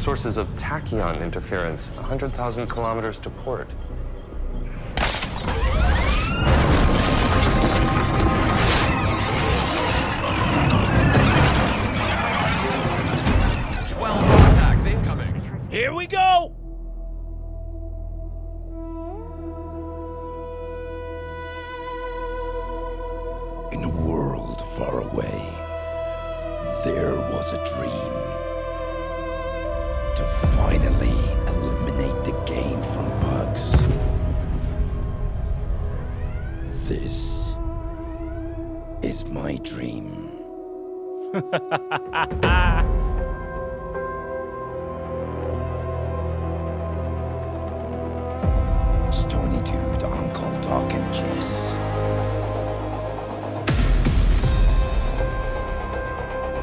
sources of tachyon interference 100,000 kilometers to port. Here we go! In a world far away, there was a dream to finally eliminate the game from bugs. This is my dream. Stony Dude, Uncle Doc and Jess.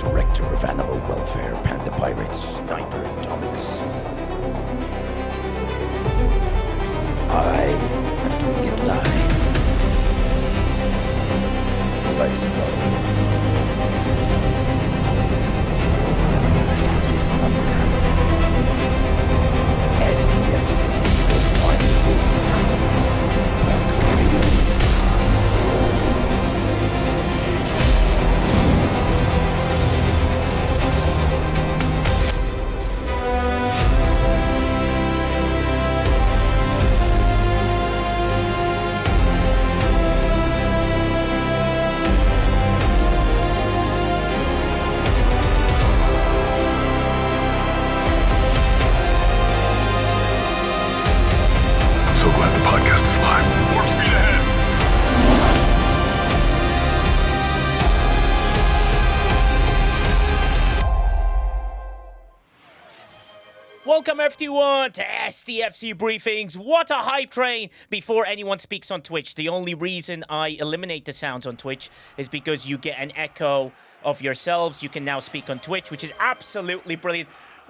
Director of Animal Welfare, Panda Pirate, Sniper Indominus. I am doing it live. Let's go. This summer, STFC will finally be bug-free. So glad the podcast is live. Warp speed ahead. Welcome everyone to STFC Briefings. What a hype train! Before anyone speaks on Twitch, the only reason I eliminate the sounds on Twitch is because you get an echo of yourselves. You can now speak on Twitch, which is absolutely brilliant.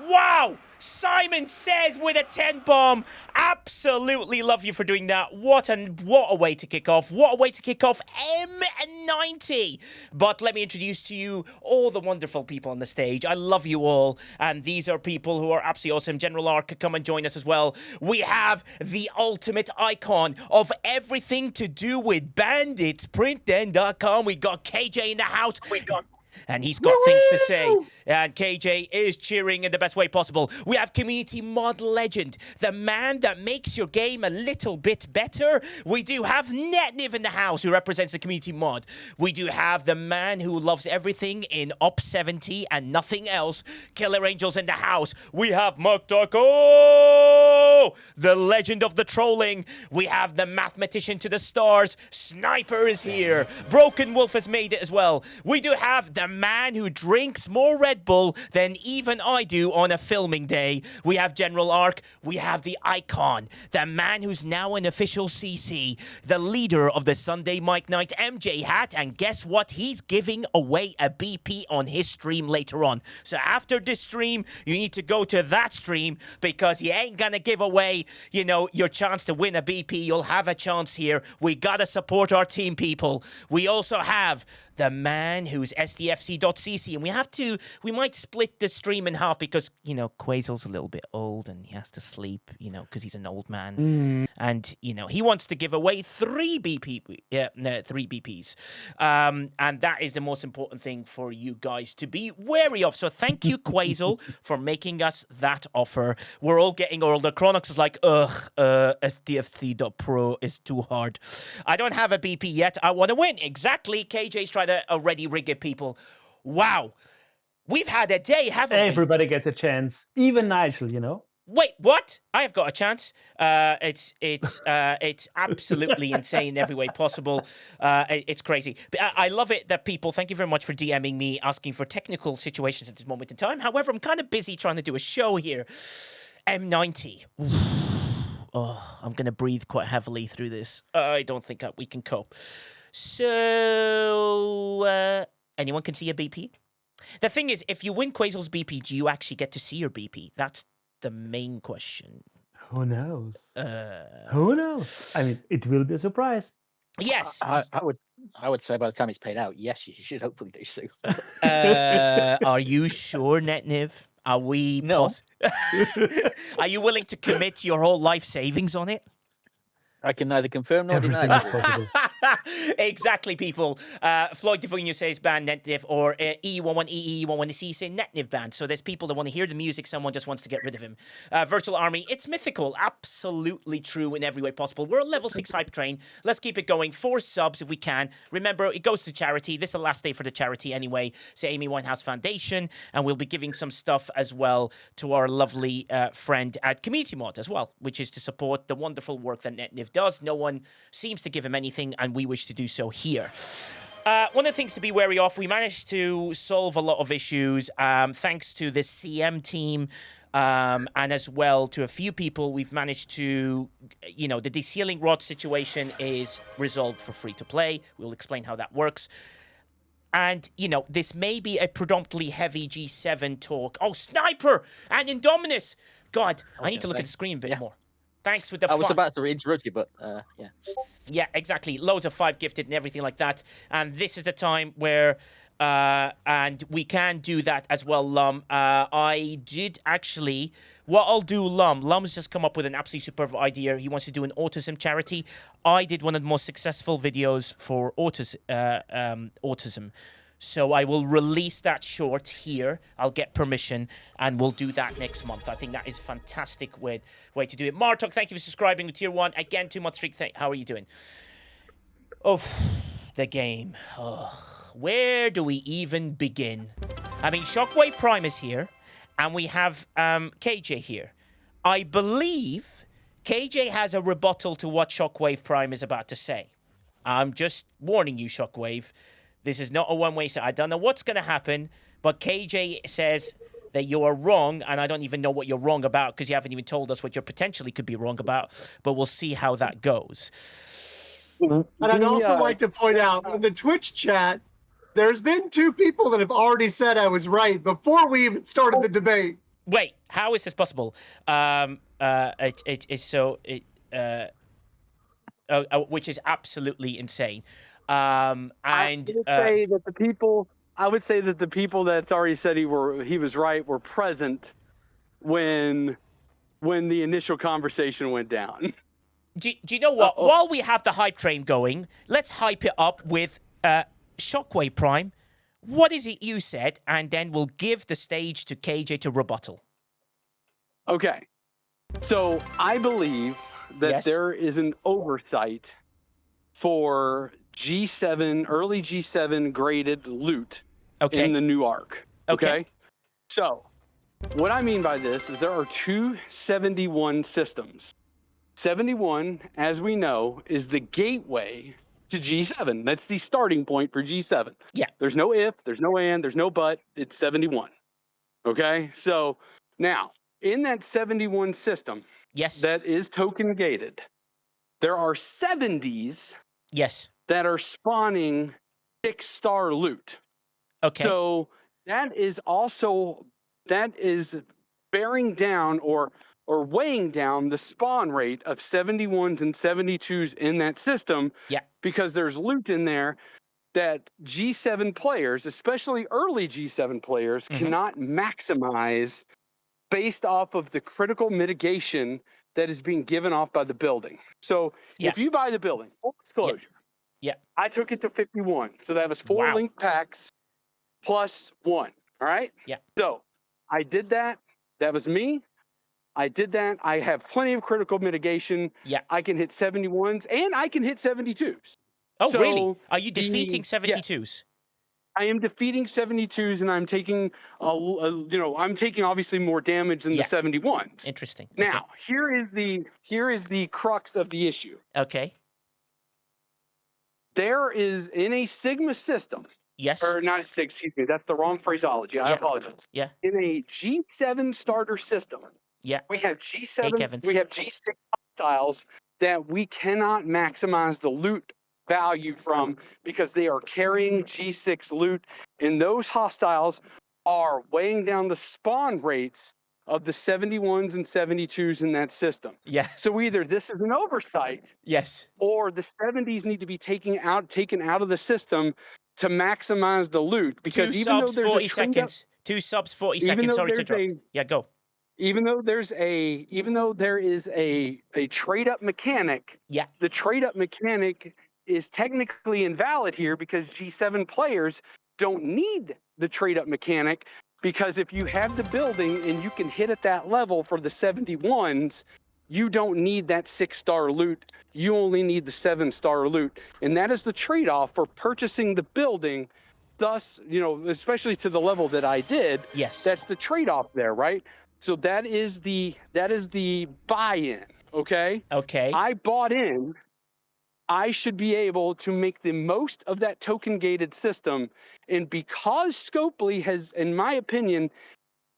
Wow! Simon Says with a 10 bomb. Absolutely love you for doing that. What a way to kick off. What a way to kick off M90. But let me introduce to you all the wonderful people on the stage. I love you all. And these are people who are absolutely awesome. General Ark, come and join us as well. We have the ultimate icon of everything to do with bandits, printden.com. We got KJ in the house. And he's got things to say. And KJ is cheering in the best way possible. We have community mod legend, the man that makes your game a little bit better. We do have Netniv in the house, who represents the community mod. We do have the man who loves everything in Op 70 and nothing else, Killer Angels in the house. We have Mark Darko, the legend of the trolling. We have the mathematician to the stars, Sniper is here. Broken Wolf has made it as well. We do have the man who drinks more Red Bull than even I do on a filming day. We have General Ark. We have the icon, the man who's now an official CC, the leader of the Sunday Mike Night MJ hat. And guess what? He's giving away a BP on his stream later on. So after this stream, you need to go to that stream because you ain't gonna give away, you know, your chance to win a BP. You'll have a chance here. We gotta support our team, people. We also have the man who's STFC.cc, and we might split the stream in half because, you know, Quazel's a little bit old and he has to sleep, you know, because he's an old man. And, you know, he wants to give away three BPs. And that is the most important thing for you guys to be wary of. So thank you, Quazel, for making us that offer. We're all getting older. Chronix is like, STFC.pro is too hard. I don't have a BP yet. I want to win. Exactly. KJ's trying to already rig it, people. Wow. We've had a day, haven't we? Everybody gets a chance. Even Nigel, you know? Wait, what? I have got a chance. It's absolutely insane in every way possible. It's crazy. But I love it that people, thank you very much for DMing me, asking for technical situations at this moment in time. However, I'm kind of busy trying to do a show here. M90. Oh, I'm going to breathe quite heavily through this. I don't think we can cope. So, anyone can see a BP? The thing is, if you win Quazel's BP, do you actually get to see your BP? That's the main question. Who knows? Who knows? I mean, it will be a surprise. Yes. I would say by the time it's paid out, yes, you should hopefully do so. Are you sure, Netniv? Are we? No. Are you willing to commit your whole life savings on it? I can neither confirm nor deny. Everything is possible. Exactly, people. Floyd Devinho says ban netdiv, or E11EE11C say netdiv ban. So there's people that want to hear the music, someone just wants to get rid of him. Virtual Army, it's mythical. Absolutely true in every way possible. We're a level 6 hype train. Let's keep it going. 4 subs if we can. Remember, it goes to charity. This is the last day for the charity anyway. Say Amy Winehouse Foundation. And we'll be giving some stuff as well to our lovely friend at Community Mod as well, which is to support the wonderful work that netdiv does. No one seems to give him anything, and we wish to do so here. One of the things to be wary of, we managed to solve a lot of issues thanks to the CM team and as well to a few people. We've managed to, the de-sealing rod situation is resolved for free-to-play. We'll explain how that works. And, this may be a predominantly heavy G7 talk. Oh, Sniper and Indominus! God, I need to look at the screen a bit more. Thanks with the I was about to interrupt you, but yeah. Yeah, exactly. Loads of 5 gifted and everything like that. And this is the time where, and we can do that as well, Lum. I did actually, what I'll do, Lum's just come up with an absolutely superb idea. He wants to do an autism charity. I did one of the most successful videos for autism. So I will release that short here. I'll get permission, and we'll do that next month. I think that is a fantastic way to do it. Martok, thank you for subscribing with Tier 1. Again, 2-month streak. How are you doing? Oh, the game. Oh, where do we even begin? I mean, Shockwave Prime is here, and we have KJ here. I believe KJ has a rebuttal to what Shockwave Prime is about to say. I'm just warning you, Shockwave. This is not a one-way set. I don't know what's going to happen, but KJ says that you are wrong, and I don't even know what you're wrong about because you haven't even told us what you potentially could be wrong about, but we'll see how that goes. And I'd also like to point out, in the Twitch chat, there's been 2 people that have already said I was right before we even started the debate. Wait, how is this possible? Which is absolutely insane. I would say that the people that's already said he was right were present when the initial conversation went down. Do you know what? While we have the hype train going, let's hype it up with Shockwave Prime. What is it you said? And then we'll give the stage to KJ to rebuttal. Okay. So I believe that there is an oversight for G7, early G7 graded loot in the new Arc. Okay? So, what I mean by this is there are 2 71 systems. 71, as we know, is the gateway to G7. That's the starting point for G7. Yeah. There's no if, there's no and, there's no but. It's 71. Okay? So, now, in that 71 system that is token gated, there are 70s that are spawning 6-star loot. Okay. So that is bearing down or weighing down the spawn rate of 71s and 72s in that system. Yeah. Because there's loot in there that G7 players, especially early G7 players, cannot maximize based off of the critical mitigation that is being given off by the building. So if you buy the building, full disclosure, I took it to 51. So that was 4 link packs plus 1. All right? Yeah. So I did that. That was me. I did that. I have plenty of critical mitigation. Yeah. I can hit 71s and I can hit 72s. Oh, so really? Are you defeating 72s? I am defeating 72s, and I'm taking I'm taking obviously more damage than the 71s. Interesting. Now, here is the crux of the issue. Okay. There is in a Sigma system. Yes. Or not a Sigma, excuse me, that's the wrong phraseology. I apologize. Yeah. In a G7 starter system. Yeah. We have G7, we have G6 styles that we cannot maximize the loot value from because they are carrying G6 loot, and those hostiles are weighing down the spawn rates of the 71s and 72s in that system. Yeah. So either this is an oversight, or the 70s need to be taken out of the system to maximize the loot. Because 2 even subs, though there's 40 a trend seconds. 2 subs, 40 Even seconds. though Sorry to there's interrupt. Yeah, go. even though there is a trade up mechanic, Yeah. the trade up mechanic is technically invalid here because G7 players don't need the trade up mechanic, because if you have the building and you can hit at that level for the 71s, you don't need that 6-star loot. You only need the 7-star loot. And that is the trade-off for purchasing the building. Thus, especially to the level that I did, Yes. that's the trade-off there, right? So that is the buy-in, okay? Okay. I bought in. I should be able to make the most of that token-gated system. And because Scopely has, in my opinion,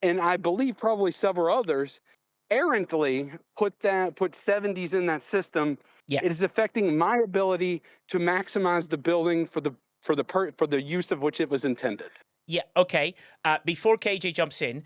and I believe probably several others, errantly put 70s in that system, Yeah. it is affecting my ability to maximize the building for the use of which it was intended. Yeah, okay. Before KJ jumps in,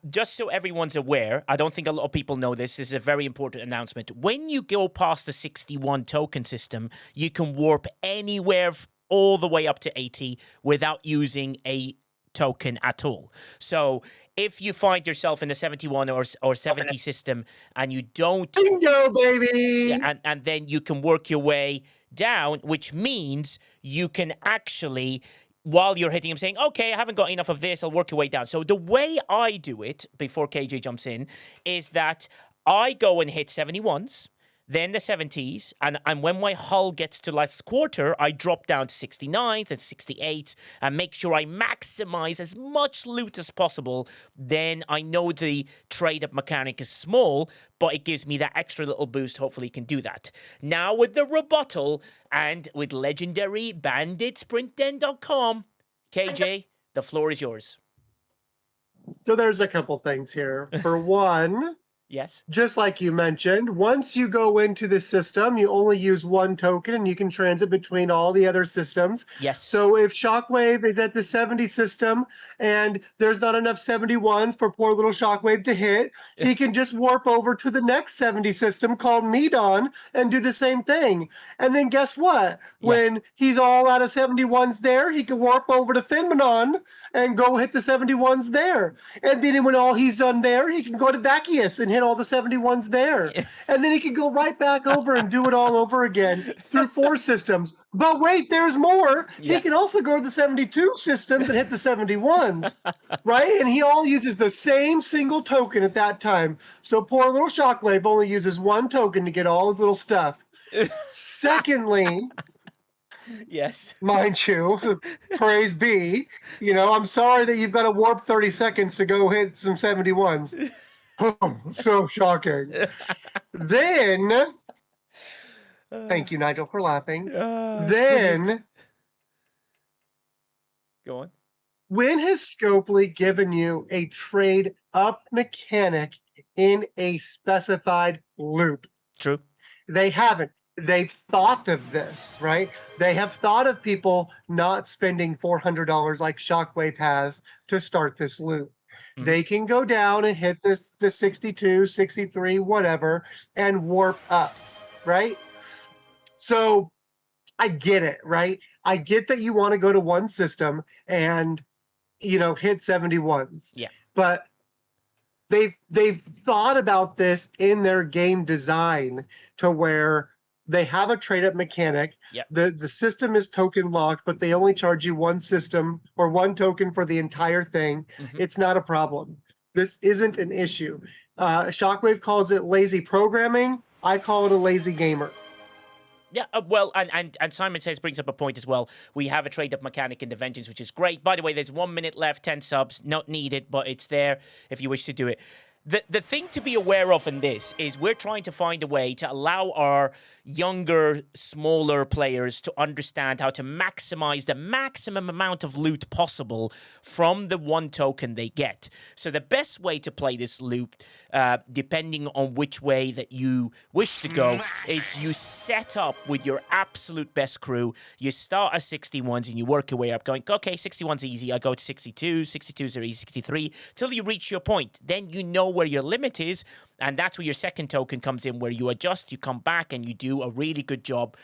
just so everyone's aware, I don't think a lot of people know this is a very important announcement. When you go past the 61 token system, you can warp anywhere all the way up to 80 without using a token at all. So if you find yourself in the 71 or 70 system and you don't... Bingo, baby! Yeah, and then you can work your way down, which means you can actually... While you're hitting him, saying, okay, I haven't got enough of this, I'll work your way down. So the way I do it, before KJ jumps in, is that I go and hit 71s, then the 70s, and when my hull gets to last quarter, I drop down to 69s and 68s and make sure I maximize as much loot as possible. Then I know the trade-up mechanic is small, but it gives me that extra little boost. Hopefully you can do that. Now with the rebuttal and with legendary banditsprintden.com, KJ, the floor is yours. So there's a couple things here. For one... Yes. Just like you mentioned, once you go into the system, you only use one token and you can transit between all the other systems. Yes. So if Shockwave is at the 70 system and there's not enough 71s for poor little Shockwave to hit, he can just warp over to the next 70 system called Medon and do the same thing. And then guess what? When he's all out of 71s there, he can warp over to Finmanon and go hit the 71s there. And then when all he's done there, he can go to Vacuus and hit all the 71s there. And then he can go right back over and do it all over again through 4 systems. But wait, there's more. He can also go to the 72 systems and hit the 71s, right? And he all uses the same single token at that time. So poor little Shockwave only uses one token to get all his little stuff. Secondly... Yes. Mind you, praise be. I'm sorry that you've got to warp 30 seconds to go hit some 71s. Oh, so shocking. Then, thank you, Nigel, for laughing. Then, go on. When has Scopely given you a trade up mechanic in a specified loop? True. They haven't. They've thought of this, right? They have thought of people not spending $400 like Shockwave has to start this loop. Mm-hmm. They can go down and hit the 62, 63, whatever, and warp up, right? So I get it, right? I get that you want to go to one system and, hit 71s. Yeah. But they've thought about this in their game design to where they have a trade-up mechanic. Yep. The system is token locked, but they only charge you one system or one token for the entire thing. Mm-hmm. It's not a problem. This isn't an issue. Shockwave calls it lazy programming. I call it a lazy gamer. Yeah, well, and Simon says, brings up a point as well. We have a trade-up mechanic in the Vengeance, which is great. By the way, there's 1 minute left, 10 subs, not needed, but it's there if you wish to do it. The thing to be aware of in this is we're trying to find a way to allow our younger, smaller players to understand how to maximize the maximum amount of loot possible from the one token they get. So the best way to play this loop, depending on which way that you wish to go, is you set up with your absolute best crew. You start at 61s and you work your way up going, okay, 61's easy. I go to 62, 62s are easy, 63, till you reach your point. Then you know where your limit is, and that's where your second token comes in, where you adjust, you come back, and you do a really good job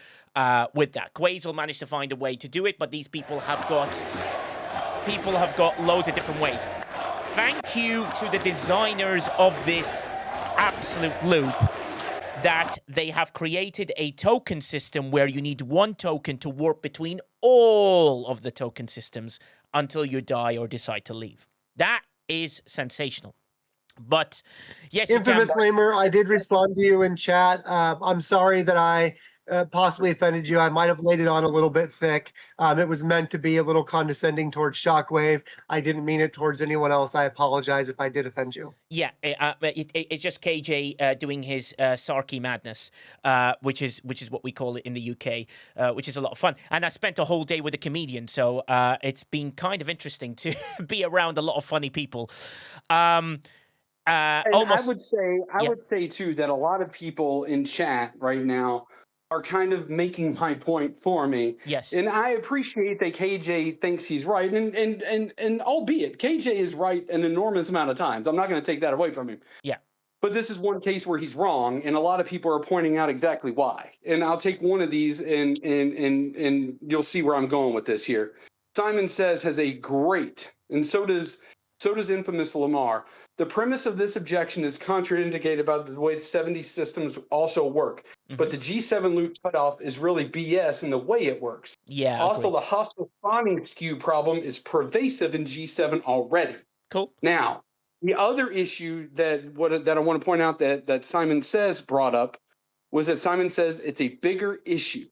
with that. Quazel managed to find a way to do it, but these people have got people have got loads of different ways. Thank you to the designers of this absolute loop that they have created a token system where you need one token to warp between all of the token systems until you die or decide to leave. That is sensational. But yes, Infamous Lamer, I did respond to you in chat. I'm sorry that I possibly offended you. I might have laid it on a little bit thick. It was meant to be a little condescending towards Shockwave. I didn't mean it towards anyone else. I apologize if I did offend you. Yeah, it's just KJ doing his Sarky madness, which is what we call it in the UK, which is a lot of fun. And I spent a whole day with a comedian, so it's been kind of interesting to be around a lot of funny people. And almost, I would say too that a lot of people in chat right now are kind of making my point for me. Yes. And I appreciate that KJ thinks he's right. And albeit KJ is right an enormous amount of times. I'm not going to take that away from him. Yeah. But this is one case where he's wrong, and a lot of people are pointing out exactly why. And I'll take one of these and you'll see where I'm going with this here. Simon Says has a great, and so does Infamous Lamar. The premise of this objection is contraindicated by the way the 70 systems also work. Mm-hmm. But the G7 loop cutoff is really BS in the way it works. Yeah. Also, the hostile spawning skew problem is pervasive in G7 already. Cool. Now, the other issue that I want to point out that Simon Says brought up was that Simon says it's a bigger issue.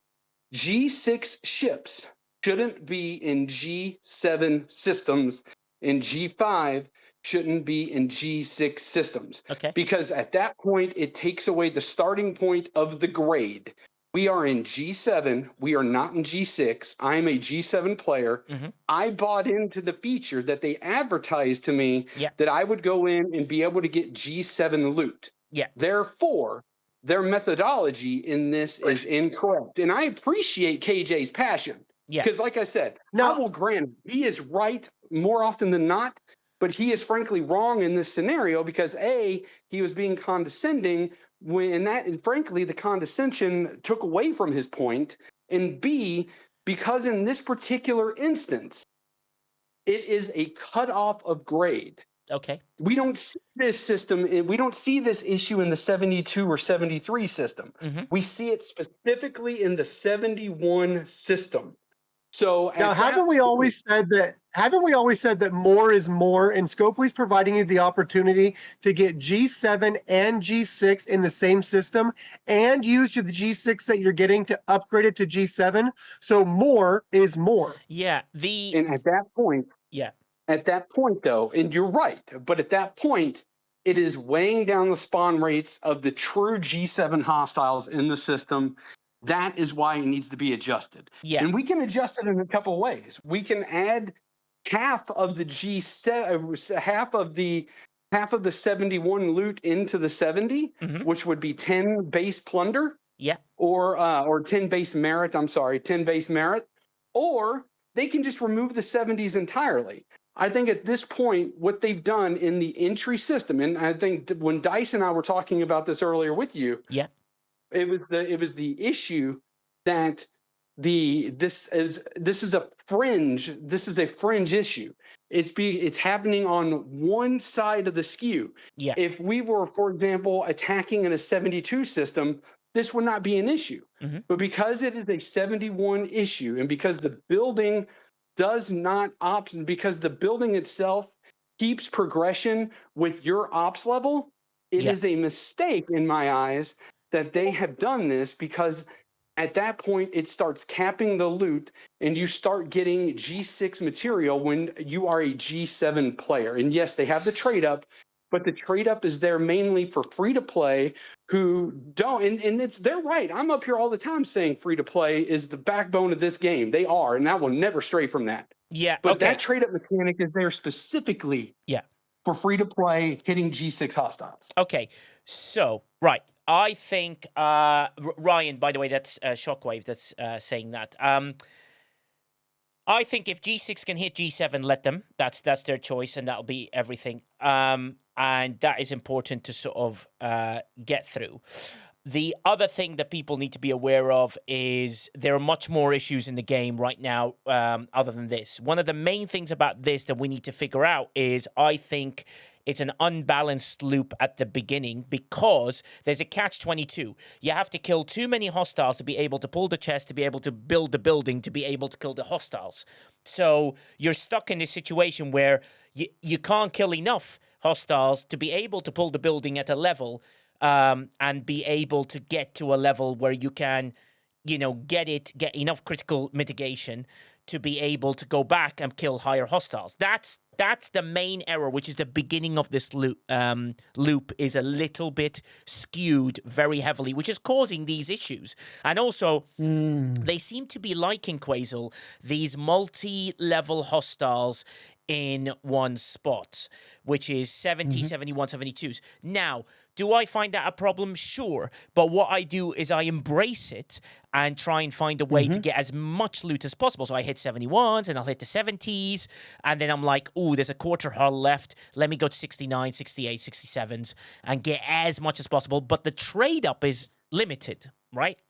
G6 ships shouldn't be in G7 systems, and G5 shouldn't be in G6 systems. Okay. Because at that point, it takes away the starting point of the grade. We are in G7. We are not in G6. I'm a G7 player. Mm-hmm. I bought into the feature that they advertised to me that I would go in and be able to get G7 loot. Yeah. Therefore, their methodology in this is incorrect. And I appreciate KJ's passion. Yeah. Because like I said, I will grant he is right more often than not, but he is frankly wrong in this scenario because A, he was being condescending and frankly, the condescension took away from his point. And B, because in this particular instance, it is a cutoff of grade. Okay. We don't see this system. We don't see this issue in the 72 or 73 system. Mm-hmm. We see it specifically in the 71 system. So now, haven't we always said that more is more, and Scopely's providing you the opportunity to get G7 and G6 in the same system and use the G6 that you're getting to upgrade it to G7. So more is more. Yeah. And at that point, though, and you're right, but at that point, it is weighing down the spawn rates of the true G7 hostiles in the system. That is why it needs to be adjusted. Yeah. And we can adjust it in a couple of ways. We can add half of the G7, half of the 71 loot into the 70, mm-hmm. which would be 10 base plunder. Yeah. Or 10 base merit. 10 base merit. Or they can just remove the 70s entirely. I think at this point, what they've done in the entry system, and I think when Dice and I were talking about this earlier with you, it was the issue that this is a fringe issue. It's happening on one side of the skew. Yeah. If we were, for example, attacking in a 72 system, this would not be an issue. Mm-hmm. But because it is a 71 issue, and because the building does not ops, and because the building itself keeps progression with your ops level, it is a mistake in my eyes that they have done this, because at that point it starts capping the loot and you start getting G6 material when you are a G7 player. And yes, they have the trade up, but the trade up is there mainly for free to play who don't, and they're right. I'm up here all the time saying free to play is the backbone of this game. They are, and I will never stray from that. Yeah. But that trade up mechanic is there specifically for free to play hitting G6 hostiles. Okay. So, right. I think, Ryan, by the way, that's Shockwave that's saying that. I think if G6 can hit G7, let them. That's their choice, and that'll be everything. And that is important to sort of get through. The other thing that people need to be aware of is there are much more issues in the game right now other than this. One of the main things about this that we need to figure out is, I think, it's an unbalanced loop at the beginning because there's a catch-22. You have to kill too many hostiles to be able to pull the chest, to be able to build the building, to be able to kill the hostiles. So you're stuck in this situation where you can't kill enough hostiles to be able to pull the building at a level and be able to get to a level where you can, get enough critical mitigation to be able to go back and kill higher hostiles. That's the main error, which is the beginning of this loop is a little bit skewed very heavily, which is causing these issues. And also, they seem to be liking, Quasel, these multi-level hostiles in one spot, which is 70, 71, 72s. Now, do I find that a problem? Sure. But what I do is I embrace it and try and find a way to get as much loot as possible. So I hit 71s and I'll hit the 70s. And then I'm like, oh, there's a quarter hull left. Let me go to 69, 68, 67s and get as much as possible. But the trade-up is limited, right?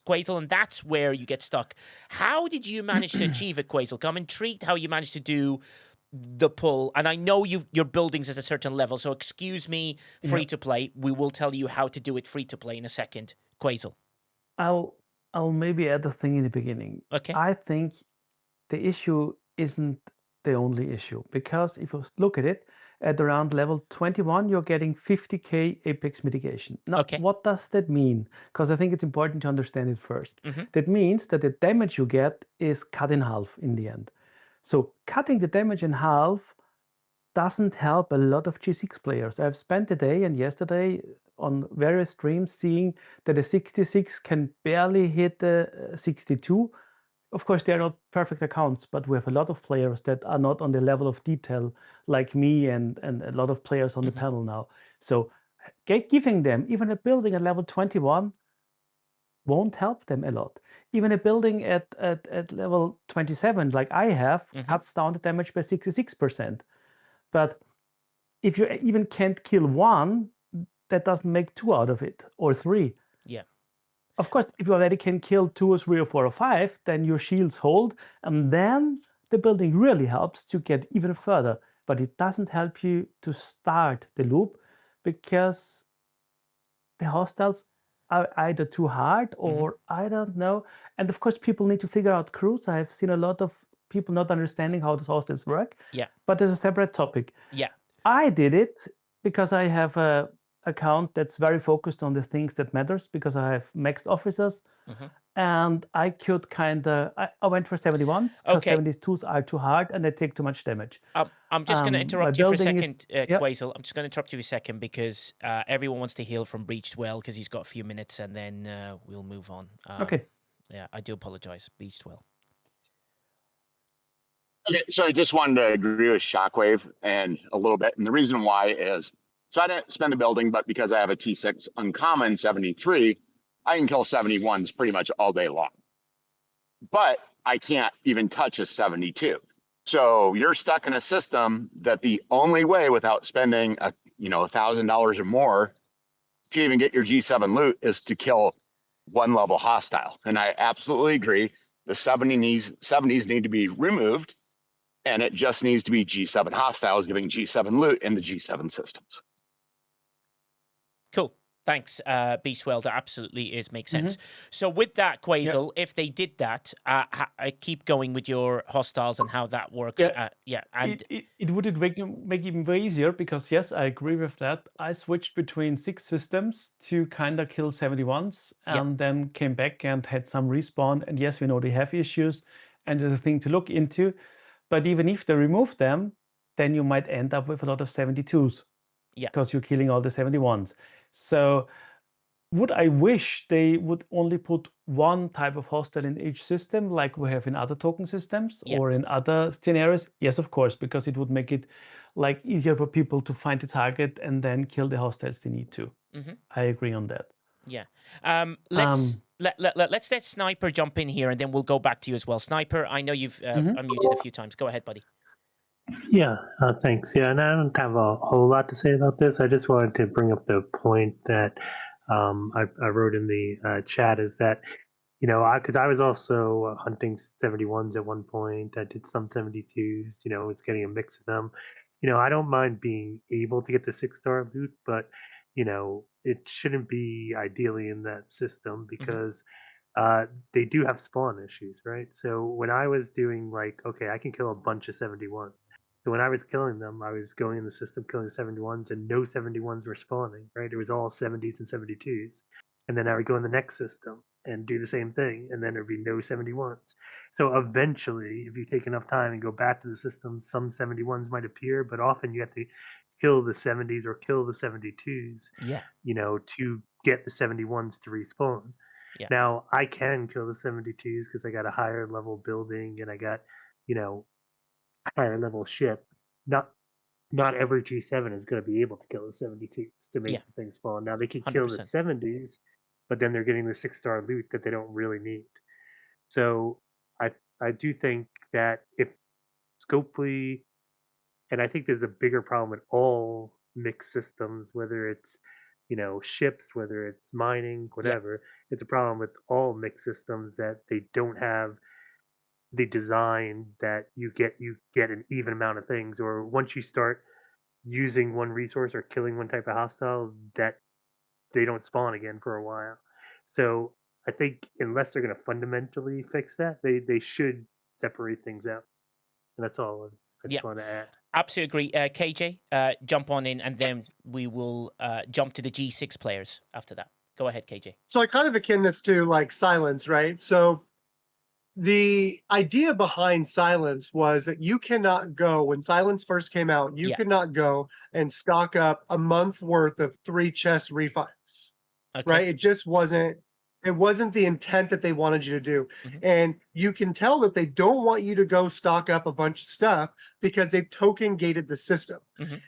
Quasel, and that's where you get stuck. How did you manage to achieve it, Quasel? I'm intrigued how you managed to do the pull, and I know your buildings at a certain level, so excuse me, free to play. We will tell you how to do it free to play in a second. Quasel. I'll maybe add a thing in the beginning. Okay. I think the issue isn't the only issue, because if you look at it, at around level 21, you're getting 50k apex mitigation. Now, what does that mean? Because I think it's important to understand it first. That means that the damage you get is cut in half in the end. So cutting the damage in half doesn't help a lot of G6 players. I've spent the day and yesterday on various streams seeing that a 66 can barely hit a 62. Of course, they're not perfect accounts, but we have a lot of players that are not on the level of detail like me and a lot of players on the panel now. So giving them even a building at level 21 won't help them a lot. Even a building at level 27, like I have, cuts down the damage by 66%. But if you even can't kill one, that doesn't make two out of it, or three. Yeah. Of course, if you already can kill 2 or 3 or 4 or 5, then your shields hold, and then the building really helps to get even further. But it doesn't help you to start the loop, because the hostiles are either too hard or I don't know. And of course, people need to figure out crews. I've seen a lot of people not understanding how the hostiles work. Yeah. But there's a separate topic. Yeah. I did it because I have a account that's very focused on the things that matters, because I have maxed officers. And I could I went for 71s, because 72s are too hard and they take too much damage. I'm just going to interrupt you for a second, Quasel. I'm just going to interrupt you a second because everyone wants to heal from Breached Well because he's got a few minutes, and then we'll move on. Okay. Yeah, I do apologize. Breached Well. Okay, so I just wanted to agree with Shockwave and a little bit. And the reason why is, so I didn't spend the building, but because I have a T6 uncommon 73, I can kill 71s pretty much all day long. But I can't even touch a 72. So you're stuck in a system that the only way without spending $1,000 or more to even get your G7 loot is to kill one level hostile. And I absolutely agree. The 70s need to be removed, and it just needs to be G7 hostiles giving G7 loot in the G7 systems. Cool. Thanks, Beastwell. That absolutely makes sense. So with that, Quasel, if they did that, I keep going with your hostiles and how that works. And it would make it even way easier, because yes, I agree with that. I switched between 6 systems to kind of kill 71s, and then came back and had some respawn. And yes, we know they have issues, and there's a thing to look into. But even if they remove them, then you might end up with a lot of 72s. Because you're killing all the 71s. So would I wish they would only put one type of hostile in each system, like we have in other token systems or in other scenarios? Yes, of course, because it would make it easier for people to find the target and then kill the hostiles they need to. I agree on that. Yeah. Let's let Sniper jump in here, and then we'll go back to you as well. Sniper, I know you've unmuted a few times. Go ahead, buddy. Yeah, thanks. Yeah, and I don't have a whole lot to say about this. I just wanted to bring up the point that I wrote in the chat is that, because I was also hunting 71s at one point. I did some 72s. It's getting a mix of them. I don't mind being able to get the 6-star loot, but it shouldn't be ideally in that system because they do have spawn issues, right? So when I was doing okay, I can kill a bunch of 71. So when I was killing them, I was going in the system killing 71s, and no 71s were spawning, right? It was all 70s and 72s. And then I would go in the next system and do the same thing, and then there'd be no 71s. So eventually, if you take enough time and go back to the system, some 71s might appear, but often you have to kill the 70s or kill the 72s, Yeah. To get the 71s to respawn. Yeah. Now I can kill the 72s because I got a higher level building and I got, higher level ship. Not every G7 is going to be able to kill the 72s to make the things spawn. Now they can kill the 100%. 70s, but then they're getting the 6-star loot that they don't really need. So I do think that if Scopely, and I think there's a bigger problem with all mixed systems, whether it's ships, whether it's mining, whatever. It's a problem with all mixed systems that they don't have the design that you get an even amount of things, or once you start using one resource or killing one type of hostile, that they don't spawn again for a while. So I think unless they're going to fundamentally fix that, they should separate things out. And that's all I just want to add. Absolutely agree. KJ, jump on in, and then we will jump to the G6 players after that. Go ahead, KJ. So I kind of akin this to Silence, right? So the idea behind Silence was that you cannot go, when Silence first came out, you could not go and stock up a month's worth of 3 chest refines, right? It just wasn't the intent that they wanted you to do. And you can tell that they don't want you to go stock up a bunch of stuff because they've token gated the system.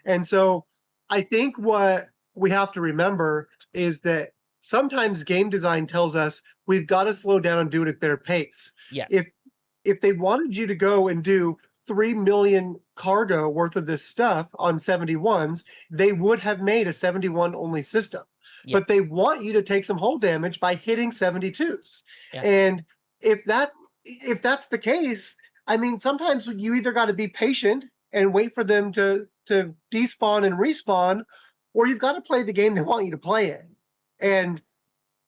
And so I think what we have to remember is that sometimes game design tells us we've got to slow down and do it at their pace. Yeah. If they wanted you to go and do 3 million cargo worth of this stuff on 71s, they would have made a 71 only system. But they want you to take some hull damage by hitting 72s. And if that's the case, I mean, sometimes you either got to be patient and wait for them to despawn and respawn, or you've got to play the game they want you to play it. And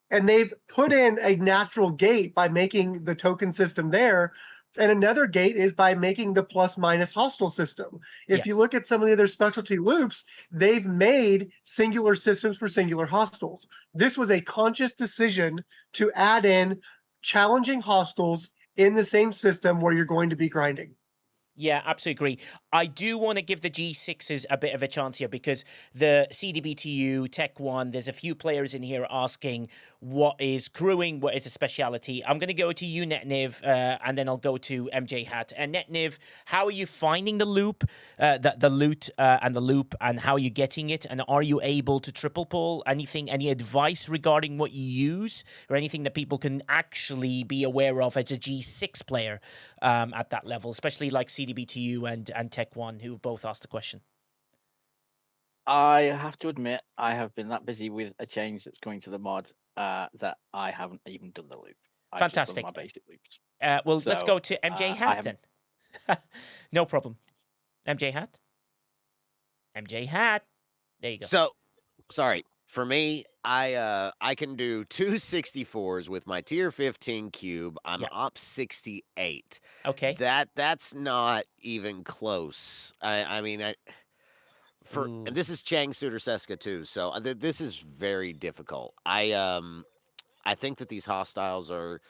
they've put in a natural gate by making the token system there. And another gate is by making the plus minus hostile system. If you look at some of the other specialty loops, they've made singular systems for singular hostiles. This was a conscious decision to add in challenging hostiles in the same system where you're going to be grinding. Yeah, absolutely agree. I do want to give the G6s a bit of a chance here because the CDBTU, Tech One, there's a few players in here asking what is crewing, what is a speciality. I'm going to go to you, Netniv, and then I'll go to MJ Hat. And Netniv, how are you finding the loop, the loot and the loop, and how are you getting it? And are you able to triple pull? Any advice regarding what you use or anything that people can actually be aware of as a G6 player at that level, especially like CDBTU and Tech One, who both asked the question? I have to admit, I have been that busy with a change that's going to the mod that I haven't even done the loop. Fantastic. I've just done my basic loops. Well, let's go to MJ Hat then. No problem. MJ Hat? MJ Hat. There you go. So, sorry. For me, I can do 2 64s with my tier 15 cube. I'm up 68. Okay. That's not even close. I mean, and this is Chang Suter Seska too, so this is very difficult. I think that these hostiles are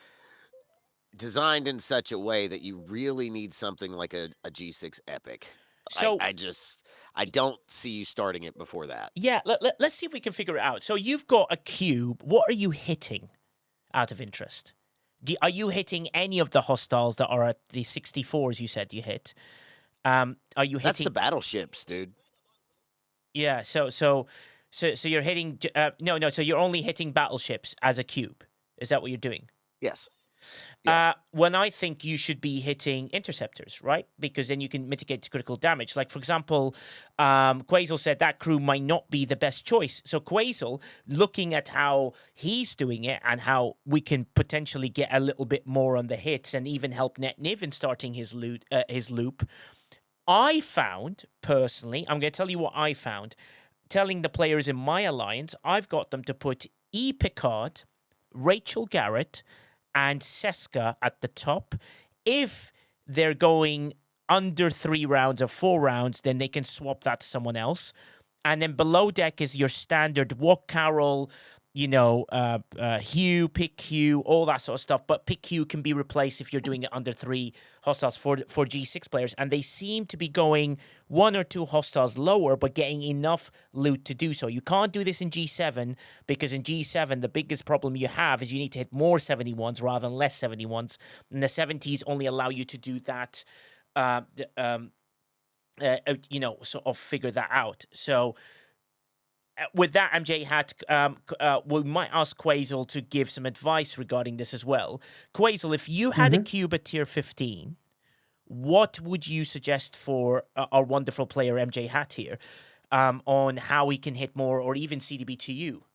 designed in such a way that you really need something like a G6 Epic. So I don't see you starting it before that. Yeah, let's see if we can figure it out. So you've got a cube. What are you hitting out of interest? Are you hitting any of the hostiles that are at the 64s you said you hit? Are you hitting... That's the battleships, dude. Yeah, so you're hitting... No, so you're only hitting battleships as a cube. Is that what you're doing? Yes. Yes. When I think you should be hitting interceptors, right? Because then you can mitigate critical damage. Like, for example, Quasel said that crew might not be the best choice. So Quasel, looking at how he's doing it and how we can potentially get a little bit more on the hits and even help NetNiv in starting his loop, I found, personally, I'm going to tell you what I found. Telling the players in my alliance, I've got them to put E. Picard, Rachel Garrett, and Seska at the top. If they're going under 3 rounds or 4 rounds, then they can swap that to someone else. And then below deck is your standard Walk Carol, Hugh, Pick Hugh, all that sort of stuff. But Pick Hugh can be replaced if you're doing it under 3 hostiles for G6 players. And they seem to be going 1 or 2 hostiles lower, but getting enough loot to do so. You can't do this in G7 because in G7, the biggest problem you have is you need to hit more 71s rather than less 71s. And the 70s only allow you to do that, sort of figure that out. So with that, MJ had, we might ask Quasel to give some advice regarding this as well. Quasel, if you had a cube at tier 15, what would you suggest for our wonderful player MJ Hat here on how he can hit more or even CDB to you?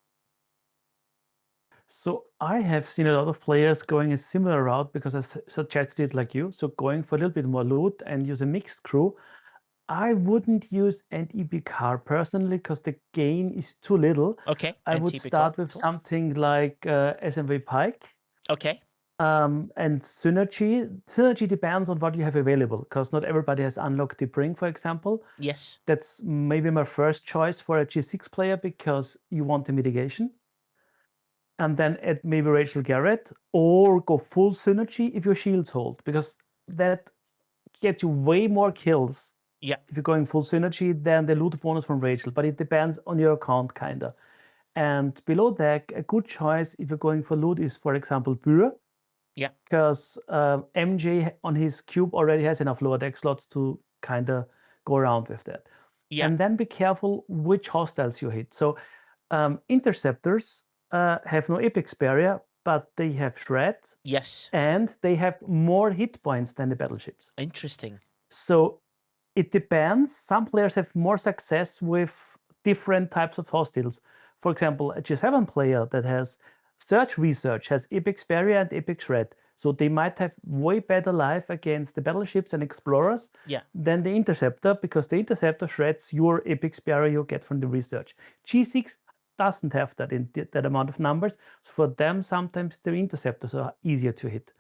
So I have seen a lot of players going a similar route because I suggested it like you. So going for a little bit more loot and use a mixed crew. I wouldn't use NTP car personally because the gain is too little. Okay. I would start with something like SMV Pike. Okay. And Synergy. Synergy depends on what you have available because not everybody has unlocked the Bring, for example. Yes. That's maybe my first choice for a G6 player because you want the mitigation. And then add maybe Rachel Garrett or go full Synergy if your shields hold because that gets you way more kills. Yeah. If you're going full Synergy, then the loot bonus from Rachel, but it depends on your account, kinda. And below that, a good choice if you're going for loot is, for example, Bühre. Yeah. Because MJ on his cube already has enough lower deck slots to kinda go around with that. Yeah. And then be careful which hostiles you hit. So interceptors have no apex barrier, but they have shred. Yes. And they have more hit points than the battleships. Interesting. So it depends. Some players have more success with different types of hostiles. For example, a G7 player that has search research has Apex Barrier and Apex Shred. So they might have way better life against the battleships and explorers than the Interceptor because the Interceptor shreds your Apex Barrier you get from the research. G6 doesn't have that in that amount of numbers. So for them, sometimes the Interceptors are easier to hit.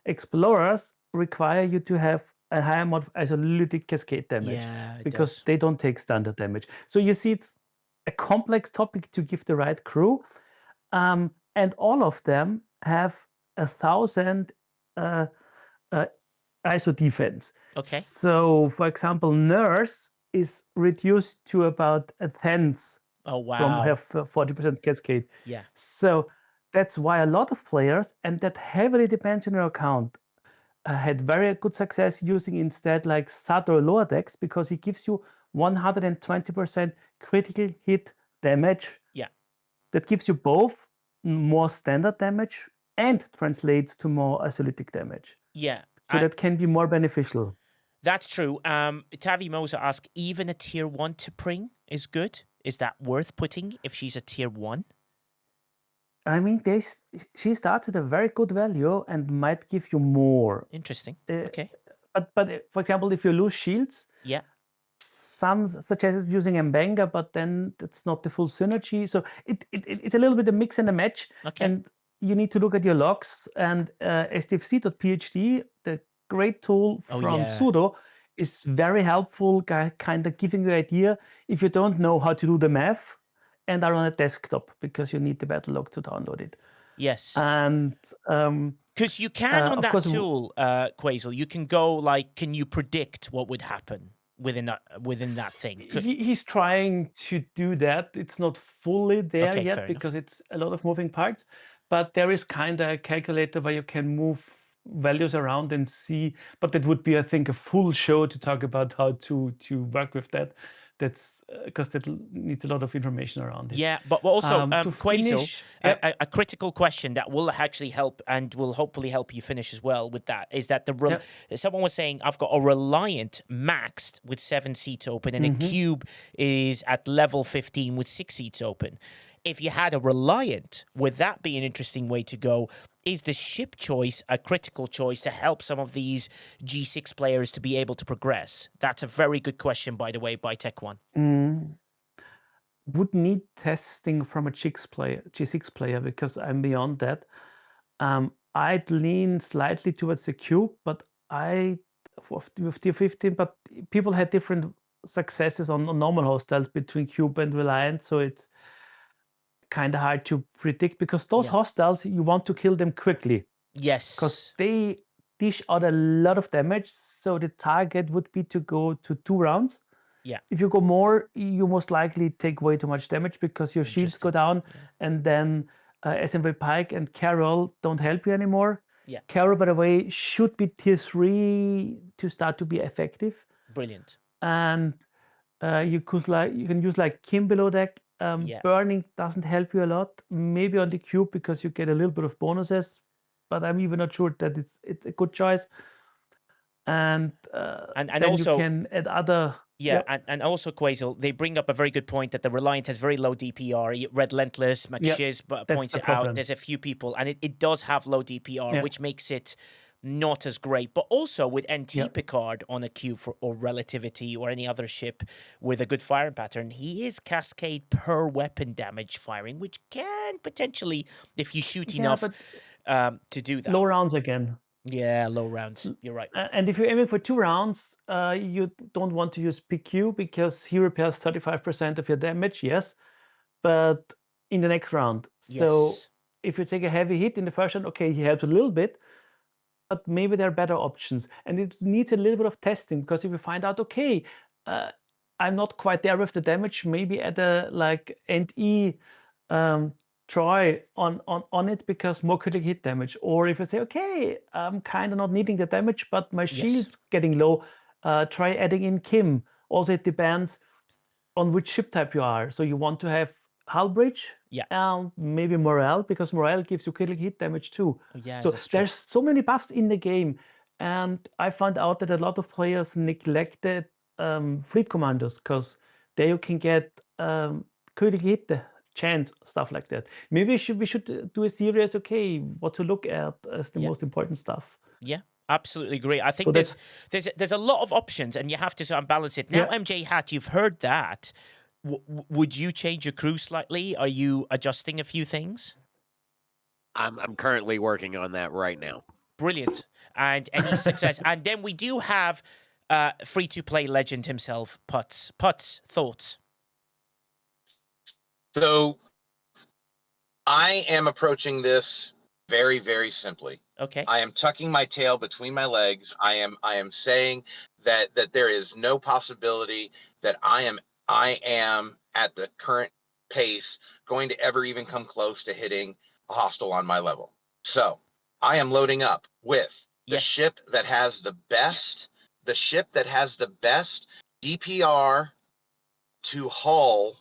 Explorers require you to have a higher amount of isolytic cascade damage because they don't take standard damage. So you see, it's a complex topic to give the right crew. And all of them have 1,000 ISO defense. Okay. So, for example, Nurse is reduced to about 1/10 from have 40% cascade. Yeah. So that's why a lot of players, and that heavily depends on your account, had very good success using instead like Sato lower decks because he gives you 120% critical hit damage. Yeah. That gives you both more standard damage and translates to more isolytic damage. Yeah. So that can be more beneficial. That's true. Tavi Moser asks, even a tier 1 to Pring is good? Is that worth putting if she's a tier 1? I mean, she starts at a very good value and might give you more. Interesting. Okay. But for example, if you lose shields, some suggested using Mbenga, but then that's not the full synergy. So it's a little bit a mix and a match. Okay. And you need to look at your logs. And STFC.phd, the great tool from Sudo, is very helpful, kind of giving you an idea if you don't know how to do the math and are on a desktop because you need the battle log to download it. Yes. And because you can on that tool, Quasel, you can go like, can you predict what would happen within that thing? He's trying to do that. It's not fully there yet because it's a lot of moving parts, but there is kind of a calculator where you can move values around and see, but that would be, I think, a full show to talk about how to work with that. that's because that needs a lot of information around it. Yeah, but also, To Quasel, finish, a critical question that will actually help and will hopefully help you finish as well with that is that someone was saying, I've got a Reliant maxed with 7 seats open and a Cube is at level 15 with 6 seats open. If you had a Reliant, would that be an interesting way to go? Is the ship choice a critical choice to help some of these G6 players to be able to progress? That's a very good question, by the way, by Tech1. Would need testing from a G6 player because I'm beyond that. I'd lean slightly towards the Cube, but with tier 15, but people had different successes on normal hostiles between Cube and Reliant, so it's kind of hard to predict because those hostiles, you want to kill them quickly. Yes. Because they dish out a lot of damage, so the target would be to go to 2 rounds. Yeah. If you go more, you most likely take way too much damage because your shields go down, and then SMV Pike and Carol don't help you anymore. Yeah. Carol, by the way, should be tier 3 to start to be effective. Brilliant. And you can use like Kim below deck. Burning doesn't help you a lot. Maybe on the Cube because you get a little bit of bonuses, but I'm even not sure that it's a good choice. And then also, you can add other. And also, Quasel, they bring up a very good point that the Reliant has very low DPR. Relentless, McShiz points it out. There's a few people, and it does have low DPR, which makes it not as great. But also with NT Picard on a Cube or Relativity or any other ship with a good firing pattern, he is cascade per weapon damage firing, which can potentially, if you shoot enough, to do that. Low rounds again. Yeah, low rounds. You're right. And if you're aiming for 2 rounds, you don't want to use PQ because he repairs 35% of your damage, yes, but in the next round. So if you take a heavy hit in the first round, okay, he helps a little bit, but maybe there are better options. And it needs a little bit of testing because if you find out, okay, I'm not quite there with the damage, maybe at a like NE try on it because more critical hit damage. Or if you say, okay, I'm kind of not needing the damage, but my shield's getting low, try adding in Kim. Also, it depends on which ship type you are. So you want to have hull breach, maybe morale, because morale gives you critical hit damage too. So there's so many buffs in the game. And I found out that a lot of players neglected fleet commanders because there you can get critical hit chance, stuff like that. Maybe we should do a series, okay, what to look at as the most important stuff. Yeah. Absolutely agree. I think so there's a lot of options, and you have to sort of balance it. Now, MJ Hat, you've heard that. Would you change your crew slightly? Are you adjusting a few things? I'm currently working on that right now. Brilliant. And any success? And then we do have free-to-play legend himself, Putz. Putz, thoughts? So I am approaching this very, very simply. Okay. I am tucking my tail between my legs. I am saying that there is no possibility that I am at the current pace going to ever even come close to hitting a hostile on my level. So I am loading up with the ship that has the best DPR to hull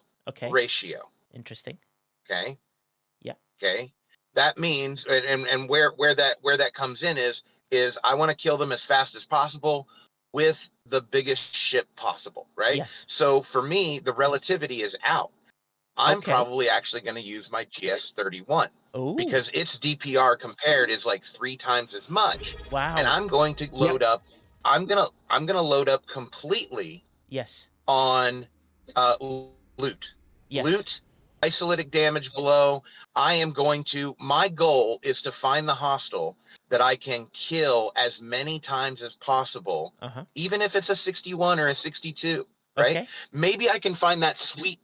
ratio. Interesting. Okay. Yeah. Okay. That means, and where that comes in is I want to kill them as fast as possible with the biggest ship possible, right? Yes. So for me, the relativity is out. I'm probably actually going to use my GS31 because its DPR compared is like 3 times as much. Wow. And I'm going to load up. I'm gonna load up completely. Yes. On loot. Yes. Loot. Isolated damage below. My goal is to find the hostile that I can kill as many times as possible, even if it's a 61 or a 62, right? Okay. Maybe I can find that sweet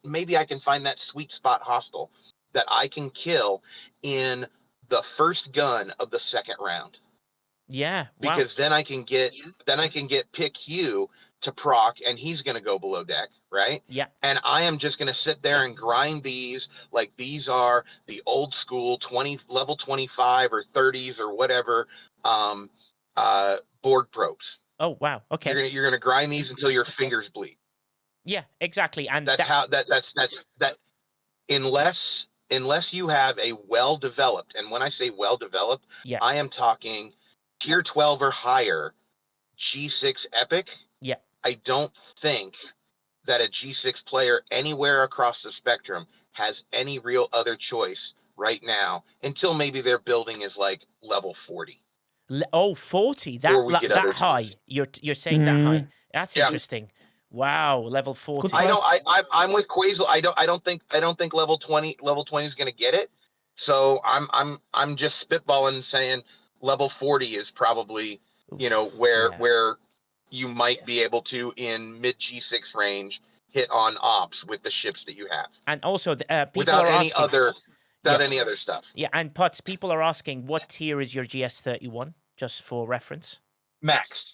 spot hostile that I can kill in the first gun of the second round. Yeah. Because then I can get Pick Hugh to proc, and he's going to go below deck, right? Yeah. And I am just going to sit there and grind these like these are the old school level 25 or 30s or whatever board probes. Oh wow. Okay. You're gonna grind these until your fingers bleed. Yeah, exactly. And that's that. Unless you have a well-developed, and when I say well-developed, yeah, I am talking tier 12 or higher G6 Epic. Yeah. I don't think that a G6 player anywhere across the spectrum has any real other choice right now until maybe their building is like level 40. 40. Or we get That other high. tools. You're saying that high. That's Yeah. interesting. Wow, level 40. I know. I'm with Quasel. I don't think level 20 is going to get it. So I'm just spitballing, saying level 40 is probably where you might be able to, in mid G6 range, hit on ops with the ships that you have. And also, people without are any asking, other any other stuff. Yeah, and Putz, people are asking, what tier is your GS31? Just for reference. Maxed.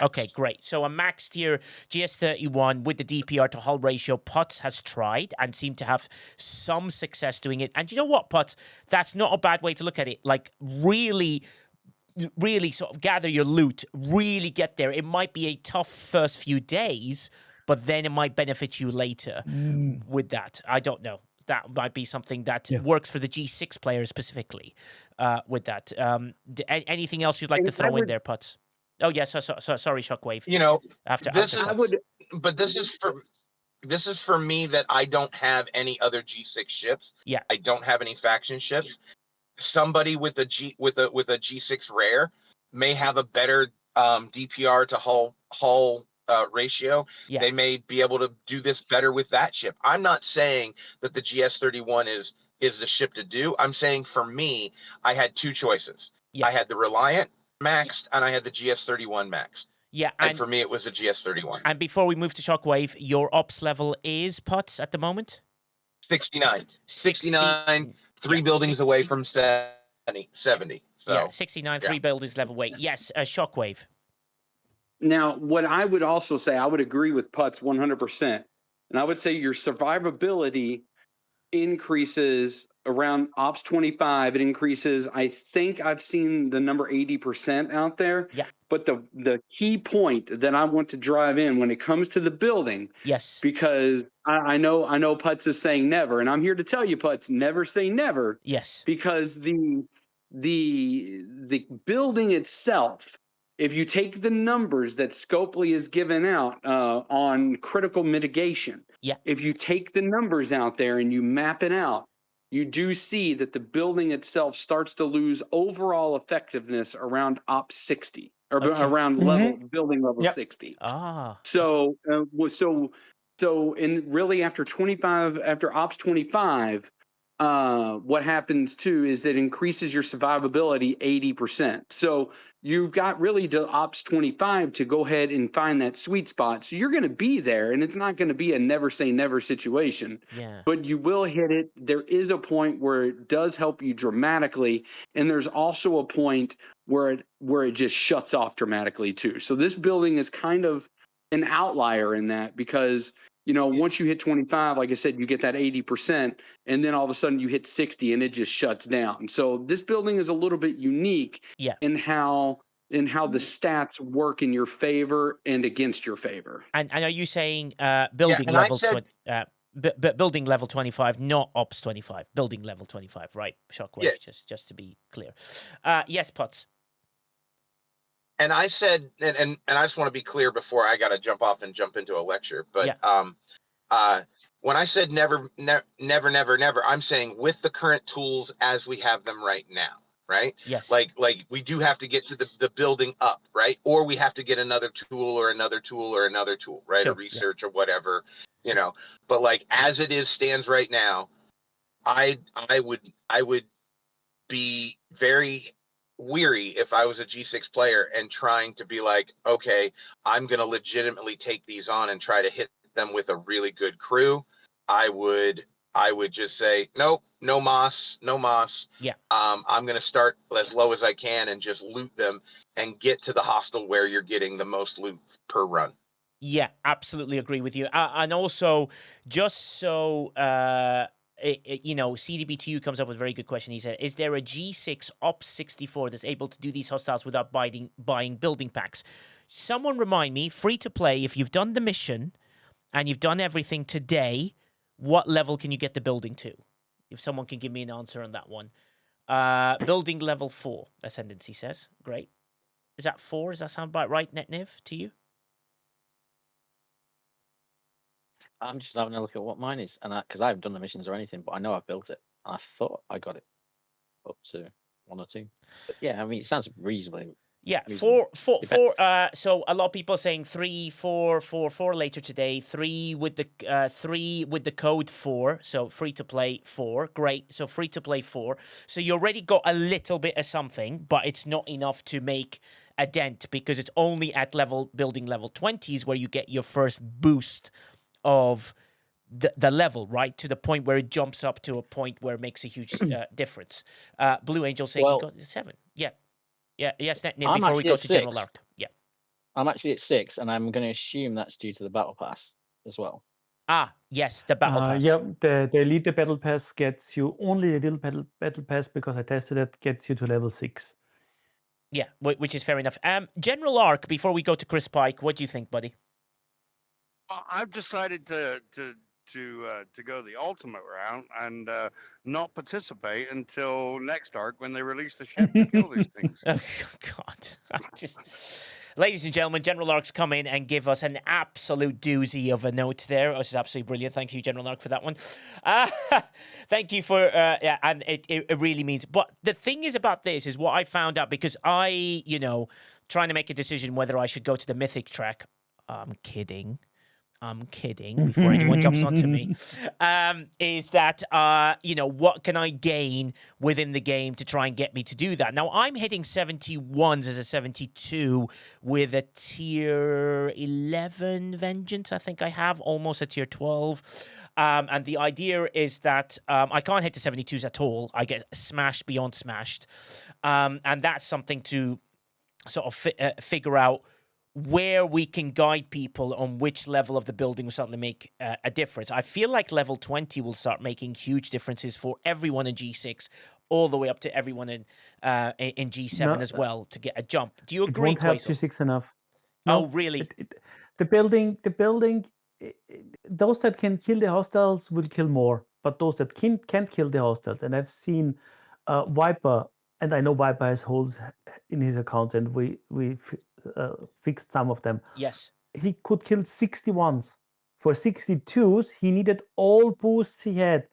Okay, great. So a max tier GS31 with the DPR to hull ratio, Putz has tried and seemed to have some success doing it. And you know what, Putz? That's not a bad way to look at it. Like, really sort of gather your loot, really get there. It might be a tough first few days, but then it might benefit you later with that. I don't know. That might be something that works for the G6 players specifically with that. Anything else you'd like to throw in there, Putz? Oh, yes. Sorry, Shockwave. This is for me that I don't have any other G6 ships. Yeah. I don't have any faction ships. Somebody with a G6 rare may have a better DPR to hull ratio. Yeah. They may be able to do this better with that ship. I'm not saying that the GS31 is the ship to do. I'm saying for me, I had two choices. Yeah. I had the Reliant maxed and I had the GS31 maxed. Yeah, and for me it was the GS31. And before we move to Shockwave, your ops level is, Putz, at the moment? 69. 69, 3 buildings away from 70. So, yeah, 69, 3 buildings level away. Yes, Shockwave. Now, what I would also say, I would agree with Putz 100%. And I would say your survivability increases around Ops 25. It increases, I think I've seen the number 80% out there. Yeah. But the key point that I want to drive in when it comes to the building, yes, because I know Putz is saying never, and I'm here to tell you, Putz, never say never. Yes. Because the building itself, if you take the numbers that Scopely has given out on critical mitigation, if you take the numbers out there and you map it out, you do see that the building itself starts to lose overall effectiveness around Ops 60 or around building level 60. So and really after Ops 25. What happens too is it increases your survivability 80%. So you've got really to Ops 25 to go ahead and find that sweet spot. So you're going to be there, and it's not going to be a never say never situation. Yeah. But you will hit it. There is a point where it does help you dramatically, and there's also a point where it just shuts off dramatically too. So this building is kind of an outlier in that because once you hit 25, like I said, you get that 80%, and then all of a sudden you hit 60 and it just shuts down. So this building is a little bit unique in how the stats work in your favor and against your favor. And are you saying building level building level 25, not ops 25, building level 25, right? Shockwave, just to be clear. Yes, Putz. And I said, and I just want to be clear before I got to jump off and jump into a lecture. But when I said never, I'm saying with the current tools as we have them right now, right? Yes. Like we do have to get to the building up, right? Or we have to get another tool or another tool or another tool, right? Sure, or research or whatever, But like as it stands right now, I would be very weary if I was a G6 player and trying to be like, okay, I'm going to legitimately take these on and try to hit them with a really good crew. I would just say, nope, no moss. Yeah. I'm going to start as low as I can and just loot them and get to the hostel where you're getting the most loot per run. Yeah, absolutely agree with you. And also, just so CDB2 comes up with a very good question. He said, is there a G6 Ops 64 that's able to do these hostiles without buying building packs? Someone remind me, free to play, if you've done the mission and you've done everything today, what level can you get the building to? If someone can give me an answer on that one. Building level 4, Ascendancy says. Great. Is that 4? Does that sound about right, NetNiv, to you? I'm just having a look at what mine is, and because I haven't done the missions or anything, but I know I've built it. I thought I got it up to 1 or 2. But yeah, I mean, it sounds reasonably. Yeah, reasonable. four. So a lot of people are saying 3, 4, 4, 4 later today. 3 with the code 4. So free to play 4. Great. So free to play 4. So you already got a little bit of something, but it's not enough to make a dent because it's only at building level 20s where you get your first boost of the level, right? To the point where it jumps up to a point where it makes a huge difference. Blue Angel saying he got 7. Yeah. Yeah, yes, NetNiv, before we go to General Arc. Yeah. I'm actually at 6, and I'm going to assume that's due to the Battle Pass as well. Ah, yes, the Battle Pass. Yeah, the Elite Battle Pass gets you only a little Battle Pass because I tested it, gets you to level 6. Yeah, which is fair enough. General Arc, before we go to Chris Pike, what do you think, buddy? I've decided to go the ultimate route and not participate until next arc when they release the ship to kill these things. Oh, God. Ladies and gentlemen, General Arc's come in and give us an absolute doozy of a note there. This is absolutely brilliant. Thank you, General Arc, for that one. Thank you for, and it really means. But the thing is about this is what I found out because I, trying to make a decision whether I should go to the Mythic track. I'm kidding before anyone jumps onto me, is that, what can I gain within the game to try and get me to do that? Now, I'm hitting 71s as a 72 with a tier 11 Vengeance, I think I have, almost a tier 12. And the idea is that I can't hit the 72s at all. I get smashed beyond smashed. And that's something to sort of figure out where we can guide people on which level of the building will suddenly make a difference. I feel like level 20 will start making huge differences for everyone in G6, all the way up to everyone in G7 as well to get a jump. Do you agree, It won't help Quasel? G6 enough. No, really? The building, those that can kill the hostiles will kill more, but those that can't kill the hostiles, and I've seen Viper, and I know Viper has holes in his account, and we fixed some of them. Yes. He could kill 61s. For 62s, he needed all boosts he had.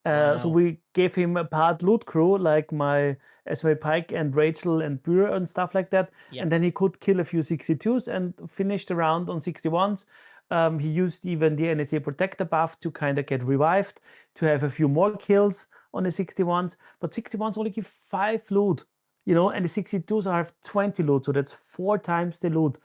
So we gave him a part loot crew, like my SMA Pike and Rachel and Bure and stuff like that. Yeah. And then he could kill a few 62s and finished the round on 61s. He used even the NSA Protector buff to kind of get revived, to have a few more kills on the 61s. But 61s only give 5 loot. And the 62s have 20 loot, so that's 4 times the loot.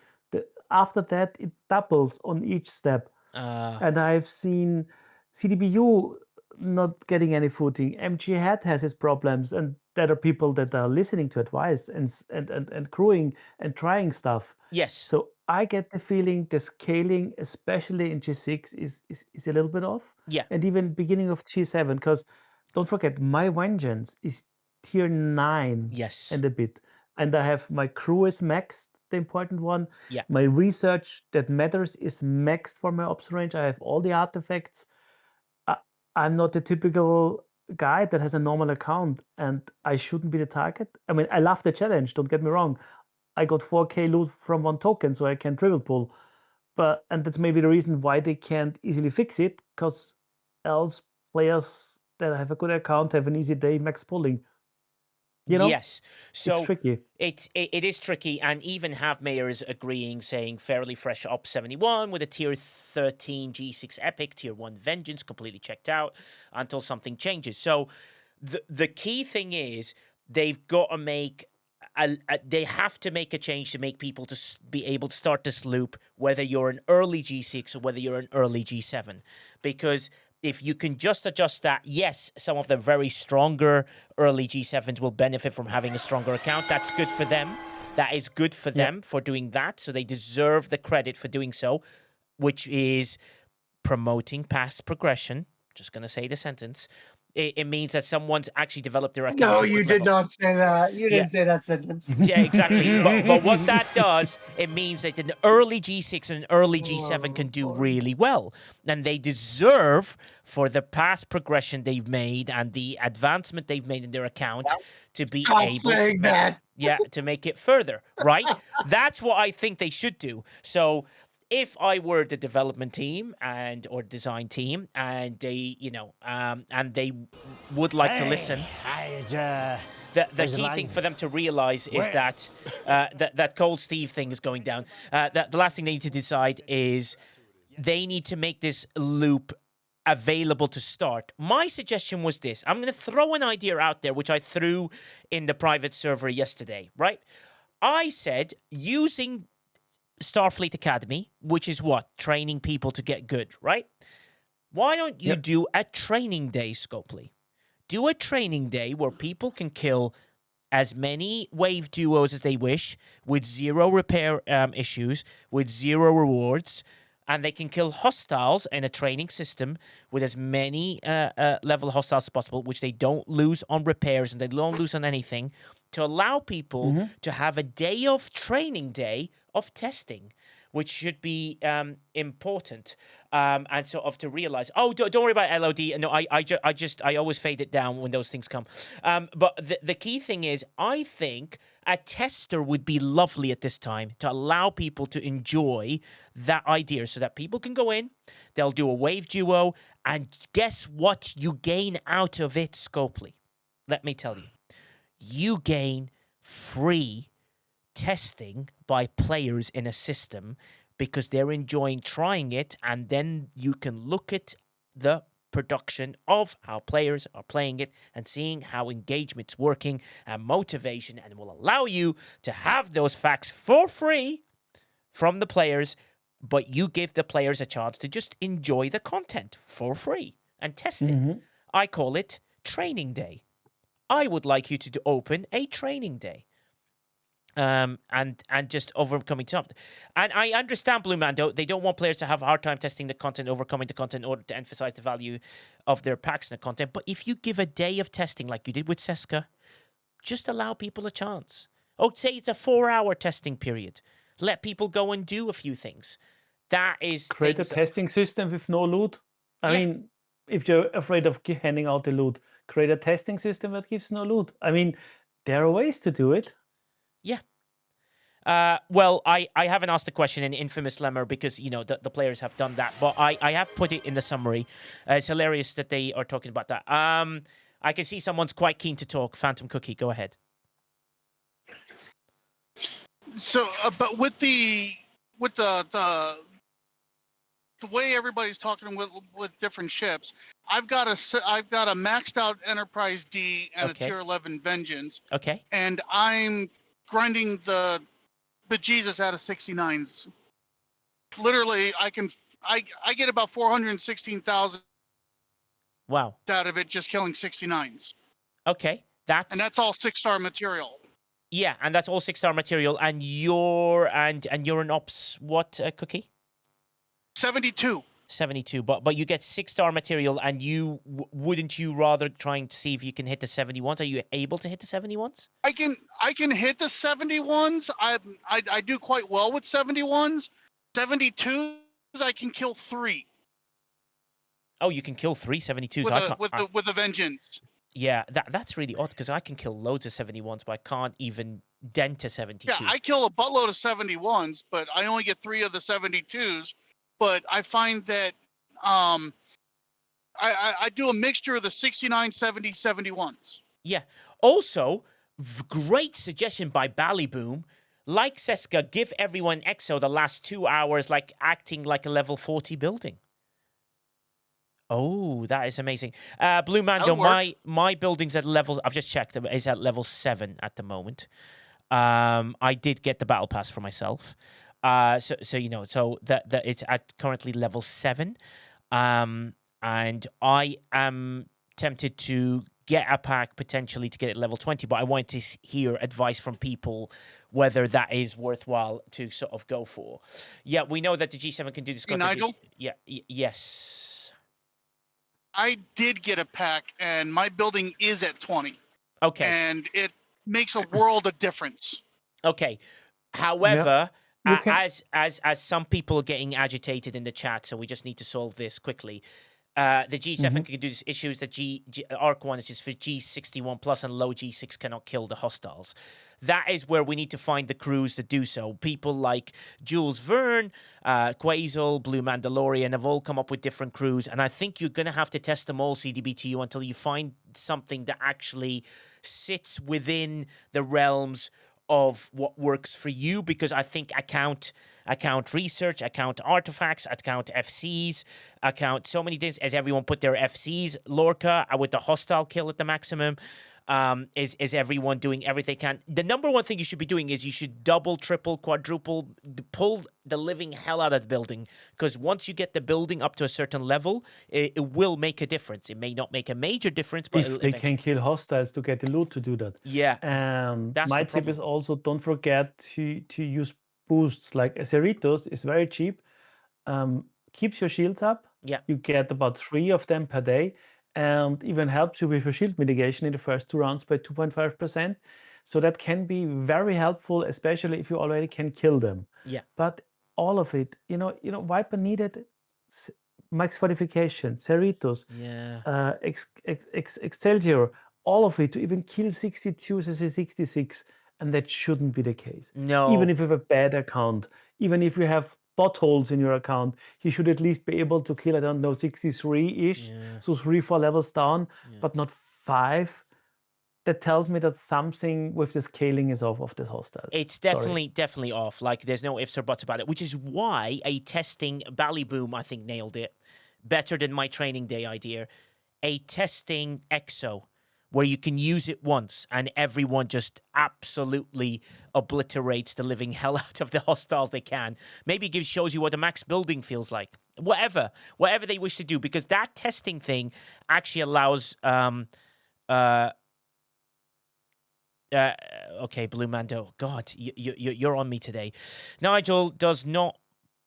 After that, it doubles on each step. And I've seen CDBU not getting any footing. MG Hat has its problems, and there are people that are listening to advice and crewing and trying stuff. Yes. So I get the feeling the scaling, especially in G6, is a little bit off. Yeah. And even beginning of G7, because don't forget, my Vengeance is tier 9 yes. and a bit. And I have my crew is maxed, the important one. Yeah. My research that matters is maxed for my ops range. I have all the artifacts. I'm not the typical guy that has a normal account, and I shouldn't be the target. I mean, I love the challenge, don't get me wrong. I got 4K loot from 1 token, so I can triple pull. And that's maybe the reason why they can't easily fix it, because else players that have a good account have an easy day max pulling. Yes. So it's tricky. It is tricky, and even have mayors agreeing, saying fairly fresh op 71 with a tier 13 G6 Epic, tier 1 Vengeance completely checked out until something changes. So the key thing is they've got to make they have to make a change to make people to be able to start this loop, whether you're an early G6 or whether you're an early G7, because if you can just adjust that, yes, some of the very stronger early G7s will benefit from having a stronger account. That's good for them. That is good for them for doing that. So they deserve the credit for doing so, which is promoting past progression. Just going to say the sentence. it means that someone's actually developed their account. No, to a you good did level. not say that. You didn't say that sentence. Yeah, exactly. but what that does, it means that an early G6 and an early G7 can do really well. And they deserve, for the past progression they've made and the advancement they've made in their account, to be able to make it further, right? That's what I think they should do. So if I were the development team or design team, and they, and they would like to listen, the key thing for them to realize is that that Cold Steve thing is going down. The last thing they need to decide is they need to make this loop available to start. My suggestion was this. I'm going to throw an idea out there, which I threw in the private server yesterday, right? I said using Starfleet Academy, which is what? Training people to get good, right? Why don't you do a training day, Scopely? Do a training day where people can kill as many wave duos as they wish with 0 repair issues, with 0 rewards, and they can kill hostiles in a training system with as many level hostiles as possible, which they don't lose on repairs and they don't lose on anything, to allow people to have a day of training day of testing, which should be important, and sort of to realize, don't worry about LOD. No, I always fade it down when those things come. But the key thing is, I think a tester would be lovely at this time to allow people to enjoy that idea, so that people can go in, they'll do a wave duo, and guess what you gain out of it, Scopely? Let me tell you. You gain free testing by players in a system because they're enjoying trying it, and then you can look at the production of how players are playing it and seeing how engagement's working and motivation, and it will allow you to have those facts for free from the players, but you give the players a chance to just enjoy the content for free and test it. I call it training day. I would like you to open a training day. And just overcoming something. And I understand, Blue Mando, they don't want players to have a hard time testing the content, overcoming the content in order to emphasize the value of their packs and the content. But if you give a day of testing like you did with Seska, just allow people a chance. Say it's a 4-hour testing period. Let people go and do a few things. That is... Create a testing system with no loot. I mean, if you're afraid of handing out the loot, create a testing system that gives no loot. I mean, there are ways to do it. Yeah. Well, I haven't asked the question in Infamous Lemmer because, the players have done that. But I have put it in the summary. It's hilarious that they are talking about that. I can see someone's quite keen to talk. Phantom Cookie, go ahead. So, but with the way everybody's talking with different ships, I've got a maxed out Enterprise D and a Tier 11 Vengeance. Okay. And I'm grinding the bejesus out of 69s. Literally, I get about 416,000. Wow. Out of it just killing 69s. Okay. And that's all 6-star material. Yeah, and that's all 6-star material. And you're an ops what, Cookie? 72. 72, but you get 6-star material, and wouldn't you rather trying to see if you can hit the 71s? Are you able to hit the 71s? I can hit the 71s. I do quite well with 71s. 72s, I can kill 3. Oh, you can kill 3 72s. With a Vengeance. Yeah, that's really odd because I can kill loads of 71s, but I can't even dent a 72. Yeah, I kill a buttload of 71s, but I only get 3 of the 72s. But I find that I do a mixture of the 69, 70, 71s. Yeah. Also, great suggestion by Ballyboom. Like Seska, give everyone Exo the last 2 hours, like acting like a level 40 building. Oh, that is amazing. Blue Mando, my building's at levels, I've just checked, is at level 7 at the moment. I did get the battle pass for myself. So it's at currently level 7. And I am tempted to get a pack potentially to get it level 20, but I want to hear advice from people whether that is worthwhile to sort of go for. Yeah, we know that the G7 can do this. Nigel? Yeah, yes. I did get a pack, and my building is at 20. Okay. And it makes a world of difference. Okay. However, You can- as some people are getting agitated in the chat, so we just need to solve this quickly. The G7 can do this issues that Arc 1 is just for G61 plus and low G6 cannot kill the hostiles. That is where we need to find the crews that do so. People like Jules Verne, Quasel, Blue Mandalorian have all come up with different crews, and I think you're going to have to test them all, CDBTU, until you find something that actually sits within the realms of what works for you, because I think account research, account artifacts, account FCs, account so many things. As everyone put their FCs, Lorca with the hostile kill at the maximum. Is everyone doing everything they can? The number one thing you should be doing is you should double, triple, quadruple, pull the living hell out of the building, because once you get the building up to a certain level, it will make a difference. It may not make a major difference, but if they can kill hostiles to get the loot to do that. Yeah, And that's my the tip problem. is also don't forget to use boosts. Like Cerritos is very cheap. Keeps your shields up. Yeah. You get about 3 of them per day, and even helps you with your shield mitigation in the first 2 rounds by 2.5%. So that can be very helpful, especially if you already can kill them. Yeah. But all of it, Viper needed max fortification, Cerritos, Yeah. Excelsior, all of it to even kill 62 to 66, and that shouldn't be the case. No. Even if you have a bad account, even if you have potholes in your account, he should at least be able to kill, I don't know, 63-ish, so 3-4 levels down, but not 5. That tells me that something with the scaling is off of this hostile. It's definitely off. Like, there's no ifs or buts about it, which is why a testing Ballyboom, I think, nailed it better than my training day idea. A testing EXO where you can use it once and everyone just absolutely obliterates the living hell out of the hostiles they can. Maybe shows you what a max building feels like. Whatever they wish to do, because that testing thing actually allows okay, Blue Mando. God, you're on me today. Nigel does not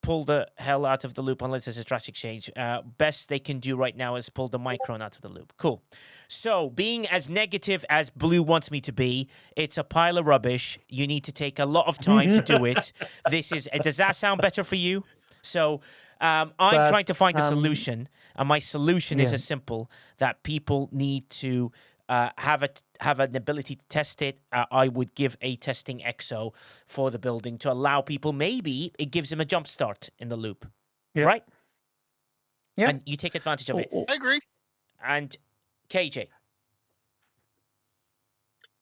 pull the hell out of the loop unless it's a drastic change. Best they can do right now is pull the Micron out of the loop. Cool. So, being as negative as Blue wants me to be, it's a pile of rubbish. You need to take a lot of time to do it. Does that sound better for you? So, I'm trying to find a solution, and my solution is as simple that people need to have an ability to test it. I would give a testing EXO for the building to allow people. Maybe it gives them a jump start in the loop, right? Yeah, and you take advantage of it. I agree. And KJ,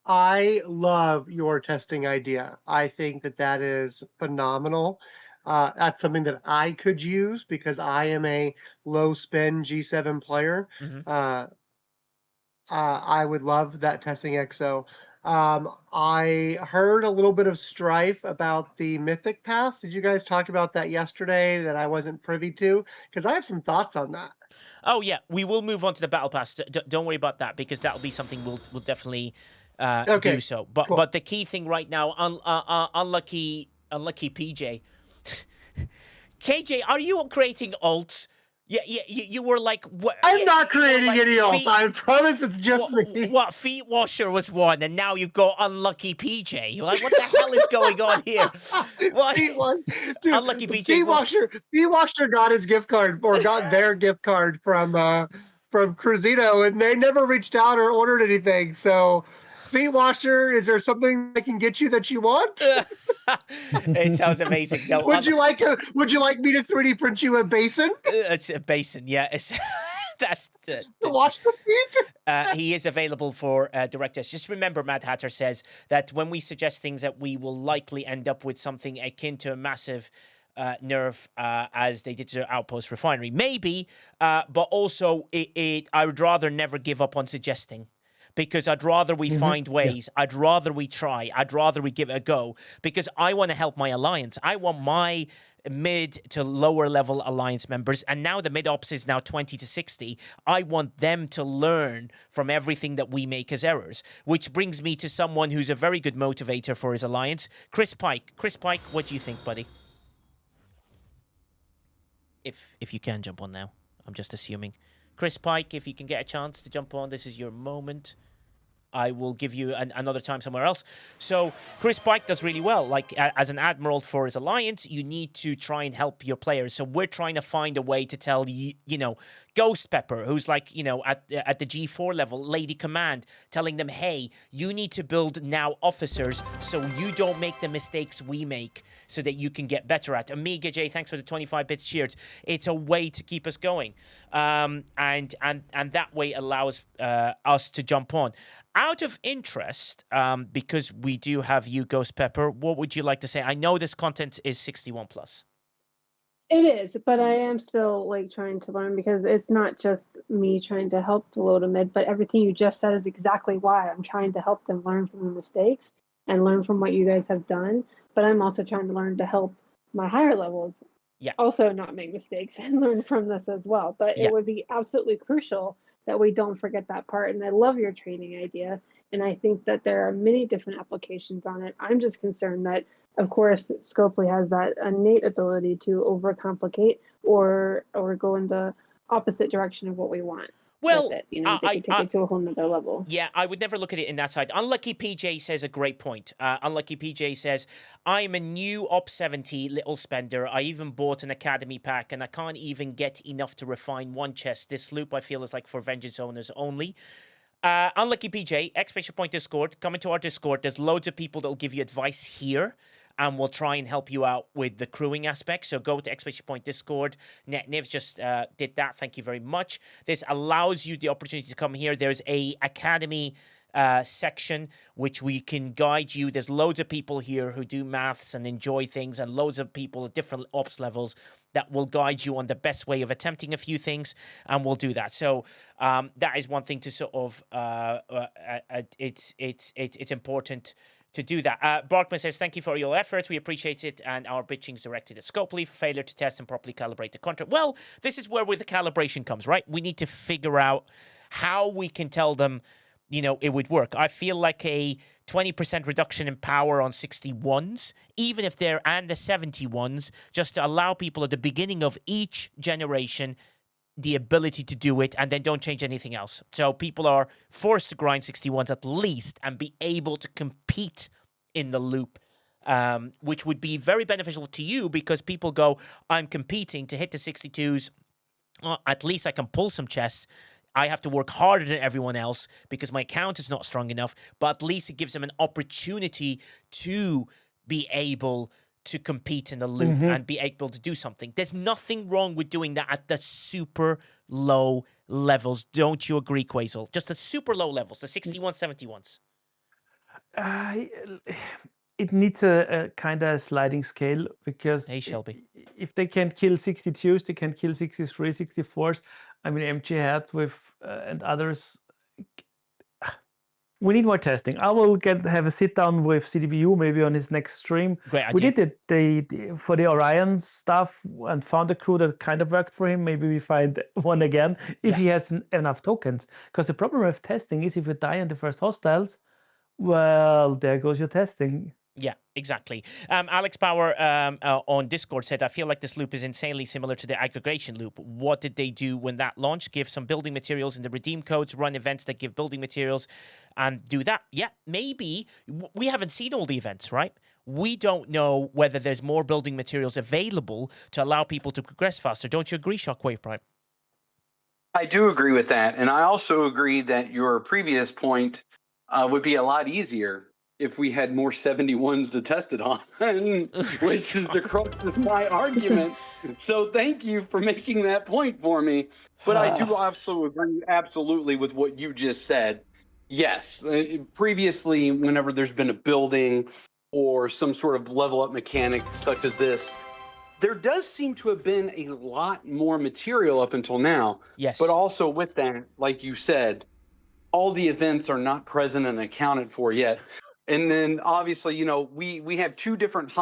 I love your testing idea. I think that is phenomenal. That's something that I could use because I am a low spend G7 player. I would love that testing EXO. I heard a little bit of strife about the Mythic Pass. Did you guys talk about that yesterday that I wasn't privy to? Because I have some thoughts on that. Oh yeah, we will move on to the Battle Pass. Don't worry about that, because that'll be something we'll definitely do so. But cool. But the key thing right now, unlucky PJ. KJ, are you creating alts? Yeah, you were like, what? I'm not creating any alts. I promise it's just me. What, Feet Washer was one, and now you've got Unlucky PJ. You're like, what the hell is going on here? What? Dude, Unlucky PJ. Feet Washer got his gift card, or got their gift card from Cruzito, and they never reached out or ordered anything. So, Feet Washer, is there something I can get you that you want? It sounds amazing. No, would you like me to 3D print you a basin? It's a basin, yeah. That's to wash the feet. He is available for directors. Just remember, Mad Hatter says that when we suggest things, that we will likely end up with something akin to a massive nerf, as they did to their Outpost Refinery. Maybe, but also I would rather never give up on suggesting. Because I'd rather we find ways. Yeah. I'd rather we try. I'd rather we give it a go. Because I want to help my alliance. I want my mid to lower level alliance members, and now the mid ops is now 20 to 60. I want them to learn from everything that we make as errors. Which brings me to someone who's a very good motivator for his alliance, Chris Pike. Chris Pike, what do you think, buddy? If you can jump on now, I'm just assuming. Chris Pike, if you can get a chance to jump on, this is your moment. I will give you another time somewhere else. So Chris Pike does really well. Like as an admiral for his alliance, you need to try and help your players. So we're trying to find a way to tell Ghost Pepper, who's like at the G4 level, Lady Command, telling them, hey, you need to build now officers so you don't make the mistakes we make, so that you can get better at. Amiga J, thanks for the 25 bits cheered. It's a way to keep us going, and that way allows us to jump on. Out of interest, because we do have you, Ghost Pepper, what would you like to say? I know this content is 61 plus. It is, but I am still like trying to learn, because it's not just me trying to help to load a mid, but everything you just said is exactly why I'm trying to help them learn from the mistakes and learn from what you guys have done. But I'm also trying to learn to help my higher levels also not make mistakes and learn from this as well. But it would be absolutely crucial that we don't forget that part. And I love your training idea. And I think that there are many different applications on it. I'm just concerned that, of course, Scopely has that innate ability to overcomplicate or go in the opposite direction of what we want. Well, with it. They could take it to a whole nother level. Yeah, I would never look at it in that side. Unlucky PJ says a great point. Unlucky PJ says, I'm a new Op 70 little spender. I even bought an Academy pack, and I can't even get enough to refine one chest. This loop, I feel, is like for Vengeance owners only. Unlucky PJ, exclamation point Discord. Come into our Discord. There's loads of people that will give you advice here, and we'll try and help you out with the crewing aspect. So go to exclamation point Discord. NetNivs just did that. Thank you very much. This allows you the opportunity to come here. There's a Academy section which we can guide you. There's loads of people here who do maths and enjoy things, and loads of people at different ops levels that will guide you on the best way of attempting a few things, and we'll do that. So that is one thing to sort of it's important to do that. Barkman says, thank you for your efforts. We appreciate it. And our bitching is directed at Scopely for failure to test and properly calibrate the contract. Well, this is where the calibration comes, right? We need to figure out how we can tell them, it would work. I feel like a 20% reduction in power on 61s, even if they're and the 71s, just to allow people at the beginning of each generation the ability to do it, and then don't change anything else. So people are forced to grind 61s at least and be able to compete in the loop, which would be very beneficial to you, because people go, I'm competing to hit the 62s. At least I can pull some chests. I have to work harder than everyone else because my account is not strong enough, but at least it gives them an opportunity to be able to compete in the loop and be able to do something. There's nothing wrong with doing that at the super low levels. Don't you agree, Quasel? Just the super low levels, the 61, 71s. It needs a kind of sliding scale, because if they can kill 62s, they can kill 63, 64s. I mean, MG had with and others. We need more testing. I will have a sit down with CDBU maybe on his next stream. Great idea. We did it for the Orion stuff and found a crew that kind of worked for him. Maybe we find one again if he has enough tokens. Because the problem with testing is if you die in the first hostiles, well, there goes your testing. Yeah, exactly. Alex Power on Discord said, I feel like this loop is insanely similar to the aggregation loop. What did they do when that launched? Give some building materials in the redeem codes, run events that give building materials, and do that. Yeah, maybe. We haven't seen all the events, right? We don't know whether there's more building materials available to allow people to progress faster. Don't you agree, Shockwave Prime? I do agree with that. And I also agree that your previous point would be a lot easier if we had more 71s to test it on, which is the crux of my argument. So thank you for making that point for me. But I do also agree absolutely with what you just said. Yes, previously, whenever there's been a building or some sort of level up mechanic such as this, there does seem to have been a lot more material up until now. Yes. But also with that, like you said, all the events are not present and accounted for yet. And then obviously, we have two different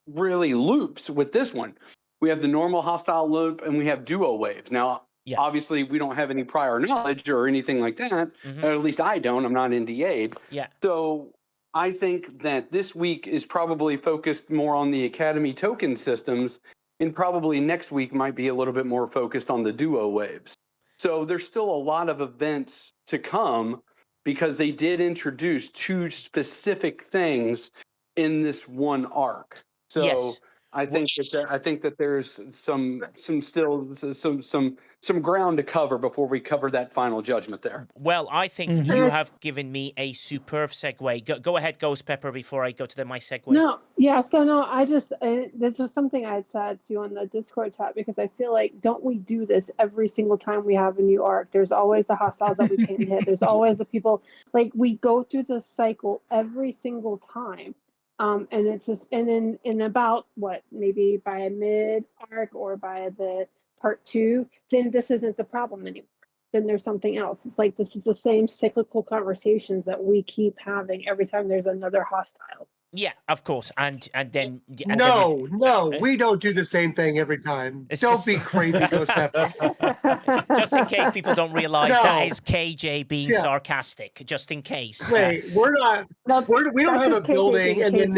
really loops with this one. We have the normal hostile loop and we have duo waves. Now, obviously, we don't have any prior knowledge or anything like that. Or at least I don't. I'm not NDA'd. Yeah. So I think that this week is probably focused more on the Academy token systems and probably next week might be a little bit more focused on the duo waves. So there's still a lot of events to come because they did introduce 2 specific things in this one arc. So yes. I think that there's some ground to cover before we cover that final judgment there. Well, I think you have given me a superb segue. Go ahead, Ghost Pepper, before I go to my segue. No, yeah, so no, this was something I had said to you on the Discord chat, because I feel like, don't we do this every single time we have a new arc? There's always the hostiles that we can't hit. There's always the people, like, we go through the cycle every single time. And it's just, and then in about maybe by mid arc or by the part 2, then this isn't the problem anymore. Then there's something else. It's like, this is the same cyclical conversations that we keep having every time there's another hostile. Yeah, of course, and then we don't do the same thing every time. Don't be crazy, Ghost Pepper. Just in case people don't realize that is KJ being sarcastic. Just in case. Wait, we don't have a building, and then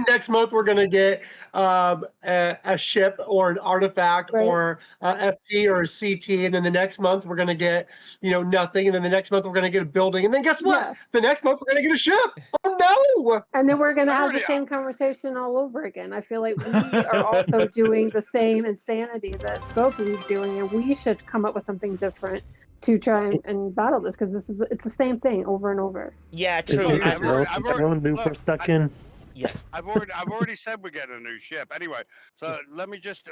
next month we're gonna get a ship or an artifact or a FT or a CT, and then the next month we're gonna get nothing, and then the next month we're gonna get a building, and then guess what? Yeah. The next month we're gonna get a ship. Oh no! And then we're gonna have the same conversation all over again. I feel like we are also doing the same insanity that Skoku's doing, and we should come up with something different to try and battle this, because it's the same thing over and over. Yeah, true. Yeah, I've already said we're getting a new ship. Anyway, so let me just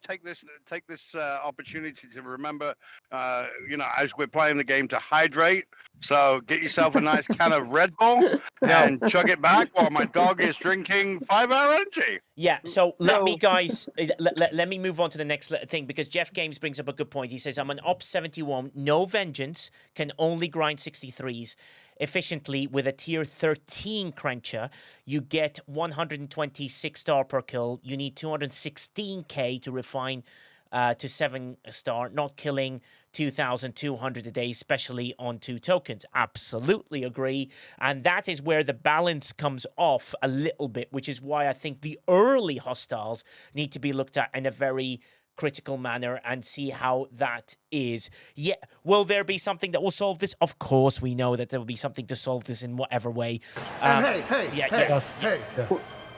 take this opportunity to remember, as we're playing the game, to hydrate. So get yourself a nice can of Red Bull and chug it back while my dog is drinking 5-hour energy. Yeah, so let me move on to the next thing, because Jeff Games brings up a good point. He says, I'm an Ops 71, no vengeance, can only grind 63s. Efficiently with a tier 13 Crencher. You get 126 star per kill. You need 216k to refine to 7 star, not killing 2,200 a day, especially on 2 tokens. Absolutely agree. And that is where the balance comes off a little bit, which is why I think the early hostiles need to be looked at in a very critical manner and see how that is. Yeah, will there be something that will solve this? Of course, we know that there will be something to solve this in whatever way.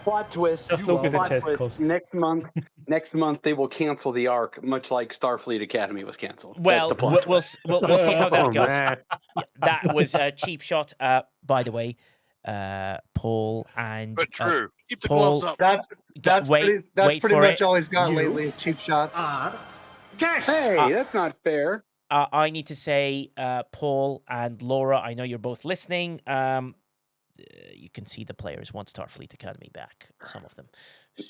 Plot twist. Next month they will cancel the arc, much like Starfleet Academy was canceled. Well, we'll see how that goes. That was a cheap shot, by the way. Paul and but true. Keep the Paul, gloves up. That's pretty much all he's got lately. Cheap shots. Hey, that's not fair. I need to say, Paul and Laura, I know you're both listening. You can see the players want Starfleet Academy back. Some of them.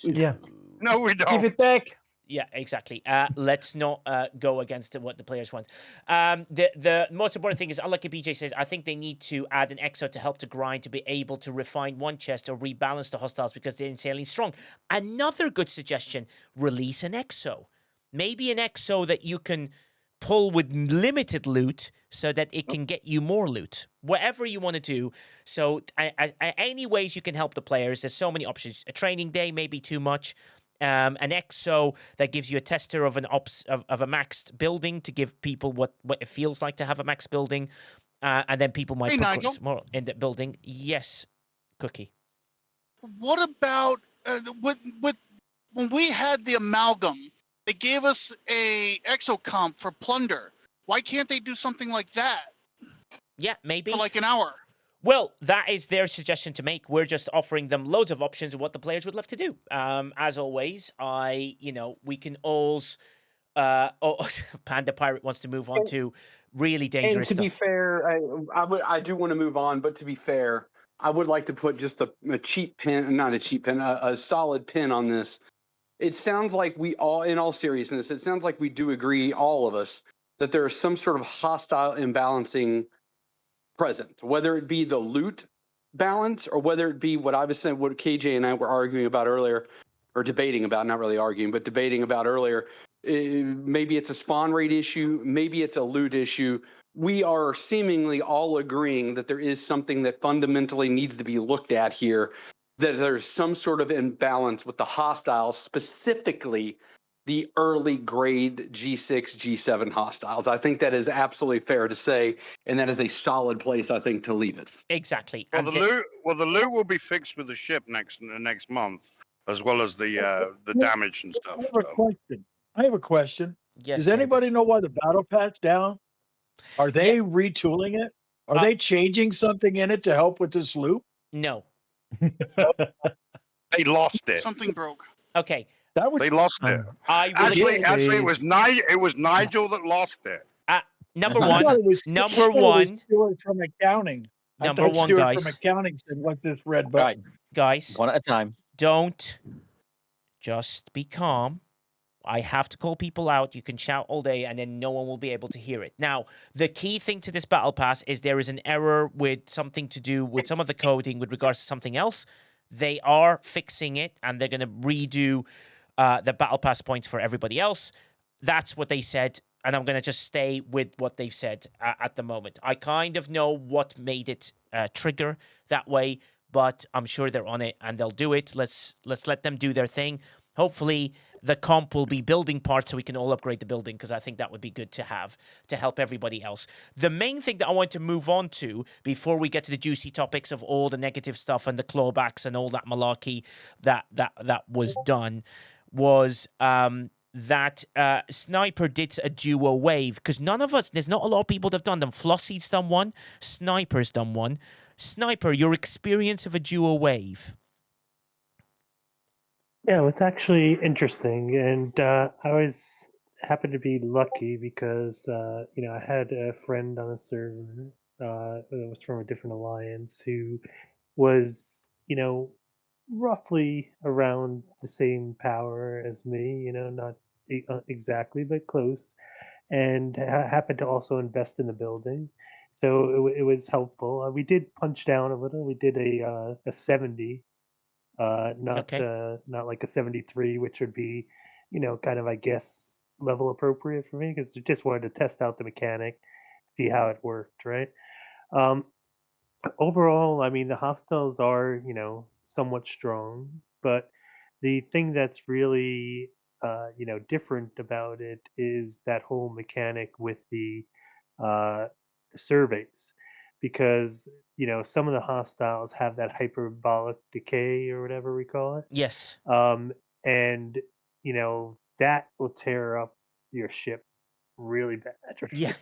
Yeah. No, we don't. Give it back. Yeah, exactly. Let's not go against what the players want. The most important thing is, Unlucky BJ says, I think they need to add an exo to help to grind to be able to refine one chest or rebalance the hostiles because they're insanely strong. Another good suggestion, release an exo. Maybe an exo that you can pull with limited loot so that it can get you more loot. Whatever you want to do. So any ways you can help the players, there's so many options. A training day may be too much. An exo that gives you a tester of an ops of a maxed building to give people what it feels like to have a maxed building, and then people might put more in that building. Yes, Cookie. What about with when we had the amalgam? They gave us a exo comp for plunder. Why can't they do something like that? Yeah, maybe for like an hour. Well, that is their suggestion to make. We're just offering them loads of options of what the players would love to do. As always, we can always... Panda Pirate wants to move on to really dangerous stuff. And to be fair, I do want to move on, but to be fair, I would like to put just a cheap pin, not a cheap pin, a solid pin on this. It sounds like we all, in all seriousness, it sounds like we do agree, all of us, that there is some sort of hostile imbalancing present, whether it be the loot balance or whether it be what I was saying, what KJ and I were arguing about earlier, or debating about, not really arguing, but debating about earlier. Maybe it's a spawn rate issue, maybe it's a loot issue. We are seemingly all agreeing that there is something that fundamentally needs to be looked at here. that there's some sort of imbalance with the hostiles, specifically the early grade G6, G7 hostiles. I think that is absolutely fair to say, and that is a solid place, I think, to leave it. Exactly. Well, the loot will be fixed with the ship next month, as well as the damage and stuff. I have a question. Yes, Does anybody know why the battle pass down? Are they retooling it? Are they changing something in it to help with this loop? No. They lost it. Something broke. Okay. They lost it. Actually, it was Nigel that lost it. Number I thought it was one. from accounting. Number one, Stuart guys. from accounting said, "What's this red button?" Guys, one at a time. Don't just be calm. I have to call people out. You can shout all day and then no one will be able to hear it. Now, the key thing to this battle pass is there is an error with something to do with some of the coding with regards to something else. They are fixing it and they're going to redo the battle pass points for everybody else. That's what they said. And I'm going to just stay with what they've said at the moment. I kind of know what made it trigger that way, but I'm sure they're on it and they'll do it. Let's let them do their thing. Hopefully, the comp will be building parts so we can all upgrade the building, because I think that would be good to have to help everybody else. The main thing that I want to move on to before we get to the juicy topics of all the negative stuff and the clawbacks and all that malarkey that was done was that Sniper did a duo wave, because there's not a lot of people that have done them. Flossie's done one, Sniper's done one. Sniper, your experience of a duo wave. Yeah, it was actually interesting, and I happened to be lucky because I had a friend on a server that was from a different alliance who was roughly around the same power as me, not exactly but close, and happened to also invest in the building, so it was helpful. We did punch down a little. We did a 70. Not like a 73, which would be, kind of, I guess, level appropriate for me, because I just wanted to test out the mechanic, see how it worked, right? Overall, I mean, the hostiles are, somewhat strong, but the thing that's really, different about it is that whole mechanic with the surveys, because some of the hostiles have that hyperbolic decay or whatever we call it. Yes. And that will tear up your ship really bad. Yeah.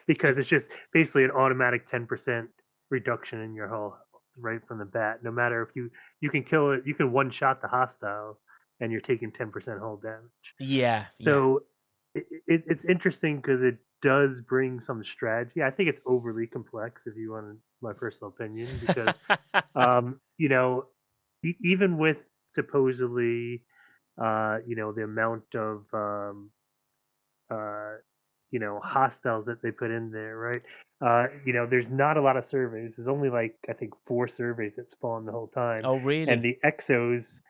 Because it's just basically an automatic 10% reduction in your hull right from the bat. No matter if you can kill it, you can one shot the hostile and you're taking 10% hull damage. Yeah. So it's interesting because it does bring some strategy. I think it's overly complex, if you want my personal opinion, because even with supposedly the amount of hostiles that they put in there, right? There's not a lot of surveys. There's only like, I think, 4 surveys that spawn the whole time. Oh, really? And the exos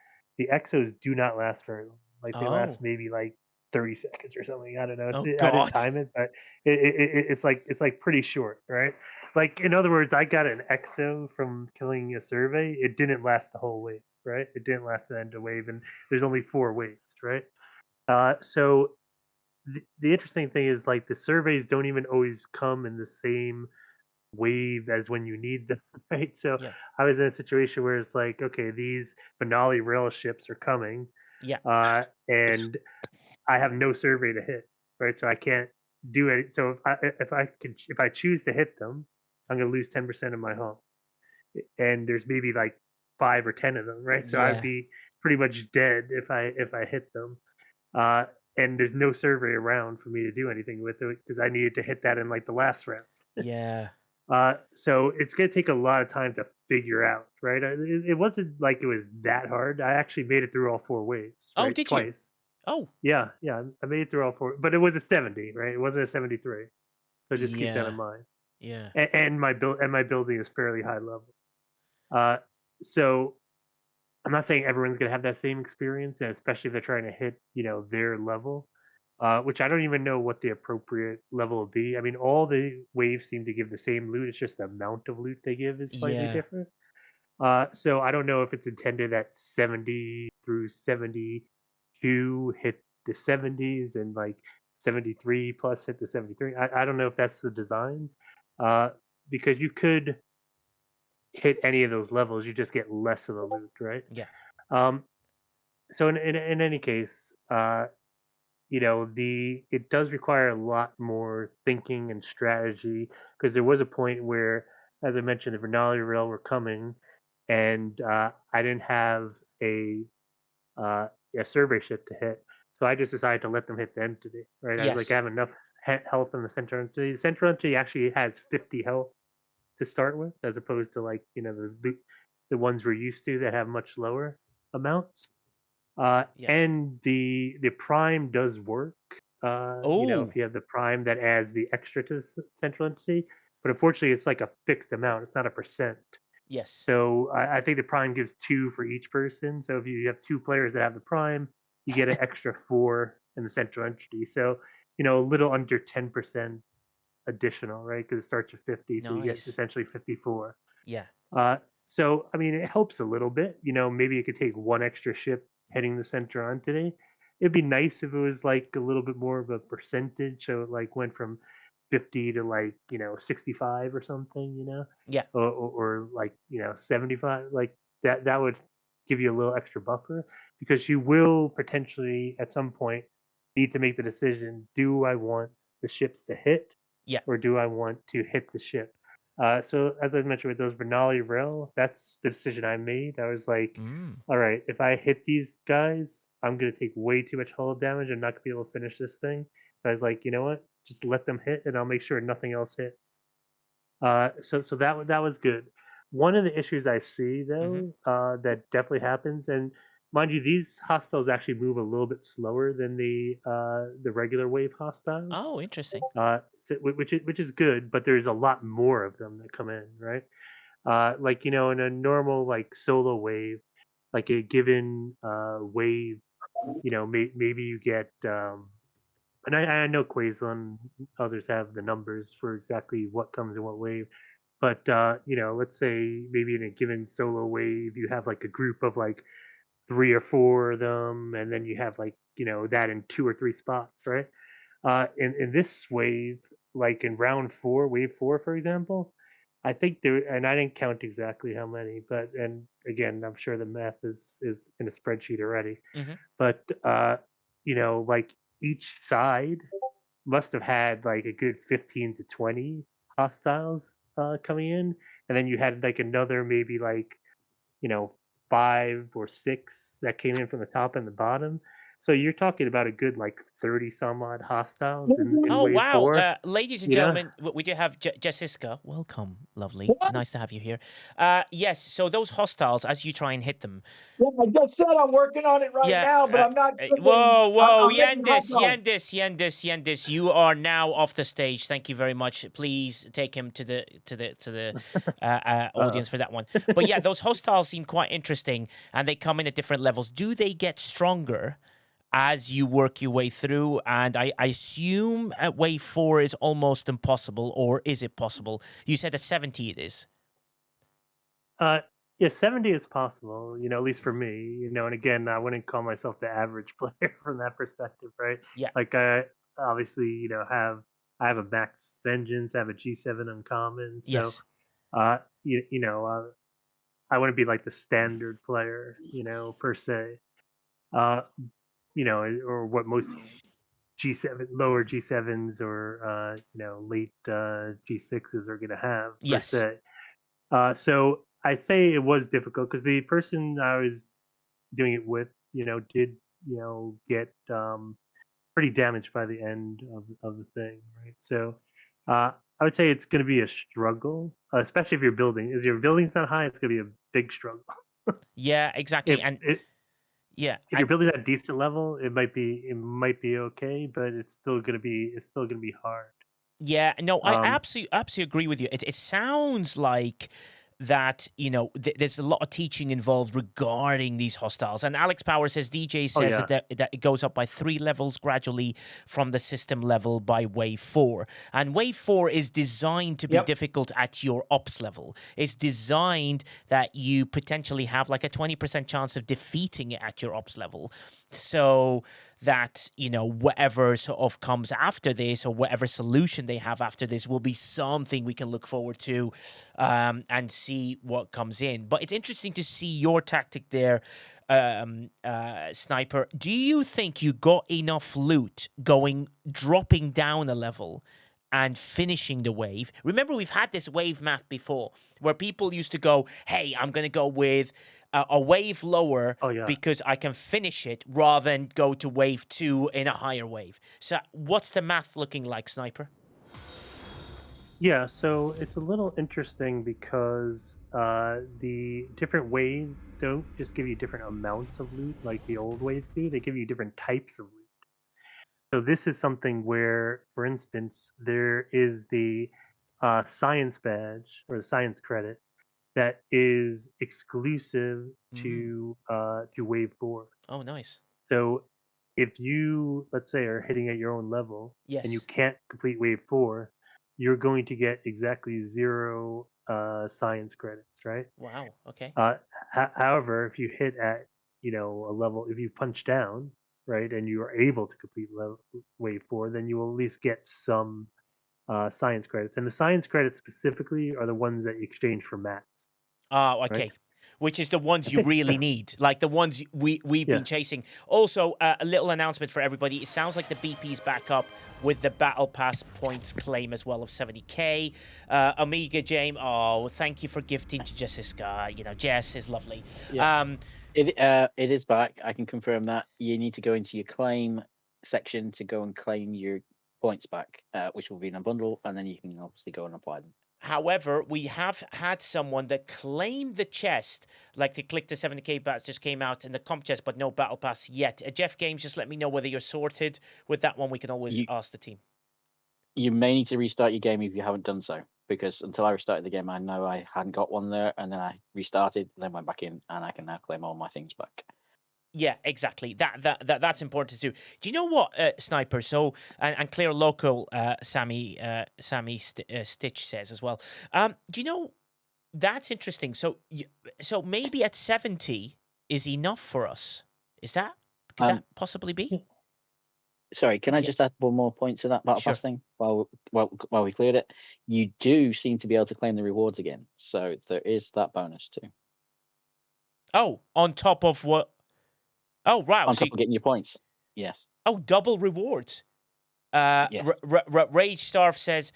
do not last very long. Like they last maybe like 30 seconds or something. I don't know. I didn't time it, but it's like pretty short, right? Like, in other words, I got an exo from killing a survey. It didn't last the whole wave, right? It didn't last the end of wave, and there's only 4 waves, right? So the interesting thing is, like, the surveys don't even always come in the same wave as when you need them, right? So I was in a situation where it's like, okay, these Benali rail ships are coming, and I have no survey to hit, right? So I can't do it. So if I choose to hit them, I'm going to lose 10% of my hull, and there's maybe like 5 or 10 of them, right? So I'd be pretty much dead if I hit them. And there's no survey around for me to do anything with it, because I needed to hit that in like the last round. Yeah. So it's going to take a lot of time to figure out, right? It wasn't like it was that hard. I actually made it through all 4 waves. Oh, right? did Twice. you? Oh. Yeah. I made it through all 4, but it was a 70, right? It wasn't a 73. So just keep that in mind. Yeah. And my building is fairly high level. So I'm not saying everyone's going to have that same experience, and especially if they're trying to hit, their level, which I don't even know what the appropriate level will be. I mean, all the waves seem to give the same loot. It's just the amount of loot they give is slightly different. So I don't know if it's intended that 70 through 72 hit the 70s and like 73 plus hit the 73. I don't know if that's the design, uh, because you could hit any of those levels, you just get less of the loot, right? Yeah. Um, so in any case, it does require a lot more thinking and strategy because there was a point where, as I mentioned, the Vernali Rail were coming, and I didn't have uh, a survey ship to hit, so I just decided to let them hit the entity. Right, I was like, I Yes. have enough health in the central entity. The central entity actually has 50 health to start with, as opposed to like the ones we're used to that have much lower amounts. Yeah. And the prime does work. If Oh. you have the prime that adds the extra to the central entity, but unfortunately, it's like a fixed amount. It's not a percent. Yes. So I think the prime gives 2 for each person. So if you have 2 players that have the prime, you get an extra 4 in the central entity. So a little under 10% additional, right? Because it starts with 50, so you get Nice. essentially 54. Yeah. So I mean, it helps a little bit. Maybe you could take one extra ship heading the center on today. It'd be nice if it was like a little bit more of a percentage, so it like went from 50 to like 65 or something, Yeah. or like 75. Like that would give you a little extra buffer because you will potentially at some point need to make the decision: do I want the ships to hit, Yeah. or do I want to hit the ship? So as I mentioned with those Vernali Rail, that's the decision I made. I was like, all right, if I hit these guys, I'm gonna take way too much hull damage. I'm not gonna be able to finish this thing. So I was like, you know what? Just let them hit, and I'll make sure nothing else hits. So that was good. One of the issues I see Mm-hmm. though, that definitely happens, and mind you, these hostiles actually move a little bit slower than the regular wave hostiles. Oh, interesting. Which is good, but there's a lot more of them that come in, right? Like in a normal like solo wave, like a given wave, maybe you get and I know Quasel and others have the numbers for exactly what comes in what wave, but let's say maybe in a given solo wave you have like a group of like 3 or 4 of them, and then you have like that in 2 or 3 spots, right? In this wave, like in round 4, wave 4, for example, I think there, and I didn't count exactly how many, but and again, I'm sure the math is in a spreadsheet already. Mm-hmm. But like each side must have had like a good 15 to 20 hostiles coming in, and then you had like another maybe like you know 5 or 6 that came in from the top and the bottom. So you're talking about a good like 30 some odd hostiles in Oh, wave wow. 4. Ladies and You know, gentlemen, we do have Jessica. Welcome, lovely. What? Nice to have you here. Yes, so those hostiles, as you try and hit them. Well, I just said I'm working on it right Yeah. now, but I'm not clicking. Whoa, I'm making hot dogs. Yandis, you are now off the stage. Thank you very much. Please take him to the audience for that one. But yeah, those hostiles seem quite interesting, and they come in at different levels. Do they get stronger as you work your way through? And I assume at wave 4 is almost impossible, or is it possible? You said at 70 it is. yeah, 70 is possible, at least for me, and again, I wouldn't call myself the average player from that perspective, right? Yeah. Like I obviously, I have a max vengeance, I have a G7 uncommon, so Yes. uh I wouldn't be like the standard player, per se. Uh, or what most G7 lower G7s or late G6s are going to have per Yes. se. So I say it was difficult because the person I was doing it with, did get pretty damaged by the end of the thing, right? So I would say it's going to be a struggle, especially if you're building. If your building's not high, it's going to be a big struggle. Yeah, exactly. If Yeah, if you're building at a decent level, it might be okay, but it's still going to be hard. yeah. No, I Um, absolutely agree with you. It sounds like that, there's a lot of teaching involved regarding these hostiles. And Alex Power says, DJ says that it goes up by 3 levels gradually from the system level by wave 4. And wave 4 is designed to be difficult at your ops level. It's designed that you potentially have like a 20% chance of defeating it at your ops level. So that, whatever sort of comes after this or whatever solution they have after this will be something we can look forward to and see what comes in. But it's interesting to see your tactic there, Sniper. Do you think you got enough loot dropping down a level and finishing the wave? Remember, we've had this wave math before where people used to go, hey, I'm going to go with a wave lower because I can finish it rather than go to wave 2 in a higher wave. So what's the math looking like, Sniper? Yeah, so it's a little interesting because the different waves don't just give you different amounts of loot like the old waves do. They give you different types of loot. So this is something where, for instance, there is the science badge or the science credit that is exclusive to wave 4. Oh, nice. So if you, let's say, are hitting at your own level and you can't complete wave 4, you're going to get exactly 0 science credits, right? Wow. Okay. However, if you hit at a level, if you punch down, right, and you are able to complete wave 4, then you will at least get some science credits. And the science credits specifically are the ones that you exchange for mats. Oh, okay. Right? Which is the ones you really need, like the ones we've been chasing. Also, a little announcement for everybody. It sounds like the BP's back up with the Battle Pass points claim as well of 70k. Omega James, thank you for gifting to Jessica. Jess is lovely. Yeah. It is back. I can confirm that. You need to go into your claim section to go and claim your points back, which will be in a bundle, and then you can obviously go and apply them. However, we have had someone that claimed the chest, like they clicked the 70k bats just came out in the comp chest, but no battle pass yet. Jeff Games, just let me know whether you're sorted with that one. We can always ask the team. You may need to restart your game if you haven't done so, because until I restarted the game, I know I hadn't got one there, and then I restarted, then went back in, and I can now claim all my things back. Yeah, exactly. That's important too. Do you know what, Sniper? So, and Clear Local, Sammy Stitch says as well. Do you know that's interesting? So maybe at 70 is enough for us. Could that possibly be? Sorry, can I just add one more point to that Battle Pass thing while we cleared it? You do seem to be able to claim the rewards again, so there is that bonus too. Oh, on top of what? Oh, right. On top of getting your points. Yes. Oh, double rewards. Yes. Rage Starf says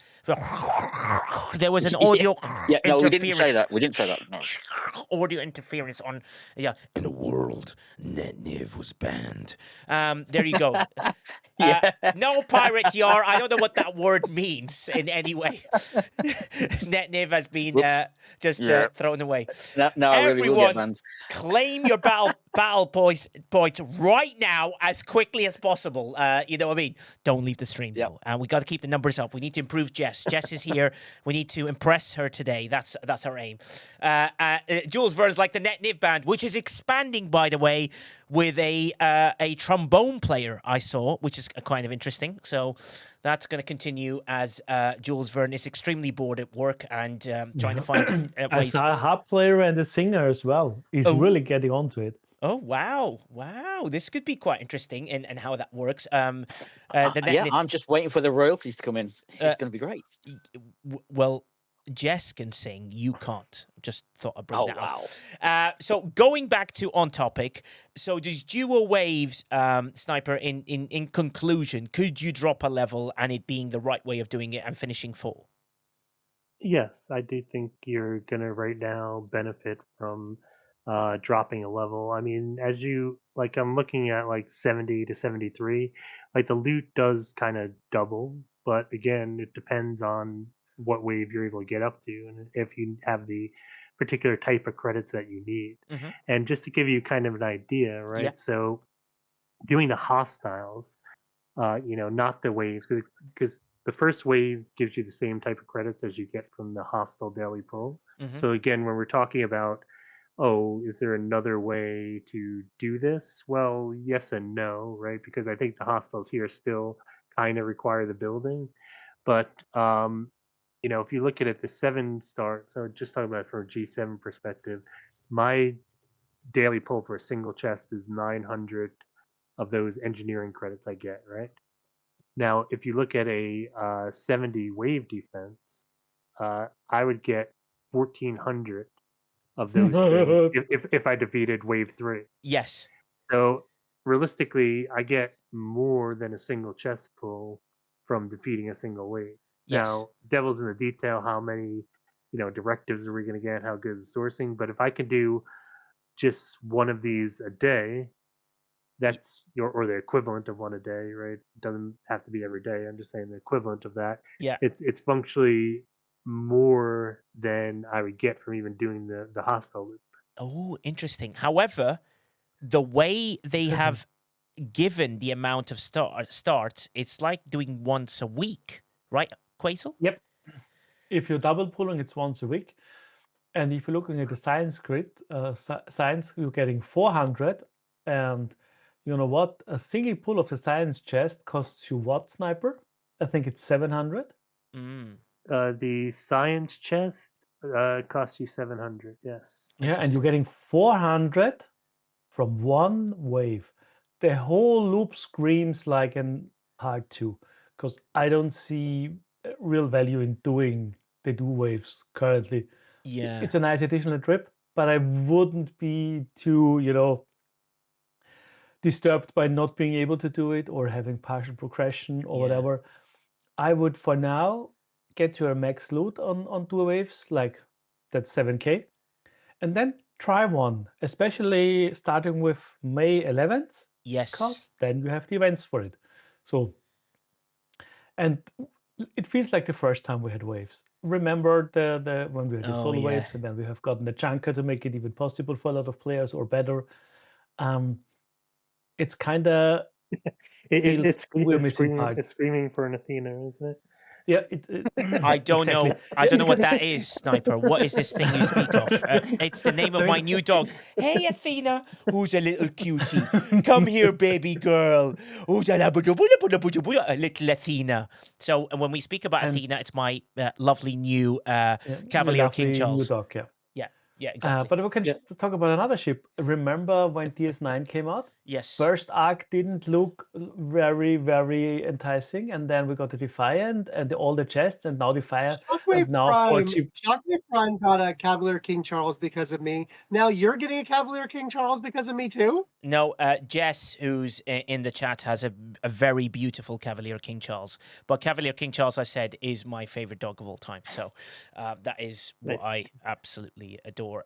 there was an audio no, we didn't say that. No. Audio interference on. Yeah. In a world, NetNiv was banned. There you go. No pirate yar. I don't know what that word means in any way. NetNiv has been thrown away. No, everyone, claim your battle points right now as quickly as possible. You know what I mean? Don't leave the stream though. And we got to keep the numbers up. We need to improve Jess. Jess is here. We need to impress her today. That's our aim. Jules Verne's like the NetNiv band, which is expanding, by the way, with a trombone player I saw, which is kind of interesting. So that's going to continue as Jules Verne is extremely bored at work and trying to find ways. As a harp player and a singer as well. He's really getting onto it. Oh, wow. This could be quite interesting and how that works. I'm just waiting for the royalties to come in. It's going to be great. Well, Jess can sing, you can't. Just thought I'd bring that up. So going back to on topic, so does duo waves, Sniper, in conclusion, could you drop a level and it being the right way of doing it and finishing full? Yes, I do think you're going to right now benefit from dropping a level. I mean, as you, like, I'm looking at like 70 to 73, like the loot does kind of double, but again, it depends on what wave you're able to get up to and if you have the particular type of credits that you need. Mm-hmm. And just to give you kind of an idea, right? Yeah. So doing the hostiles, not the waves, because the first wave gives you the same type of credits as you get from the hostile daily pull. So again, when we're talking about, oh, is there another way to do this? Well, yes and no, right? Because I think the hostiles here still kind of require the building. But if you look at it, the 7-star, so just talking about it from a G7 perspective, my daily pull for a single chest is 900 of those engineering credits I get, right? Now, if you look at a 70 wave defense, I would get 1,400 of those things if I defeated wave 3. Yes. So realistically, I get more than a single chest pull from defeating a single wave. Yes. Now, devil's in the detail. How many, directives are we going to get? How good is the sourcing? But if I can do just one of these a day, that's or the equivalent of one a day, right? It doesn't have to be every day. I'm just saying the equivalent of that. Yeah. It's functionally more than I would get from even doing the hostile loop. Oh, interesting. However, the way they have given the amount of starts, it's like doing once a week, right, Quasel? Yep. If you're double pulling, it's once a week. And if you're looking at the science grid, science, you're getting 400. And you know what? A single pull of the science chest costs you what, Sniper? I think it's 700. The science chest costs you 700. Yes. Yeah, and you're getting 400 from one wave. The whole loop screams like an part 2, because I don't see real value in doing the 2 waves currently. Yeah. It's a nice additional trip, but I wouldn't be too, disturbed by not being able to do it or having partial progression or whatever. I would, for now, get your max loot on 2 waves, like that's 7K, and then try one, especially starting with May 11th. Yes. Because then you have the events for it. So, and it feels like the first time we had waves. Remember the when we had the solo waves, and then we have gotten the chunker to make it even possible for a lot of players or better. It's kind of it's part. It's screaming for an Athena, isn't it? Yeah, I don't exactly. know. I don't know what that is, Sniper. What is this thing you speak of? It's the name of my new dog. Hey, Athena, who's a little cutie. Come here, baby girl. Who's a little Athena. So when we speak about Athena, it's my lovely new Cavalier King Charles. New dog, yeah. Yeah, exactly. But we can talk about another ship. Remember when DS9 came out? Yes. First arc didn't look very, very enticing, and then we got the Defiant and all the chests, and now Defiant. Shockwave Prime got a Cavalier King Charles because of me. Now you're getting a Cavalier King Charles because of me too? No, Jess, who's in the chat, has a very beautiful Cavalier King Charles. But Cavalier King Charles, I said, is my favorite dog of all time. So that is what I absolutely adore.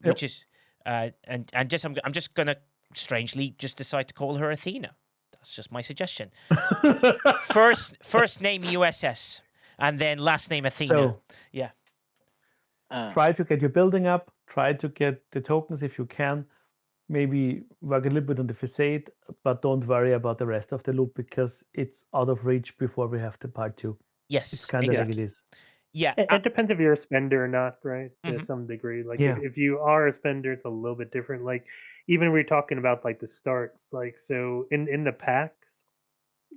Which is and just I'm just gonna strangely just decide to call her Athena. That's just my suggestion. first name USS and then last name Athena. So, yeah. Try to get your building up. Try to get the tokens if you can. Maybe work a little bit on the facade, but don't worry about the rest of the loop because it's out of reach before we have the part 2. Yes, it's kind of like it is. Yeah, it depends if you're a spender or not, right? To some degree. Like if you are a spender, it's a little bit different. Like even we're talking about like the starts, like so in the packs,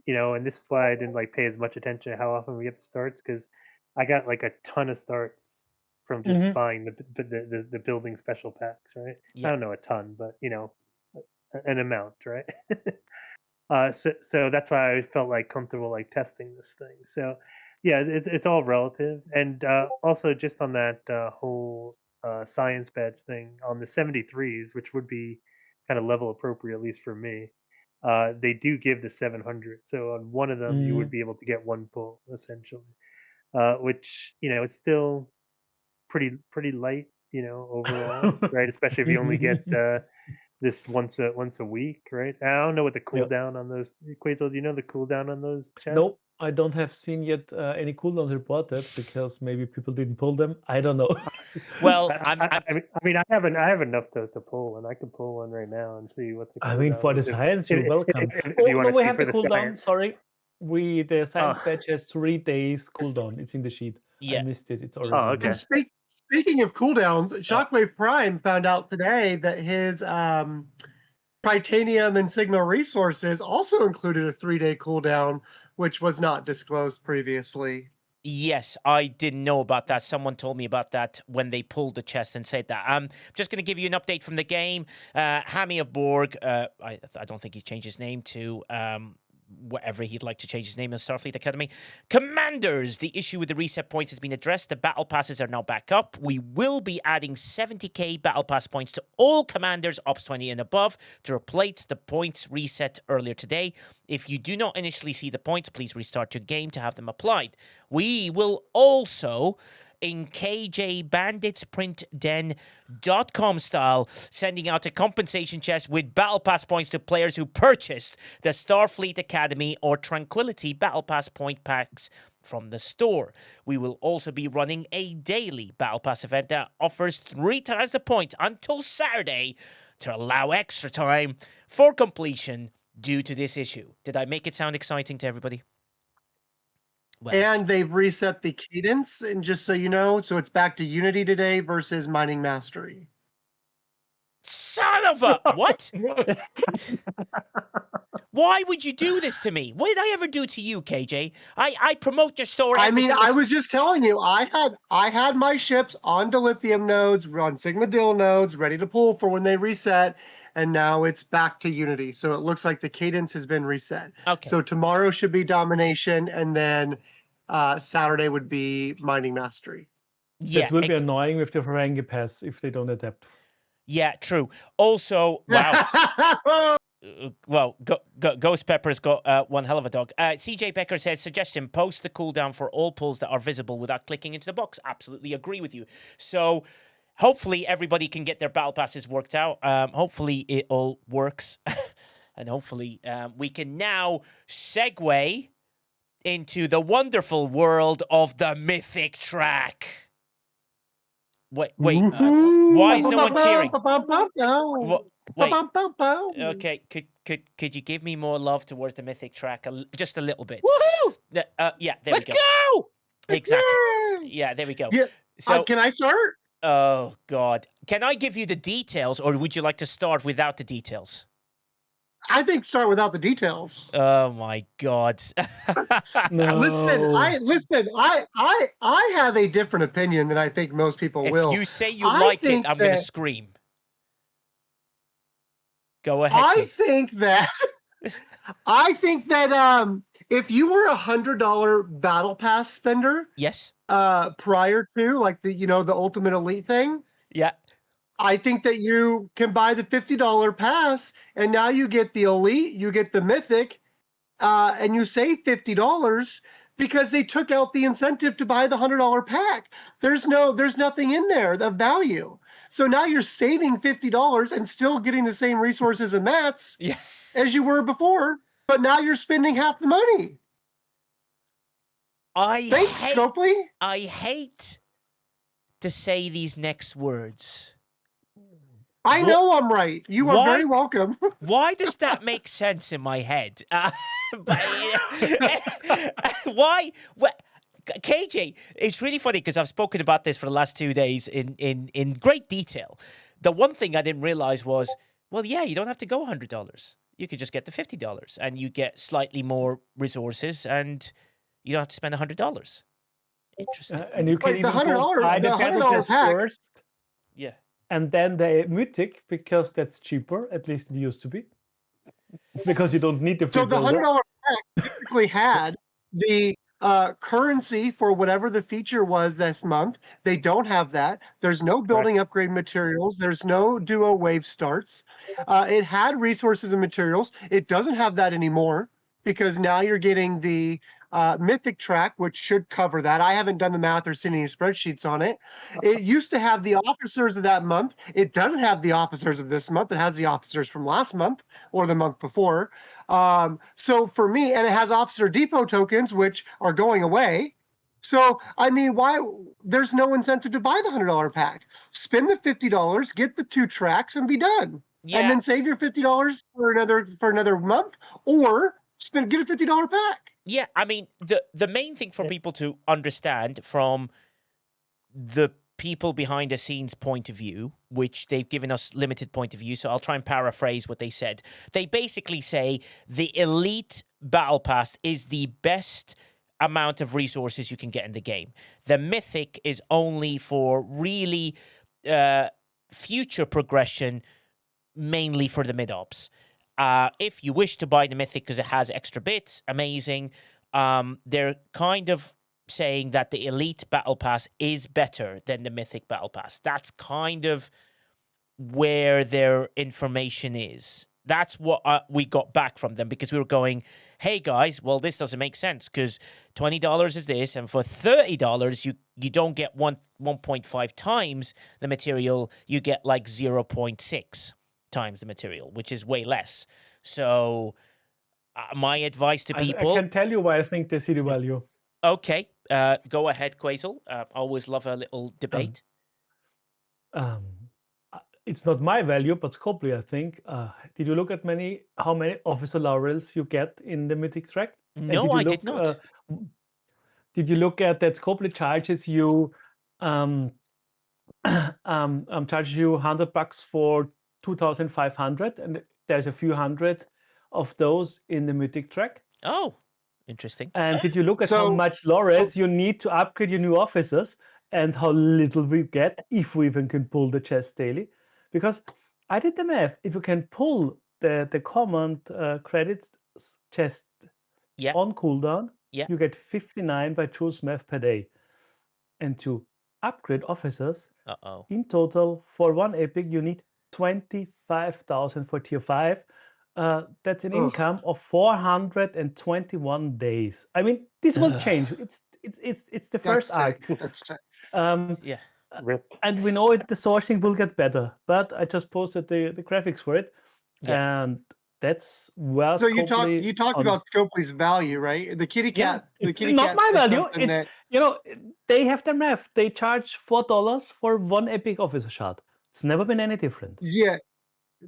and this is why I didn't like pay as much attention to how often we get the starts, because I got like a ton of starts from just buying the building special packs, right? I don't know a ton, but an amount, right? So that's why I felt like comfortable like testing this thing. So yeah, it's all relative. And also just on that whole science badge thing on the 73s, which would be kind of level appropriate, at least for me, they do give the 700. So on one of them, you would be able to get 1 pull, essentially, which, it's still pretty light, overall, right? Especially if you only get this once a week, right? I don't know what the cooldown on those. Quasel, do you know the cooldown on those chests? Nope, I don't have seen yet any cooldowns reported because maybe people didn't pull them. I don't know. Well, I mean, I have enough to pull, and I can pull one right now and see what the. I mean, for the science, you're welcome. If you want to we see have for the the cooldown. science. Sorry, The science badge has 3 days cooldown. It's in the sheet. Yeah. I missed it. It's already. And speaking of cooldowns, Shockwave Prime found out today that his Titanium and Sigma resources also included a 3-day cooldown, which was not disclosed previously. Yes, I didn't know about that. Someone told me about that when they pulled the chest and said that. I'm just going to give you an update from the game. Hammy of Borg, I don't think he's changed his name to whatever he'd like to change his name in Starfleet Academy. Commanders, the issue with the reset points has been addressed. The battle passes are now back up. We will be adding 70k battle pass points to all commanders Ops 20 and above to replace the points reset earlier today. If you do not initially see the points, please restart your game to have them applied. We will also, in KJBanditsPrintDen.com style, sending out a compensation chest with Battle Pass points to players who purchased the Starfleet Academy or Tranquility Battle Pass point packs from the store. We will also be running a daily Battle Pass event that offers 3 times the points until Saturday to allow extra time for completion due to this issue. Did I make it sound exciting to everybody? Well. And they've reset the cadence, and just so you know, so it's back to Unity today versus Mining Mastery. Son of a... What? Why would you do this to me? What did I ever do to you, KJ? I promote your store. I mean, I was just telling you, I had my ships on dilithium nodes, on Sigma Dill nodes, ready to pull for when they reset, and now it's back to Unity. So it looks like the cadence has been reset. Okay. So tomorrow should be Domination, and then Saturday would be Mining Mastery. Yeah, it will be annoying with the Ferengi Pass if they don't adapt. Yeah, true. Also, wow. Well, Ghost Pepper's got one hell of a dog. CJ Becker says, suggestion, post the cooldown for all pulls that are visible without clicking into the box. Absolutely agree with you. So hopefully everybody can get their battle passes worked out. Hopefully it all works. And hopefully we can now segue into the wonderful world of the Mythic Track. Wait, why is no one cheering? Wait. Okay, could you give me more love towards the Mythic Track? Just a little bit. Woohoo! Yeah, there we go. Let's go! Exactly. Yeah, there we go. Yeah. So, can I start? Oh, God. Can I give you the details, or would you like to start without the details? I think start without the details. Oh my God! No. Listen. I have a different opinion than I think most people will. If you say you like it, I'm going to scream. Go ahead. I think that if you were $100 Battle Pass spender, yes, prior to like the Ultimate Elite thing, yeah. I think that you can buy the $50 pass, and now you get the Elite, you get the Mythic, and you save $50 because they took out the incentive to buy the $100 pack. There's nothing in there of value. So now you're saving $50 and still getting the same resources and mats as you were before, but now you're spending half the money. Thanks, Scopely. I hate to say these next words. I know I'm right. You are very welcome. Why does that make sense in my head? Why? KJ, it's really funny because I've spoken about this for the last 2 days in great detail. The one thing I didn't realize was, well, yeah, you don't have to go $100. You could just get the $50 and you get slightly more resources and you don't have to spend $100. Interesting. And you can even buy the Battle Pass first. Yeah. And then the Mythic, because that's cheaper, at least it used to be. Because you don't need the free So the $100 pack typically had the currency for whatever the feature was this month. They don't have that. There's no building upgrade materials. There's no duo wave starts. It had resources and materials. It doesn't have that anymore because now you're getting the Mythic Track, which should cover that. I haven't done the math or seen any spreadsheets on it. It used to have the officers of that month. It doesn't have the officers of this month. It has the officers from last month or the month before. So for me, and it has officer depot tokens, which are going away. So, I mean, why? There's no incentive to buy the $100 pack. Spend the $50, get the 2 tracks, and be done. Yeah. And then save your $50 for another month, or get a $50 pack. Yeah, I mean, the main thing for people to understand from the people behind the scenes point of view, which they've given us limited point of view, so I'll try and paraphrase what they said. They basically say the Elite Battle Pass is the best amount of resources you can get in the game. The Mythic is only for really future progression, mainly for the mid-ops. If you wish to buy the Mythic because it has extra bits, amazing. They're kind of saying that the Elite Battle Pass is better than the Mythic Battle Pass. That's kind of where their information is. That's what we got back from them, because we were going, hey guys, well, this doesn't make sense because $20 is this, and for $30 you don't get 1.5 times the material, you get like 0.6 times the material, which is way less. So my advice to people... I can tell you why I think they see the value. Okay, go ahead, Quasel. Always love a little debate. It's not my value, but Scopely, I think. Did you look at how many officer laurels you get in the Mythic track? No, I did not. Did you look at that Scopely charges you charges you $100 for 2,500, and there's a few hundred of those in the Mythic track. Oh, interesting. And did you look at how much laurels you need to upgrade your new officers, and how little we get if we even can pull the chest daily? Because I did the math. If you can pull the command credits chest on cooldown, you get 59 by Jules math per day. And to upgrade officers, in total, for one epic, you need 25,000 for tier 5. That's an income of 421 days. I mean, this will change. It's the first arc. Yeah. And we know the sourcing will get better, but I just posted the graphics for it, and that's well. So you talked about Scopely's value, right? The kitty cat. Yeah, the kitty not cat my said value. something It's that- they have their math. They charge $4 for one epic officer shot. It's never been any different. Yeah.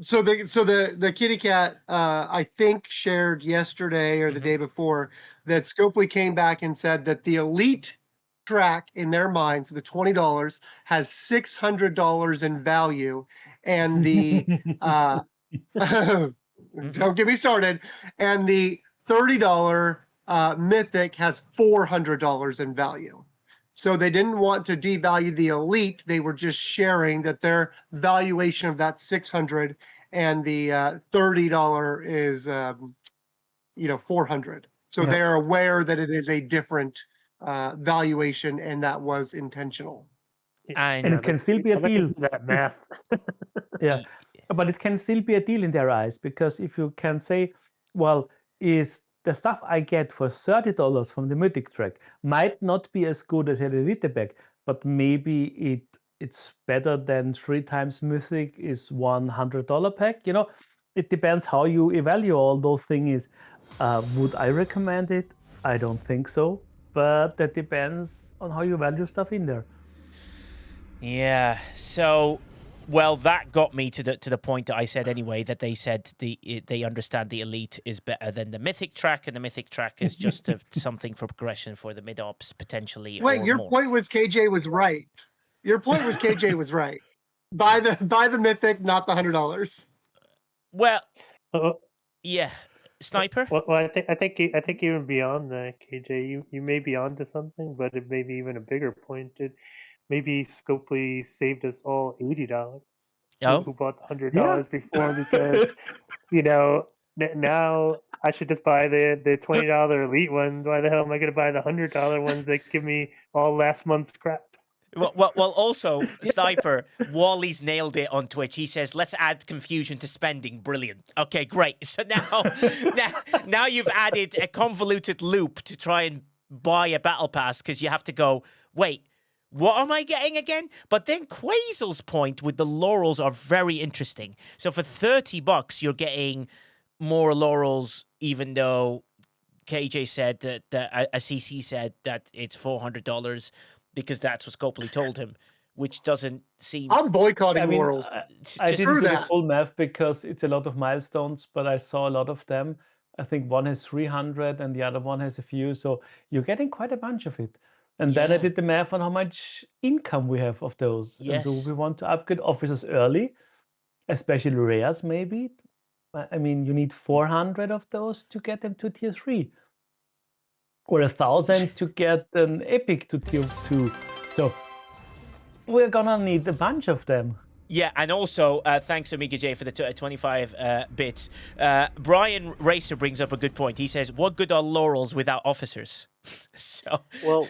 So the kitty cat I think shared yesterday or the day before that Scopely came back and said that the Elite track in their minds, the $20 has $600 in value, and the don't get me started, and the $30 Mythic has $400 in value. So they didn't want to devalue the Elite. They were just sharing that their valuation of that 600 and the $30 is 400. So they're aware that it is a different valuation, and that was intentional. And it can still be a deal. That math. Yeah, but it can still be a deal in their eyes, because if you can say, well, is the stuff I get for $30 from the Mythic track might not be as good as an Elite pack, but maybe it's better than 3 times Mythic is $100 pack. It depends how you evaluate all those things. Would I recommend it? I don't think so, but that depends on how you value stuff in there. Yeah. So, well, that got me to the point that I said anyway, that they said they understand the Elite is better than the Mythic track, and the Mythic track is just something for progression for the mid ops potentially. Wait, your point was KJ was right. Your point was KJ was right. Buy the Mythic, not the $100. Well, yeah, Sniper. Well, I think even beyond that, KJ, you may be onto something, but it may be even a bigger point. Maybe Scopely saved us all $80. Who bought the $100 before, because now I should just buy the $20 Elite ones. Why the hell am I going to buy the $100 ones that give me all last month's crap? Well, also, Sniper, Wally's nailed it on Twitch. He says, let's add confusion to spending. Brilliant. Okay, great. So now you've added a convoluted loop to try and buy a battle pass, because you have to go, wait, what am I getting again? But then Quasel's point with the laurels are very interesting. So for $30, you're getting more laurels, even though KJ said that a CC said that it's $400, because that's what Scopely told him, which doesn't seem... I'm boycotting laurels. I didn't do the full math because it's a lot of milestones, but I saw a lot of them. I think one has 300 and the other one has a few. So you're getting quite a bunch of it. And then I did the math on how much income we have of those. And so Yes. we want to upgrade officers early, especially rares maybe. I mean, you need 400 of those to get them to tier 3. Or 1,000 to get an epic to tier 2. So we're gonna need a bunch of them. Yeah, and also, thanks, Omega J, for the 25 bits. Brian Racer brings up a good point. He says, what good are laurels without officers? So, well,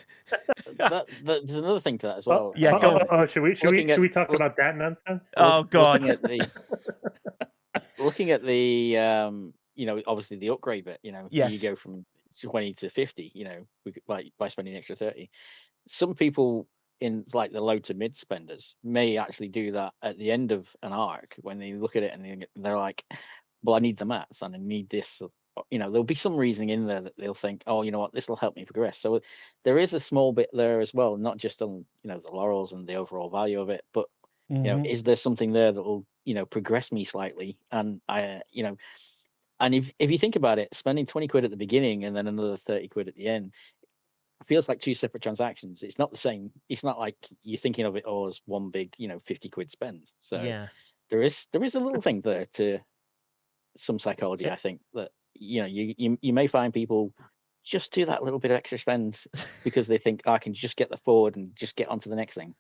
there's another thing to that as well. Yeah, go on. Should we talk about that nonsense? Oh, God. Looking at the obviously the upgrade bit, Yes. you go from 20 to 50, by spending an extra 30. Some people in like the low to mid spenders may actually do that at the end of an arc when they look at it and they're like, well, I need the mats and I need this. There'll be some reasoning in there that they'll think, oh, you know what, this will help me progress. So there is a small bit there as well, not just on the laurels and the overall value of it, but is there something there that will progress me slightly? And and if you think about it, spending 20 quid at the beginning and then another 30 quid at the end feels like two separate transactions. It's not the same. It's not like you're thinking of it all as one big 50 quid spend. So there is a little thing there to some psychology. I think that you may find people just do that little bit of extra spend because they think, I can just get the forward and just get onto the next thing.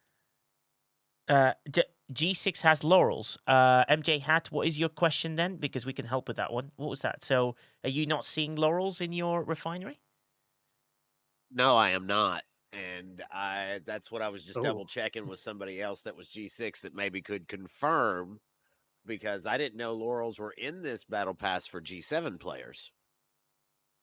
G6 has laurels. MJ Hat, what is your question then? Because we can help with that one. What was that? So are you not seeing laurels in your refinery? No, I am not. And that's what I was just double checking with somebody else that was G6 that maybe could confirm, because I didn't know laurels were in this battle pass for G7 players.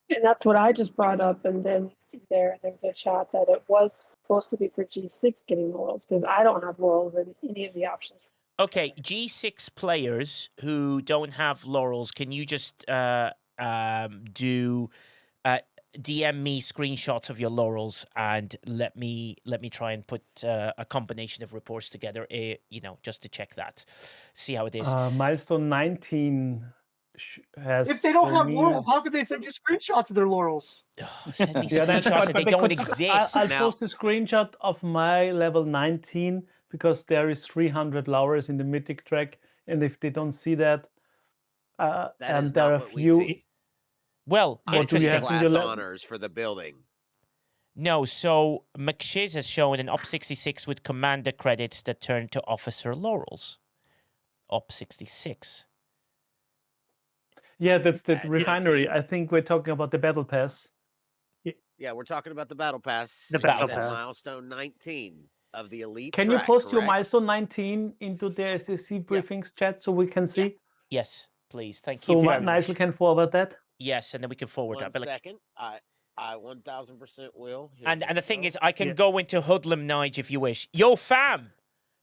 And that's what I just brought up. And then there's a chat that it was supposed to be for G6 getting laurels, because I don't have laurels in any of the options. Okay, G6 players who don't have laurels, can you just DM me screenshots of your laurels and let me try and put a combination of reports together, just to check that, see how it is. Milestone 19 has. If they don't have laurels, how could they send you screenshots of their laurels? Send me screenshots that they don't exist. I'll post a screenshot of my level 19 because there is 300 laurels in the mythic track, and if they don't see that, and there are a few. Well, it's just class honors for the building. No, so McShiz has shown an Op 66 with commander credits that turn to officer laurels. Op 66. Yeah, that's the refinery. I think we're talking about the Battle Pass. Yeah, we're talking about the Battle Pass. The Battle Pass. Milestone 19 of the Elite Can track, you post your correct? Milestone 19 into the STFC Briefings chat so we can see? Yes, please. Thank you you very very much. So Nigel can forward that? Yes, and then we can forward that. One second. I 1000% will. And the thing is, I can go into Hoodlum Nige if you wish. Yo, fam!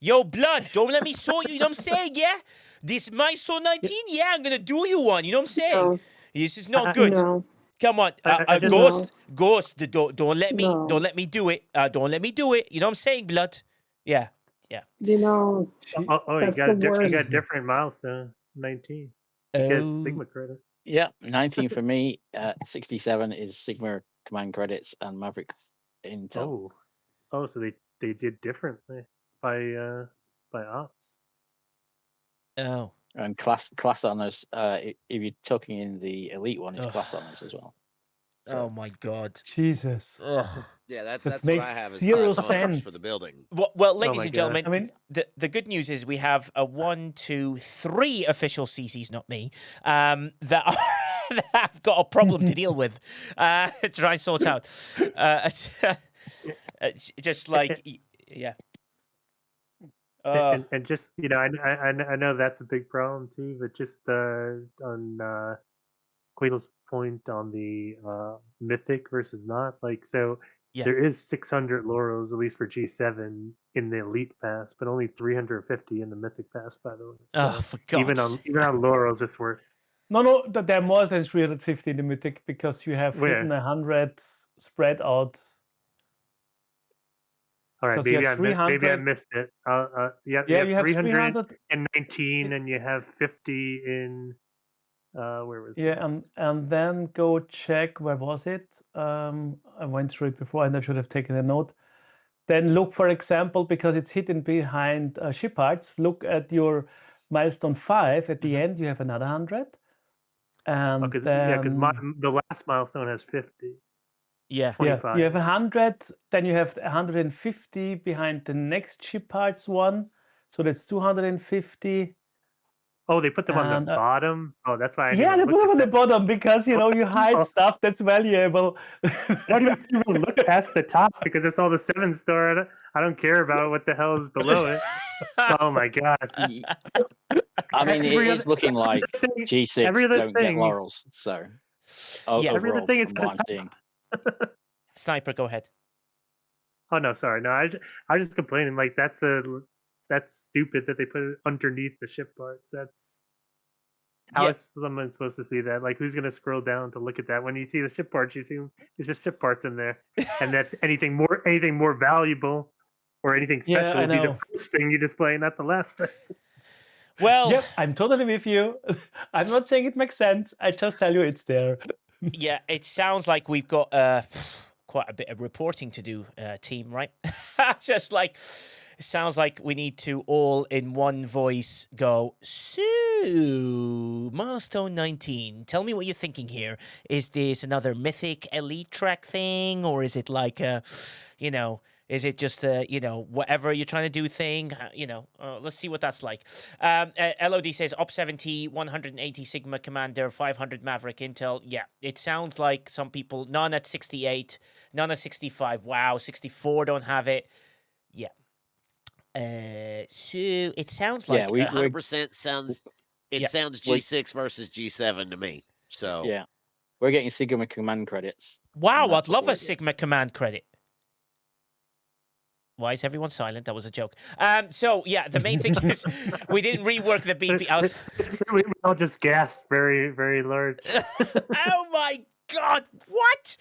Yo, blood! Don't let me sort you, you know what I'm saying, yeah? This Milestone 19, yeah, I'm gonna do you one, you know what I'm saying? No. This is not good. No. Come on, Ghost, don't let me do it. Don't let me do it. You know what I'm saying, blood? Yeah. You got different milestone 19. You get Sigma credits. Yeah, 19 for me. 67 is Sigma command credits and Maverick intel. Oh, so they did differently by ops. Oh. And class honors. If you're talking in the elite one, it's class honors as well. So. Oh my God, Jesus! Yeah, that that's makes what I have as zero class honors sense for the building. Well, ladies and gentlemen, I mean, the good news is we have 1, 2, 3 official CCs, not me, that have got a problem to deal with. Try and sort out. It's just like, yeah. And just I know that's a big problem too, but just on Quayle's point on the mythic versus not, like, so there is 600 laurels at least for G7 in the elite pass, but only 350 in the mythic pass, by the way. So for God's even on laurels, it's worse. No, there are more than 350 in the mythic because you have hidden 100 spread out. All right, maybe I missed it. You have 300 and 19, and you have 50 in Where was Yeah, that? and then go check, where was it? I went through it before and I should have taken a note. Then look, for example, because it's hidden behind ship parts, look at your milestone 5. At the end, you have another 100. And Because then, the last milestone has 50. Yeah. 25. you have 100, then you have 150 behind the next ship parts one. So that's 250. Oh, they put them on the And bottom? Oh, that's why I didn't yeah, even they look put them at on the that. bottom because, you hide Oh. stuff that's valuable. I don't even look past the top because it's all the 7-star. I don't care about what the hell is below it. Oh my god! I mean, it is looking like G6 don't get thing. laurels. So Yeah. Every other overall, thing is from at the what I'm top. seeing. Sniper, go ahead. Oh no, sorry, no. I was just complaining. Like that's stupid that they put it underneath the ship parts. How is someone supposed to see that? Like, who's gonna scroll down to look at that? When you see the ship parts, you see there's just ship parts in there, and that anything more valuable or anything Yeah, special I would be the know. first thing you display, not the last thing. Well, Yep, I'm totally with you. I'm not saying it makes sense. I just tell you it's there. yeah, it sounds like we've got quite a bit of reporting to do, team, right? Just like, it sounds like we need to all in one voice go, so, Milestone 19, tell me what you're thinking here. Is this another Mythic Elite track thing? Or is it like a, is it just a, whatever you're trying to do thing? Let's see what that's like. LOD says, Op 70, 180 Sigma Commander, 500 Maverick Intel. Yeah, it sounds like some people, none at 68, none at 65. Wow, 64 don't have it. Yeah. So it sounds like 100% sounds. It sounds G6 versus G7 to me. So yeah, we're getting Sigma command credits. Wow, I'd love a Sigma command credit. Why is everyone silent? That was a joke. So yeah, the main thing is we didn't rework the BP. We all just gasped very, very large. Oh my God, what?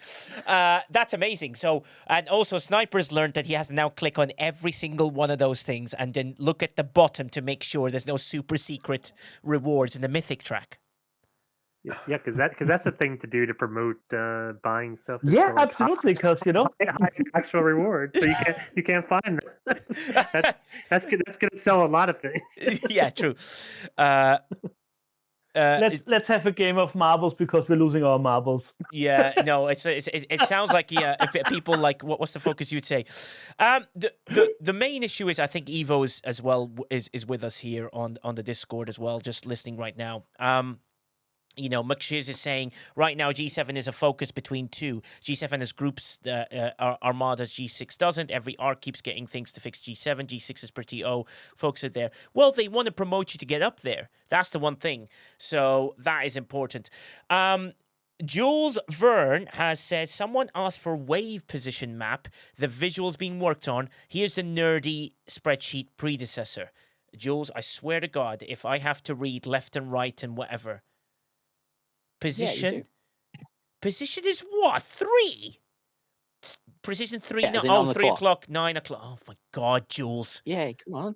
That's amazing. So, and also Sniper's learned that he has to now click on every single one of those things and then look at the bottom to make sure there's no super secret rewards in the Mythic track. Yeah, because that's a thing to do to promote buying stuff. Yeah, absolutely. Because high actual rewards, so you can't find them. That's gonna sell a lot of things. Yeah, true. Let's have a game of marbles because we're losing our marbles. Yeah, no, it sounds like if people like what's the focus you'd say. The main issue is I think Evo is as well is with us here on the Discord as well, just listening right now. McShiz is saying right now G7 is a focus between two. G7 has groups armadas, G6 doesn't. Every arc keeps getting things to fix G7. G6 is pretty folks are there. Well, they want to promote you to get up there. That's the one thing. So that is important. Jules Verne has said, someone asked for wave position map. The visuals being worked on. Here's the nerdy spreadsheet predecessor. Jules, I swear to God, if I have to read left and right and whatever. Position. Yeah, position is what? 3? Position 3? Yeah, no, 3 o'clock, 9 o'clock. Oh my God, Jules. Yeah, come on.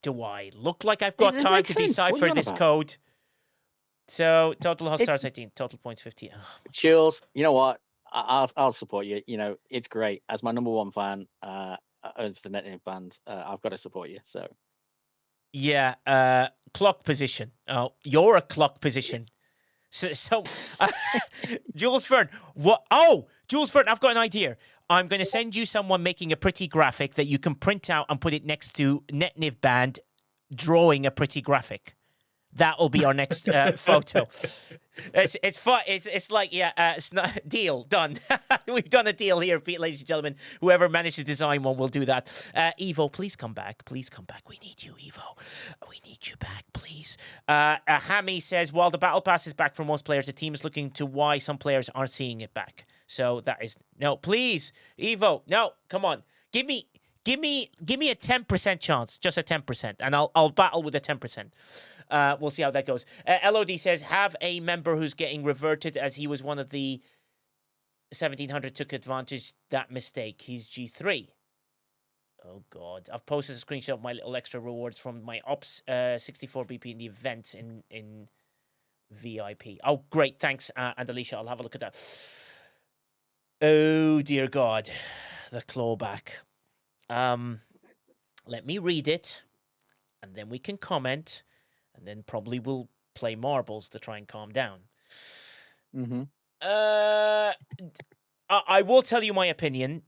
Do I look like I've got time to decipher this code? So total hot stars 18, total points 50. Oh, Jules, you know what? I'll support you. It's great. As my number one fan of the NetNet band, I've got to support you. So. Yeah, clock position. Oh, you're a clock position. So Jules Verne, what? Oh, Jules Verne, I've got an idea. I'm going to send you someone making a pretty graphic that you can print out and put it next to NetNiv band drawing a pretty graphic. That will be our next photo. It's fun. It's like deal done. We've done a deal here, ladies and gentlemen. Whoever managed to design one will do that. Evo, please come back. Please come back. We need you, Evo. We need you back, please. Hammy says, while the Battle Pass is back for most players, the team is looking to why some players aren't seeing it back. So that is no, please, Evo. No, come on, give me a 10% chance, just a 10%, and I'll battle with a 10%. We'll see how that goes. LOD says, have a member who's getting reverted as he was one of the 1700 took advantage that mistake. He's G3. Oh, God. I've posted a screenshot of my little extra rewards from my Ops 64 BP in the events in VIP. Oh, great. Thanks, and Alicia. I'll have a look at that. Oh, dear God. The clawback. Let me read it, and then we can comment, and then probably we'll play marbles to try and calm down. Mm-hmm. I will tell you my opinion.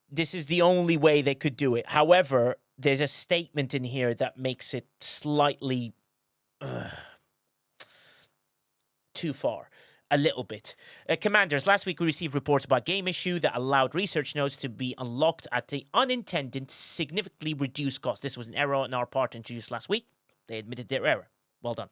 This is the only way they could do it. However, there's a statement in here that makes it slightly too far. A little bit. Commanders, last week we received reports about game issue that allowed research nodes to be unlocked at the unintended, significantly reduced cost. This was an error on our part introduced last week. They admitted their error. Well done.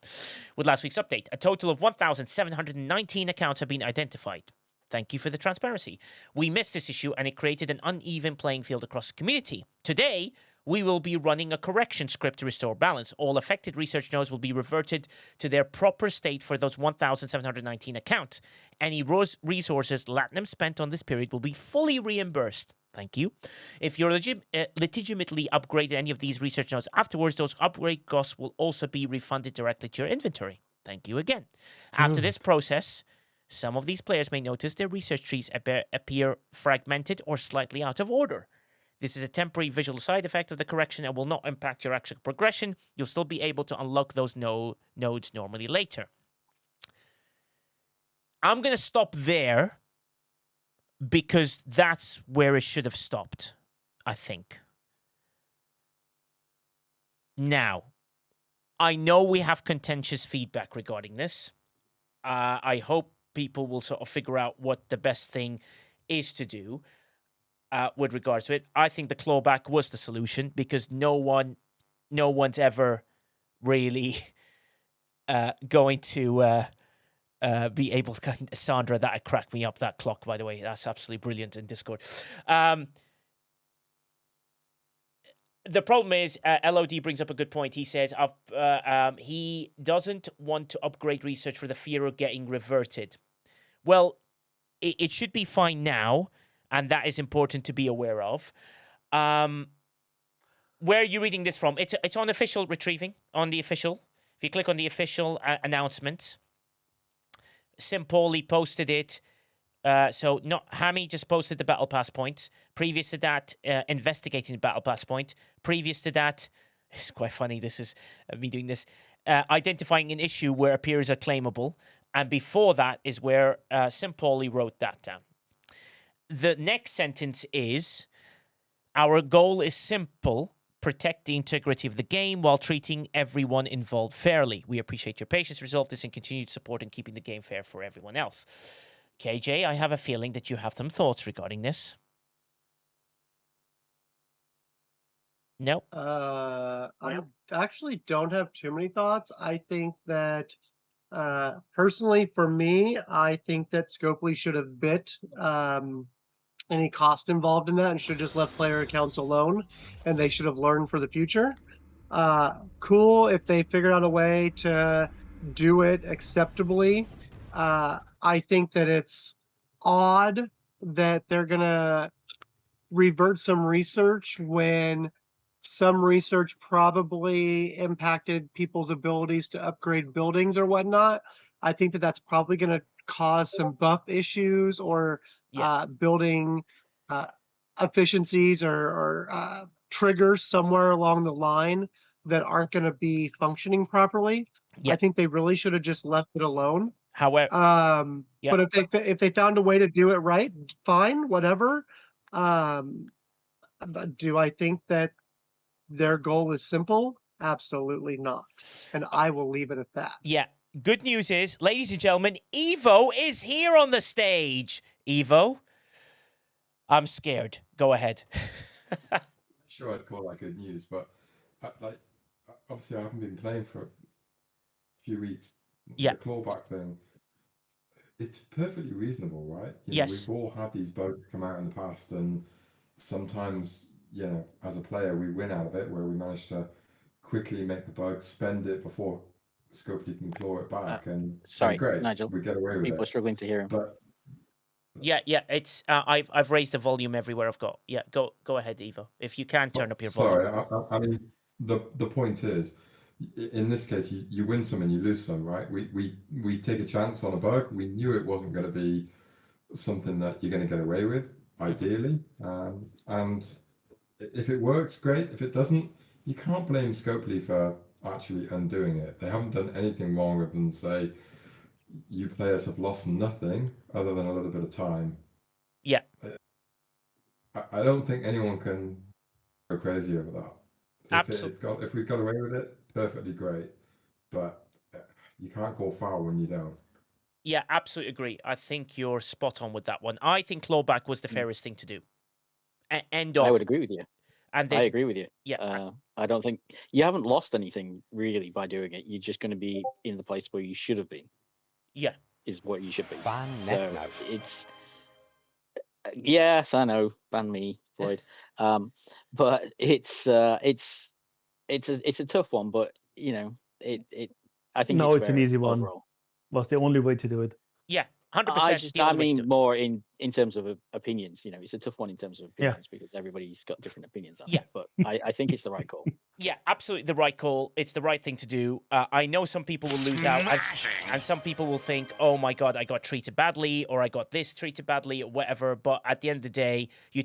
With last week's update, a total of 1,719 accounts have been identified. Thank you for the transparency. We missed this issue and it created an uneven playing field across the community. Today, we will be running a correction script to restore balance. All affected research nodes will be reverted to their proper state for those 1,719 accounts. Any resources Latinum spent on this period will be fully reimbursed. Thank you. If you're legitimately upgraded any of these research nodes afterwards, those upgrade costs will also be refunded directly to your inventory. Thank you again. After this process, some of these players may notice their research trees appear fragmented or slightly out of order. This is a temporary visual side effect of the correction and will not impact your actual progression. You'll still be able to unlock those nodes normally later. I'm going to stop there because that's where it should have stopped, I think. Now, I know we have contentious feedback regarding this. I hope people will sort of figure out what the best thing is to do. With regards to it, I think the clawback was the solution because no one's ever really going to be able to. Sandra, that cracked me up. That clock, by the way, that's absolutely brilliant in Discord. The problem is, LOD brings up a good point. He says he doesn't want to upgrade research for the fear of getting reverted. Well, it should be fine now. And that is important to be aware of. Where are you reading this from? It's on official retrieving, on the official. If you click on the official announcements, Simpoli posted it. So Hammy just posted the Battle Pass point. Previous to that, investigating the Battle Pass point. Previous to that, it's quite funny. This is me doing this. Identifying an issue where appears are claimable. And before that is where Simpoli wrote that down. The next sentence is, our goal is simple, protect the integrity of the game while treating everyone involved fairly. We appreciate your patience, resolve this, and continued support in keeping the game fair for everyone else. KJ, I have a feeling that you have some thoughts regarding this. No? I actually don't have too many thoughts. I think that, personally, for me, I think that Scopely should have bit any cost involved in that and should have just left player accounts alone, and they should have learned for the future. Cool if they figured out a way to do it acceptably. I think that it's odd that they're gonna revert some research when some research probably impacted people's abilities to upgrade buildings or whatnot. I think that that's probably going to cause some buff issues or building efficiencies or triggers somewhere along the line that aren't going to be functioning properly. I think they really should have just left it alone. However, but if they found a way to do it right, fine, whatever. But do I think that their goal is simple? Absolutely not. And I will leave it at that. Yeah. Good news is, ladies and gentlemen, Evo is here on the stage. Evo, I'm scared. Go ahead. Sure, I'd call that good news, but obviously I haven't been playing for a few weeks. Yeah. The clawback thing, it's perfectly reasonable, right? Yes. We've all had these bugs come out in the past, and sometimes, as a player, we win out of it where we manage to quickly make the bug, spend it before Scopely can claw it back, and great, Nigel. we get away with it. People are struggling to hear him. But yeah, it's I've raised the volume everywhere I've got. Yeah, go ahead, Evo. If you can turn up your volume. Sorry, I mean the point is, in this case, you win some and you lose some, right? We take a chance on a bug. We knew it wasn't going to be something that you're going to get away with, ideally. And if it works, great. If it doesn't, you can't blame Scopely for actually undoing it. They haven't done anything wrong other than say, you players have lost nothing other than a little bit of time. Yeah. I don't think anyone can go crazy over that. If we got away with it, perfectly great. But you can't call foul when you don't. Yeah, absolutely agree. I think you're spot on with that one. I think clawback was the fairest thing to do. End of. I would agree with you. And I agree with you. Yeah. I don't think you haven't lost anything really by doing it. You're just going to be in the place where you should have been. Yeah. Is what you should be. Ban so now. it's yes, I know. Ban me, Floyd. But it's a tough one. But you know, I think No, it's it's fair an easy one. overall. Was the only way to do it. Yeah, 100%. I mean, more in terms of opinions. You know, it's a tough one in terms of opinions because everybody's got different opinions on it. But I think it's the right call. Yeah, absolutely the right call. It's the right thing to do. I know some people will lose out, and some people will think, "Oh my God, I got treated badly, or I got this treated badly, or whatever." But at the end of the day, you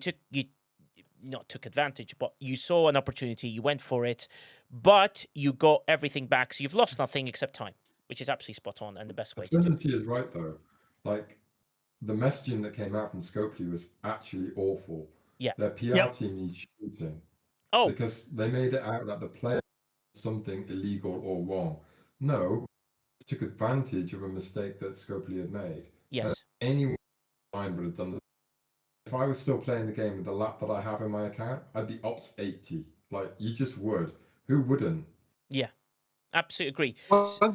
not took advantage, but you saw an opportunity, you went for it, but you got everything back, so you've lost nothing except time, which is absolutely spot on and the best way to do it. Ascendancy is right though. Like the messaging that came out from Scopely was actually awful. Yeah. Their PR team needs shooting. Oh. Because they made it out that the player did something illegal or wrong. No, took advantage of a mistake that Scopely had made. Yes. Anyone would have done this. If I was still playing the game with the lap that I have in my account, I'd be ops 80. Like you just would. Who wouldn't? Yeah. Absolutely agree.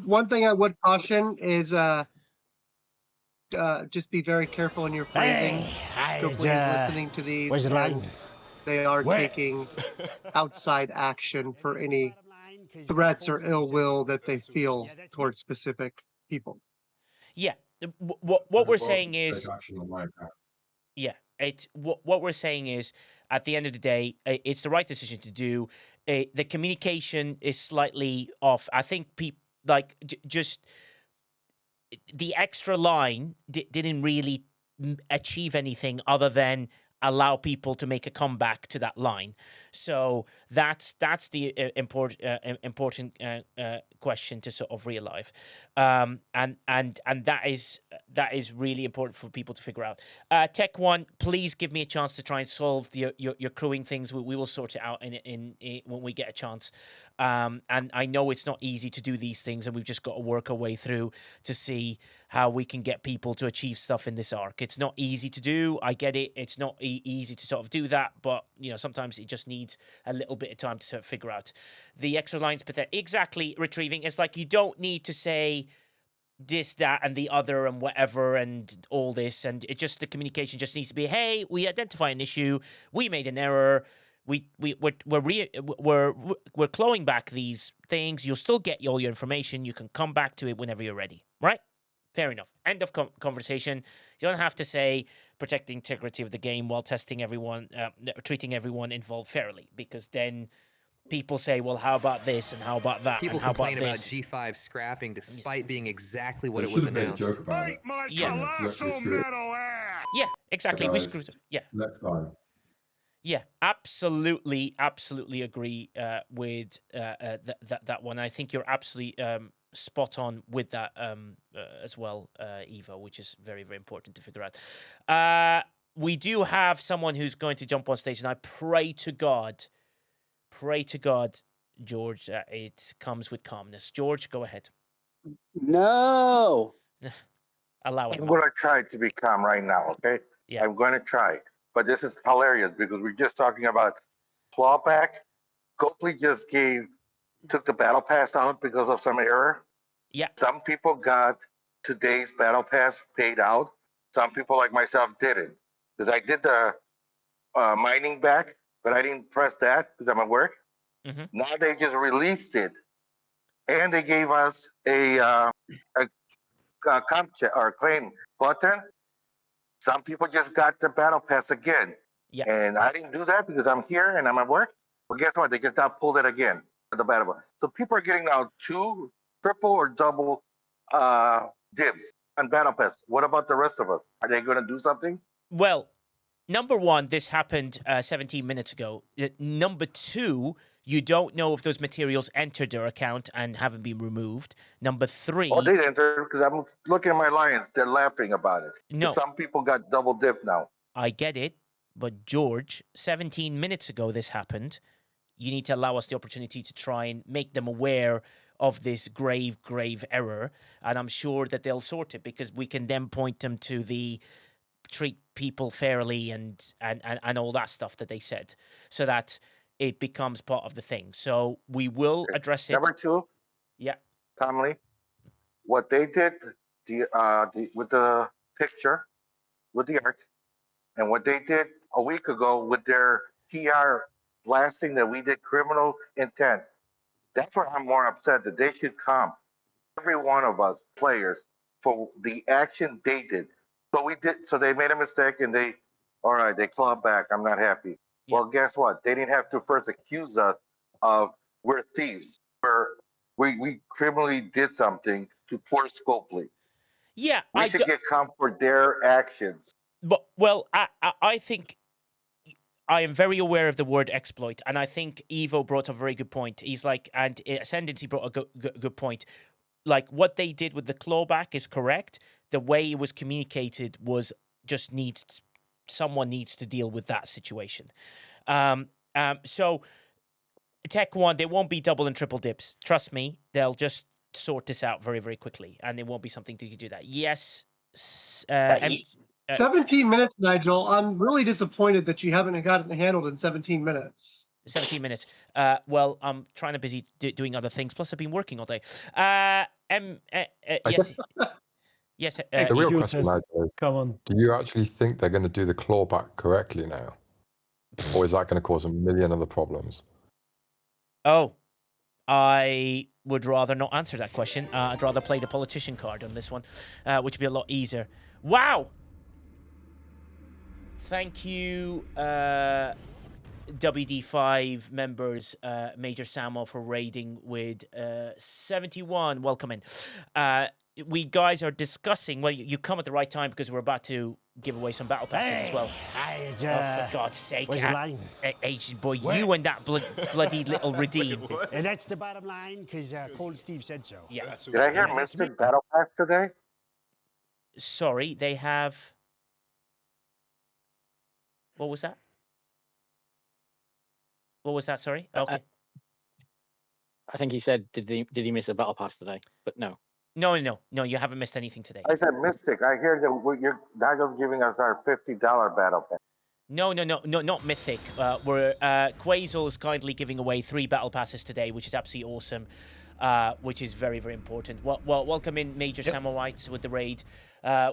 One thing I would caution is just be very careful in your phrasing. Scopely is listening to these, and they are taking outside action for any threats or ill will that they feel towards specific people. Yeah. What we're saying is, yeah, what we're saying is, at the end of the day, it's the right decision to do. The communication is slightly off. I think people just the extra line didn't really achieve anything other than allow people to make a comeback to that line. So that's the important question to sort of realize, and that is really important for people to figure out. Tech One, please give me a chance to try and solve your crewing things. We will sort it out in when we get a chance. And I know it's not easy to do these things, and we've just got to work our way through to see how we can get people to achieve stuff in this arc. It's not easy to do. I get it. It's not easy to sort of do that, but you know, sometimes it just needs a little bit of time to sort of figure out. The extra lines, exactly, retrieving. It's like you don't need to say this, that, and the other, and whatever, and all this, and it just the communication just needs to be, hey, we identify an issue, we made an error. We're clawing back these things. You'll still get all your information. You can come back to it whenever you're ready, right? Fair enough. End of conversation. You don't have to say protect the integrity of the game while testing everyone, treating everyone involved fairly, because then people say, well, how about this and how about that? People and how complain about this? G5 scrapping despite being exactly what They it was should have made a announced. joke about it. Yeah, exactly. We screwed up. Yeah. Next time. Yeah, absolutely agree with that one. I think you're absolutely spot on with that as well, Eva, which is very, very important to figure out. We do have someone who's going to jump on stage, and I pray to God, George, it comes with calmness. George, go ahead. No. Allow it. I'm going to try to be calm right now, okay? Yeah. I'm going to try. But this is hilarious because we're just talking about clawback. Copley just took the battle pass out because of some error. Yeah. Some people got today's battle pass paid out. Some people like myself didn't. Because I did the mining back, but I didn't press that because I'm at work. Mm-hmm. Now they just released it. And they gave us a comp check or claim button. Some people just got the battle pass again. Yeah. And I didn't do that because I'm here and I'm at work. Well, guess what? They just now pulled it again. the Battlepass. So people are getting now 2 triple or double dibs on Battlepass. What about the rest of us? Are they going to do something? Well, number one, this happened 17 minutes ago. Number two, you don't know if those materials entered their account and haven't been removed. Number three... Oh, they entered, because I'm looking at my Lions. They're laughing about it. No. Some people got double dipped now. I get it, but George, 17 minutes ago this happened. You need to allow us the opportunity to try and make them aware of this grave, grave error. And I'm sure that they'll sort it, because we can then point them to the treat people fairly and all that stuff that they said, so that it becomes part of the thing. So we will address it. Number 2. Yeah. Tom Lee, what they did with the picture, with the art, and what they did a week ago with their PR blasting that we did criminal intent. That's where I'm more upset, that they should come, every one of us players, for the action they did. So they made a mistake, and they clawed back. I'm not happy. Yeah. Well, guess what? They didn't have to first accuse us of we're thieves. We criminally did something to poor Scopely. Yeah, we should get come for their actions. But I think I am very aware of the word exploit, and I think Evo brought up a very good point. He's like, and Ascendancy brought a good point. Like, what they did with the clawback is correct. The way it was communicated was just someone needs to deal with that situation. So Tech One, they won't be double and triple dips. Trust me, they'll just sort this out very, very quickly, and it won't be something to do that. Yes. 17 minutes, Nigel. I'm really disappointed that you haven't gotten it handled in 17 minutes. 17 minutes. Well, I'm trying to busy doing other things. Plus, I've been working all day. Yes. Yes. The real question, Nigel, is, come on. Do you actually think they're going to do the clawback correctly now? Or is that going to cause a million other problems? Oh, I would rather not answer that question. I'd rather play the politician card on this one, which would be a lot easier. Wow! Thank you, WD5 members, Major Samo, for raiding with 71. Welcome in. We guys are discussing, well, you come at the right time, because we're about to give away some battle passes as well. For God's sake. Where's the line? Asian boy, you and that bloody little redeem. And that's the bottom line, because Cold Steve said so. Yeah. Did I hear Mystic Battle Pass today? Sorry, they have... What was that? What was that? Sorry. Okay. I think he said, did he miss a battle pass today? But no. No, you haven't missed anything today. I said Mystic. I hear that Nigel's giving us our $50 battle pass. No, not Mythic. Quasel is kindly giving away 3 battle passes today, which is absolutely awesome. Which is very, very important. Well, welcome in Major Samoites with the raid,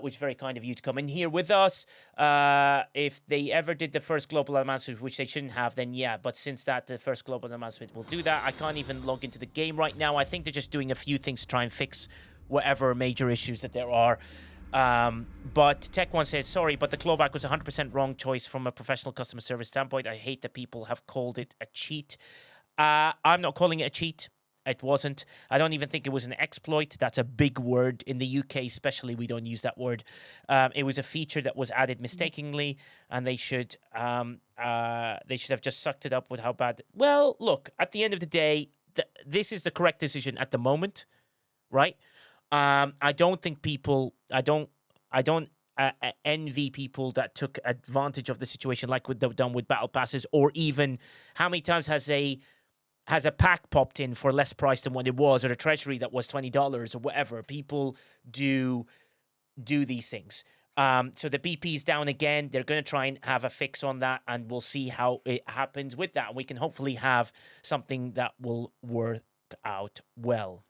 which is very kind of you to come in here with us. If they ever did the first global announcement, which they shouldn't have, then yeah. But since the first global announcement will do that, I can't even log into the game right now. I think they're just doing a few things to try and fix whatever major issues that there are. But Tech One says, sorry, but the clawback was 100% wrong choice from a professional customer service standpoint. I hate that people have called it a cheat. I'm not calling it a cheat. It wasn't. I don't even think it was an exploit. That's a big word. In the UK especially, we don't use that word. It was a feature that was added mistakenly, and they should have just sucked it up with how bad... Well, look, at the end of the day, this is the correct decision at the moment, right? I don't think people... I don't envy people that took advantage of the situation like they've done with battle passes, or even how many times has a pack popped in for less price than what it was, or a treasury that was $20 or whatever. People do these things. So the BP's down again. They're going to try and have a fix on that, and we'll see how it happens with that. We can hopefully have something that will work out well.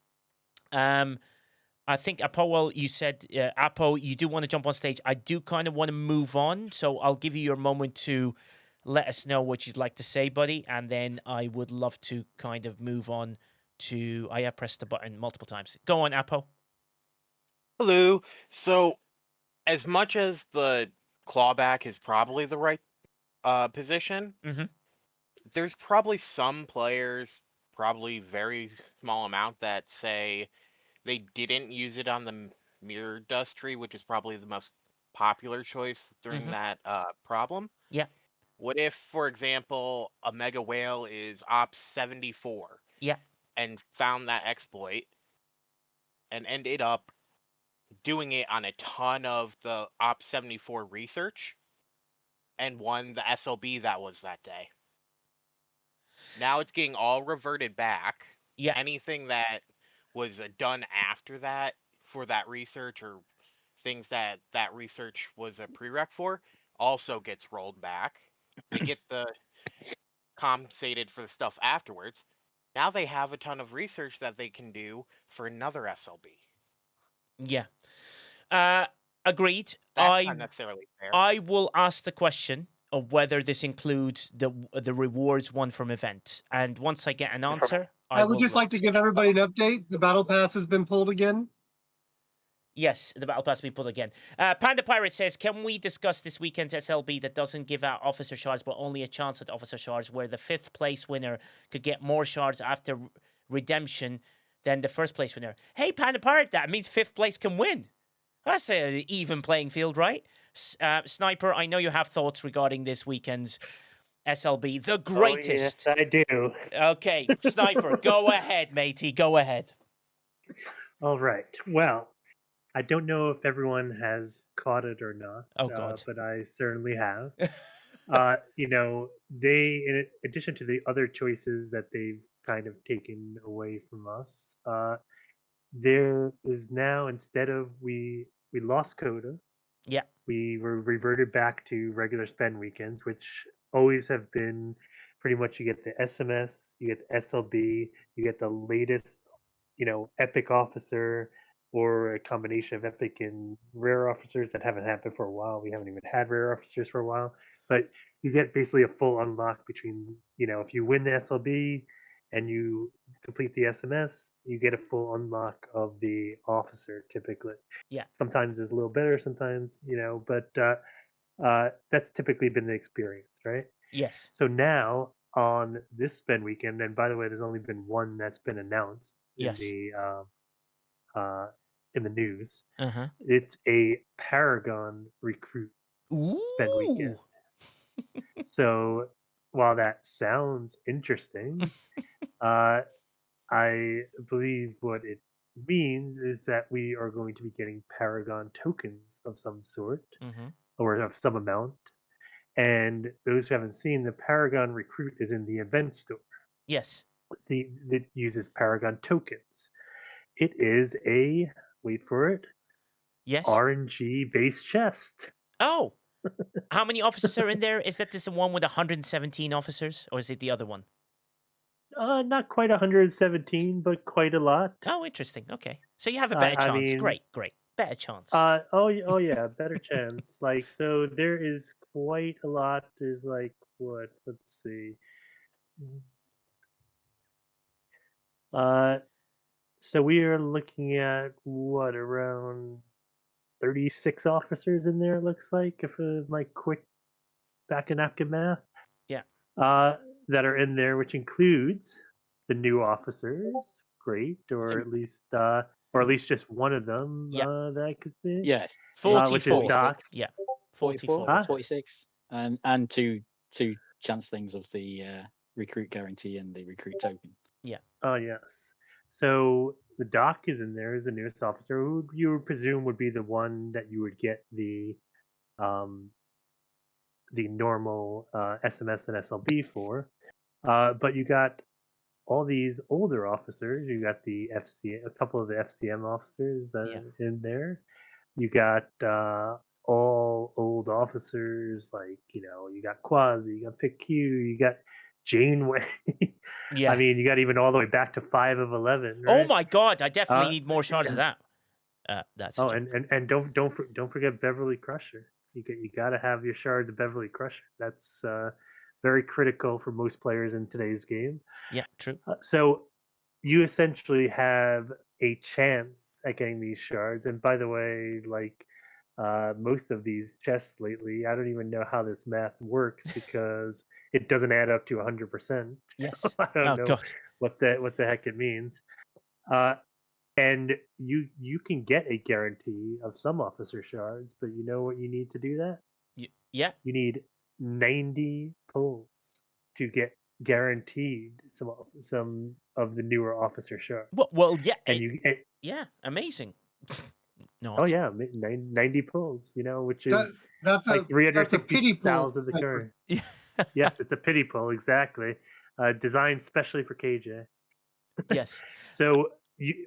I think, Apo, you said, Apo, you do want to jump on stage. I do kind of want to move on, so I'll give you your moment to let us know what you'd like to say, buddy, and then I would love to kind of move on to... I have pressed the button multiple times. Go on, Apo. Hello. So, as much as the clawback is probably the right position, there's probably some players probably very small amount that say they didn't use it on the mirror dust tree, which is probably the most popular choice during that problem. Yeah. What if, for example, a mega whale is Ops 74? Yeah. And found that exploit and ended up doing it on a ton of the Ops 74 research and won the SLB that was that day. Now it's getting all reverted back. Yeah. Anything that was done after that for that research or things that research was a prereq for also gets rolled back. They get the compensated for the stuff afterwards. Now they have a ton of research that they can do for another SLB. Yeah. Agreed. That's not necessarily fair. I will ask the question of whether this includes the rewards won from events. And once I get an answer, I would just like to give everybody an update. The Battle Pass has been pulled again. Yes, the Battle Pass will be pulled again. Panda Pirate says, can we discuss this weekend's SLB that doesn't give out officer shards, but only a chance at officer shards, where the 5th place winner could get more shards after redemption than the 1st place winner? Hey, Panda Pirate, that means 5th place can win. That's an even playing field, right? Sniper, I know you have thoughts regarding this weekend's SLB, the greatest. Oh, yes, I do. Okay, Sniper, go ahead, matey, go ahead. All right. Well, I don't know if everyone has caught it or not. Oh, God. But I certainly have. You know, they, in addition to the other choices that they've kind of taken away from us, there is now, instead of we lost Coda. Yeah. We were reverted back to regular spend weekends, which always have been pretty much, you get the SMS, you get the SLB, you get the latest, epic officer, or a combination of epic and rare officers that haven't happened for a while. We haven't even had rare officers for a while, but you get basically a full unlock between, if you win the SLB and you complete the SMS, you get a full unlock of the officer typically. Yeah. Sometimes it's a little better, sometimes, but that's typically been the experience, right? Yes. So now on this spend weekend, and by the way, there's only been one that's been announced Yes. In the news. Uh-huh. It's a Paragon recruit spend weekend. So while that sounds interesting, I believe what it means is that we are going to be getting Paragon tokens of some sort, or of some amount. And those who haven't seen, the Paragon recruit is in the event store. Yes. It uses Paragon tokens. It is a, wait for it, yes, RNG based chest. Oh, how many officers are in there? Is that this one with 117 officers, or is it the other one? Not quite 117, but quite a lot. Oh, interesting. Okay, so you have a better chance. Great, better chance. Oh yeah, better chance. Like, so there is quite a lot. There's like, what? Let's see. So we are looking at what, around 36 officers in there. It looks like, if my quick back of napkin math. Yeah. That are in there, which includes the new officers. Great, or at least just one of them that I could see. Yes. 44. Which is Doc. Yeah. 44, Huh? 46, and two chance things of the recruit guarantee and the recruit token. Yeah. Oh yes. So the Doc is in there as the newest officer, who you would presume would be the one that you would get the normal SMS and SLB for. But you got all these older officers. You got the a couple of the FCM officers that are in there. You got all old officers, like, you got Quasi, you got Pick Q, you got Janeway. Yeah. I mean, you got even all the way back to 5 of 11. Right? Oh my God! I definitely need more shards of that. That's and don't forget Beverly Crusher. You got to have your shards of Beverly Crusher. That's very critical for most players in today's game. Yeah, true. So you essentially have a chance at getting these shards. And by the way, like most of these chests lately, I don't even know how this math works because it doesn't add up to 100%. Yes. I don't know God. what the heck it means. And you can get a guarantee of some officer shards, but you know what you need to do that? Yeah. You need 90 pulls to get guaranteed some of the newer officer shards. Well, yeah. And yeah, amazing. Oh yeah, 90 pulls, which That, is that's like a pity pull. 360,000 of the current. Yes, it's a pity pull, exactly. Designed specially for KJ. Yes. So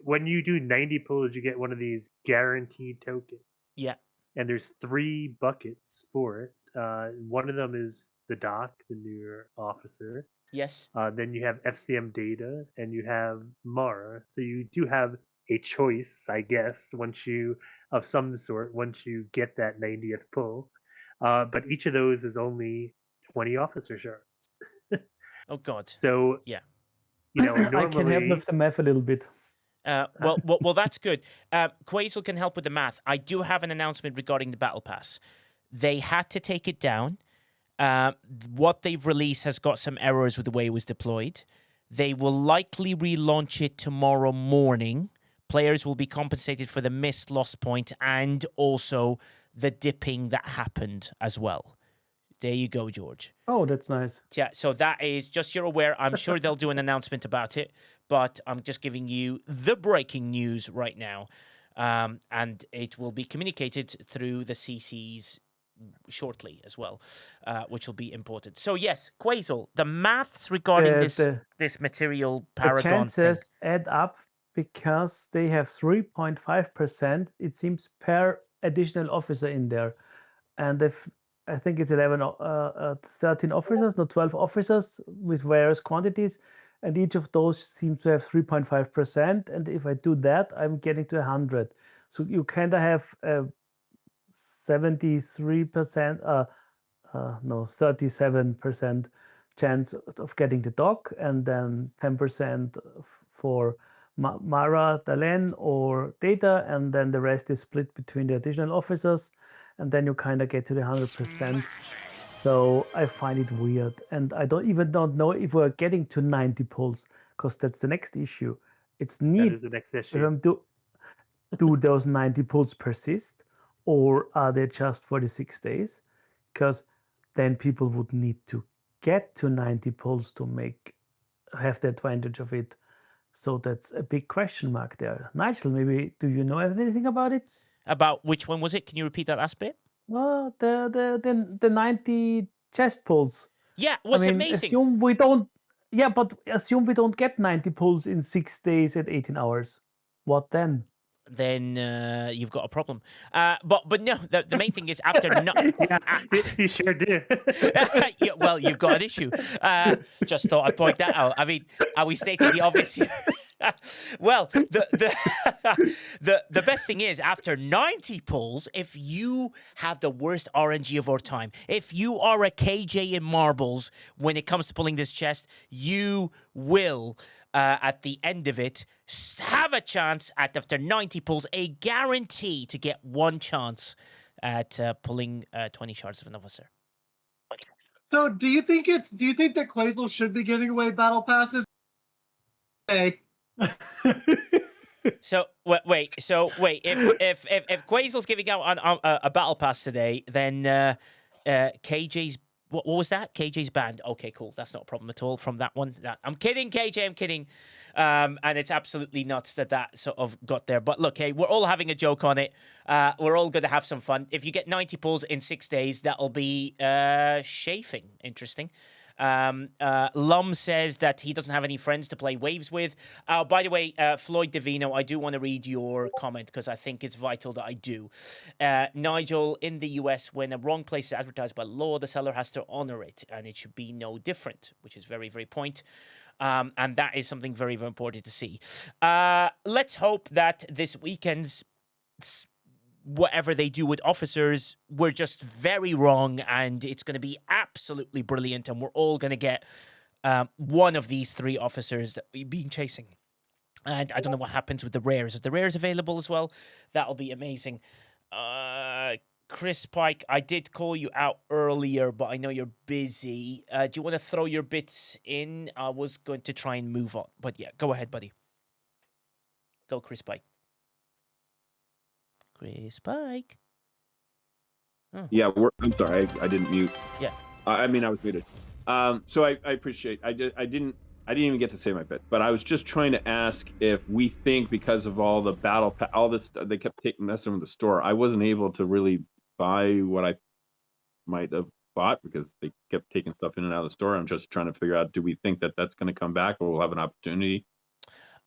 when you do 90 pulls, you get one of these guaranteed tokens. Yeah. And there's 3 buckets for it. One of them is the doc, the newer officer. Yes. Then you have FCM data, and you have Mara. So you do have a choice, I guess, of some sort once you get that 90th pull. But each of those is only 20 officer shards. Oh God. So yeah, normally I can help with the math a little bit. Well, that's good. Quasel can help with the math. I do have an announcement regarding the Battle Pass. They had to take it down. What they've released has got some errors with the way it was deployed. They will likely relaunch it tomorrow morning. Players will be compensated for the missed lost point and also the dipping that happened as well. There you go, George. Oh, that's nice. Yeah, so that is just you're aware. I'm sure they'll do an announcement about it, but I'm just giving you the breaking news right now. And it will be communicated through the CCs shortly as well, which will be important. So yes, Quasel, the maths regarding this material paragon the chances add up because they have 3.5%, it seems, per additional officer in there. And I think it's 13 officers, not 12 officers with various quantities. And each of those seems to have 3.5%. And if I do that, I'm getting to 100. So you kind of have 73%, 37% chance of getting the doc, and then 10% for Mara, Dalen, or Data, and then the rest is split between the additional officers, and then you kind of get to the 100%. So I find it weird, and I don't know if we're getting to 90 pulls, because that's the next issue. It's neat. That is the next issue. Do those 90 pulls persist, or are they just for the 6 days? Because then people would need to get to 90 pulls to have the advantage of it. So that's a big question mark there. Nigel, maybe do you know anything about it? About which one was it? Can you repeat that last bit? Well, the 90 chest pulls. Yeah, it was amazing. Assume we don't get 90 pulls in 6 days at 18 hours. What then? Then you've got a problem. But no, the main thing is after you sure do. Yeah, well, you've got an issue. Just thought I'd point that out. I mean, are we stating the obvious here? Well, the best thing is after 90 pulls, if you have the worst RNG of our time, if you are a KJ in marbles when it comes to pulling this chest, you will. At the end of it, have a chance after 90 pulls, a guarantee to get one chance at pulling 20 shards of an officer. So, do you think that Quasel should be giving away battle passes? Hey. So wait. If Quasel's giving out a battle pass today, then KJ's. What was that? KJ's banned. Okay, cool. That's not a problem at all from that one. I'm kidding, KJ. I'm kidding. And it's absolutely nuts that sort of got there. But look, hey, we're all having a joke on it. We're all going to have some fun. If you get 90 pulls in 6 days, that'll be chafing. Interesting. Lum says that he doesn't have any friends to play waves with. By the way, Floyd Davino, I do want to read your comment because I think it's vital that I do. Nigel, in the US, when a wrong place is advertised by law, the seller has to honor it, and it should be no different, which is very, very point. And that is something very, very important to see. Let's hope that this weekend's whatever they do with officers, we're just very wrong, and it's going to be absolutely brilliant, and we're all going to get one of these 3 officers that we've been chasing. And I don't know what happens with the rares. Are the rares available as well? That'll be amazing. Chris Pike, I did call you out earlier, but I know you're busy. Do you want to throw your bits in? I was going to try and move on, but yeah, go ahead, buddy. Go, Chris Pike. Chris Pike. Oh. Yeah, I'm sorry, I didn't mute. Yeah. I mean, I was muted. So I appreciate. I didn't even get to say my bit, but I was just trying to ask if we think because of all the battle pass, all this, they kept messing with the store. I wasn't able to really buy what I might have bought because they kept taking stuff in and out of the store. I'm just trying to figure out, do we think that that's going to come back, or we'll have an opportunity?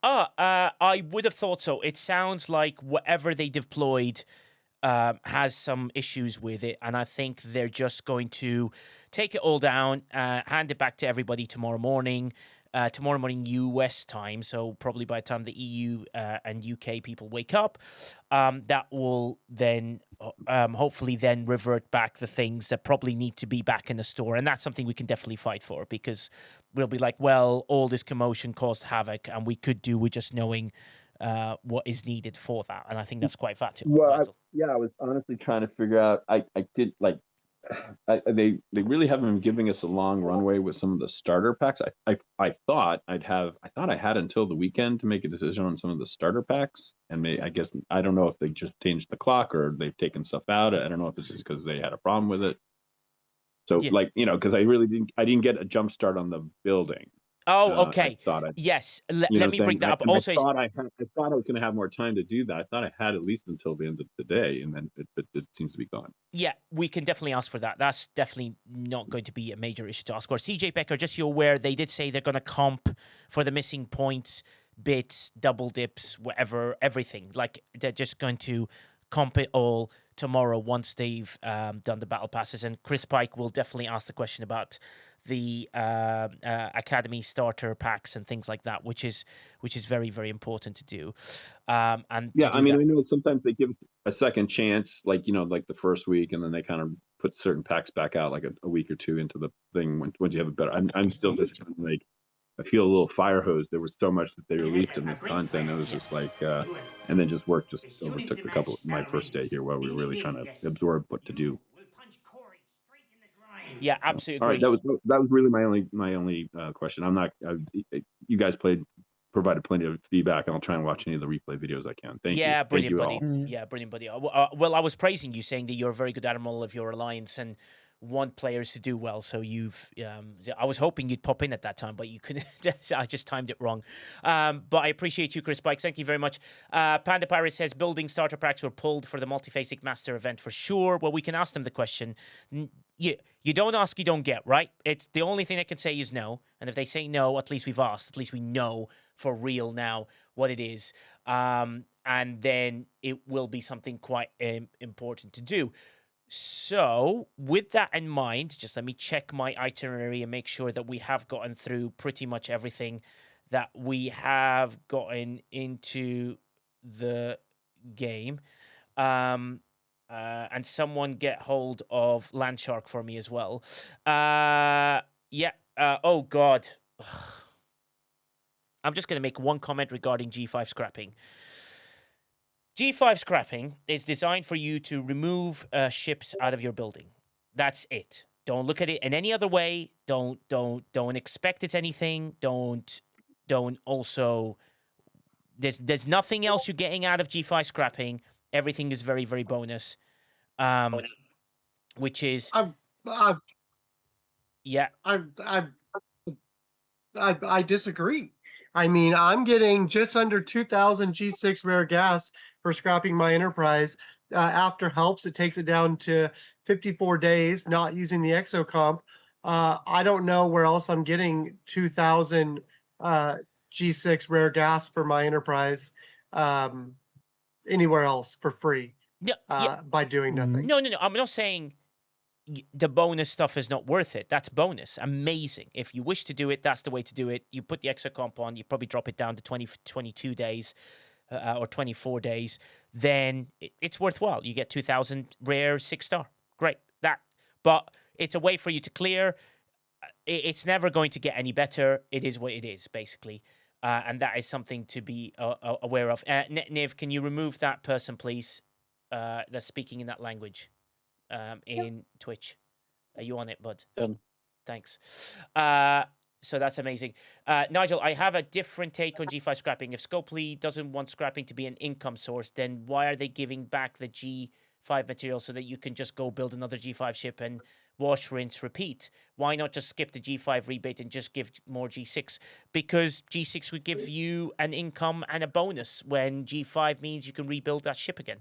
I would have thought so. It sounds like whatever they deployed has some issues with it, and I think they're just going to take it all down, hand it back to everybody tomorrow morning US time, so probably by the time the EU and UK people wake up, that will then hopefully then revert back the things that probably need to be back in the store, and that's something we can definitely fight for, because we'll be like, well, all this commotion caused havoc, and we could do with just knowing what is needed for that, and I think that's quite vital. Well, I was honestly trying to figure out. I did like. They really haven't been giving us a long runway with some of the starter packs. I thought I had until the weekend to make a decision on some of the starter packs, and I guess I don't know if they just changed the clock or they've taken stuff out. I don't know if it's just because they had a problem with it. So yeah. Because I didn't get a jump start on the building. Oh, okay. Yes. Let me bring that up. Also, I thought I was going to have more time to do that. I thought I had at least until the end of the day, and then it seems to be gone. Yeah, we can definitely ask for that. That's definitely not going to be a major issue to ask for. CJ Becker, just so you're aware, they did say they're going to comp for the missing points, bits, double dips, whatever, everything. Like, they're just going to comp it all tomorrow once they've done the battle passes. And Chris Pike will definitely ask the question about the academy starter packs and things like that, which is very, very important to do. And yeah, to do I mean, that, I know sometimes they give a second chance, like like the first week, and then they kind of put certain packs back out like a week or two into the thing when you have a better. I'm still just like, I feel a little fire hose. There was so much that they released in this content. It was just like, and then just work just overtook my first day here, while we were really trying to absorb what to do. Yeah, absolutely. All right, that was really my only question. I'm not. You guys provided plenty of feedback, and I'll try and watch any of the replay videos I can. Thank you. Yeah, brilliant, Thank you buddy. all. Yeah, brilliant, buddy. Well, I was praising you, saying that you're a very good admiral of your alliance and want players to do well. So you've, I was hoping you'd pop in at that time, but you couldn't. I just timed it wrong. But I appreciate you, Chris Pike. Thank you very much. Panda Pirate says building starter packs were pulled for the multiphasic master event for sure. Well, we can ask them the question. You don't ask, you don't get, right? It's the only thing they can say is no. And if they say no, at least we've asked. At least we know for real now what it is. And then it will be something quite important to do. So with that in mind, just let me check my itinerary and make sure that we have gotten through pretty much everything that we have gotten into the game. And someone get hold of Landshark for me as well. Oh, God. I'm just going to make one comment regarding G5 scrapping. G5 scrapping is designed for you to remove ships out of your building. That's it. Don't look at it in any other way. Don't expect it's anything. Don't also. There's nothing else you're getting out of G5 scrapping. Everything is very, very bonus. Which is I disagree. I mean, I'm getting just under 2,000 G6 rare gas for scrapping my Enterprise. After helps, it takes it down to 54 days, not using the exocomp. I don't know where else I'm getting 2,000 G6 rare gas for my Enterprise anywhere else for free by doing nothing. No. I'm not saying the bonus stuff is not worth it. That's bonus. Amazing. If you wish to do it, that's the way to do it. You put the exocomp on, you probably drop it down to 22 days or 24 days. Then it's worthwhile. You get 2,000 rare 6-star. Great. But it's a way for you to clear. It's never going to get any better. It is what it is, basically. And that is something to be aware of. Niv, can you remove that person, please, that's speaking in that language? in Twitch. Are you on it, bud? Thanks. So that's amazing. Nigel, I have a different take on G5 scrapping. If Scopely doesn't want scrapping to be an income source, then why are they giving back the G5 material so that you can just go build another G5 ship and wash, rinse, repeat? Why not just skip the G5 rebate and just give more G6? Because G6 would give you an income and a bonus when G5 means you can rebuild that ship again.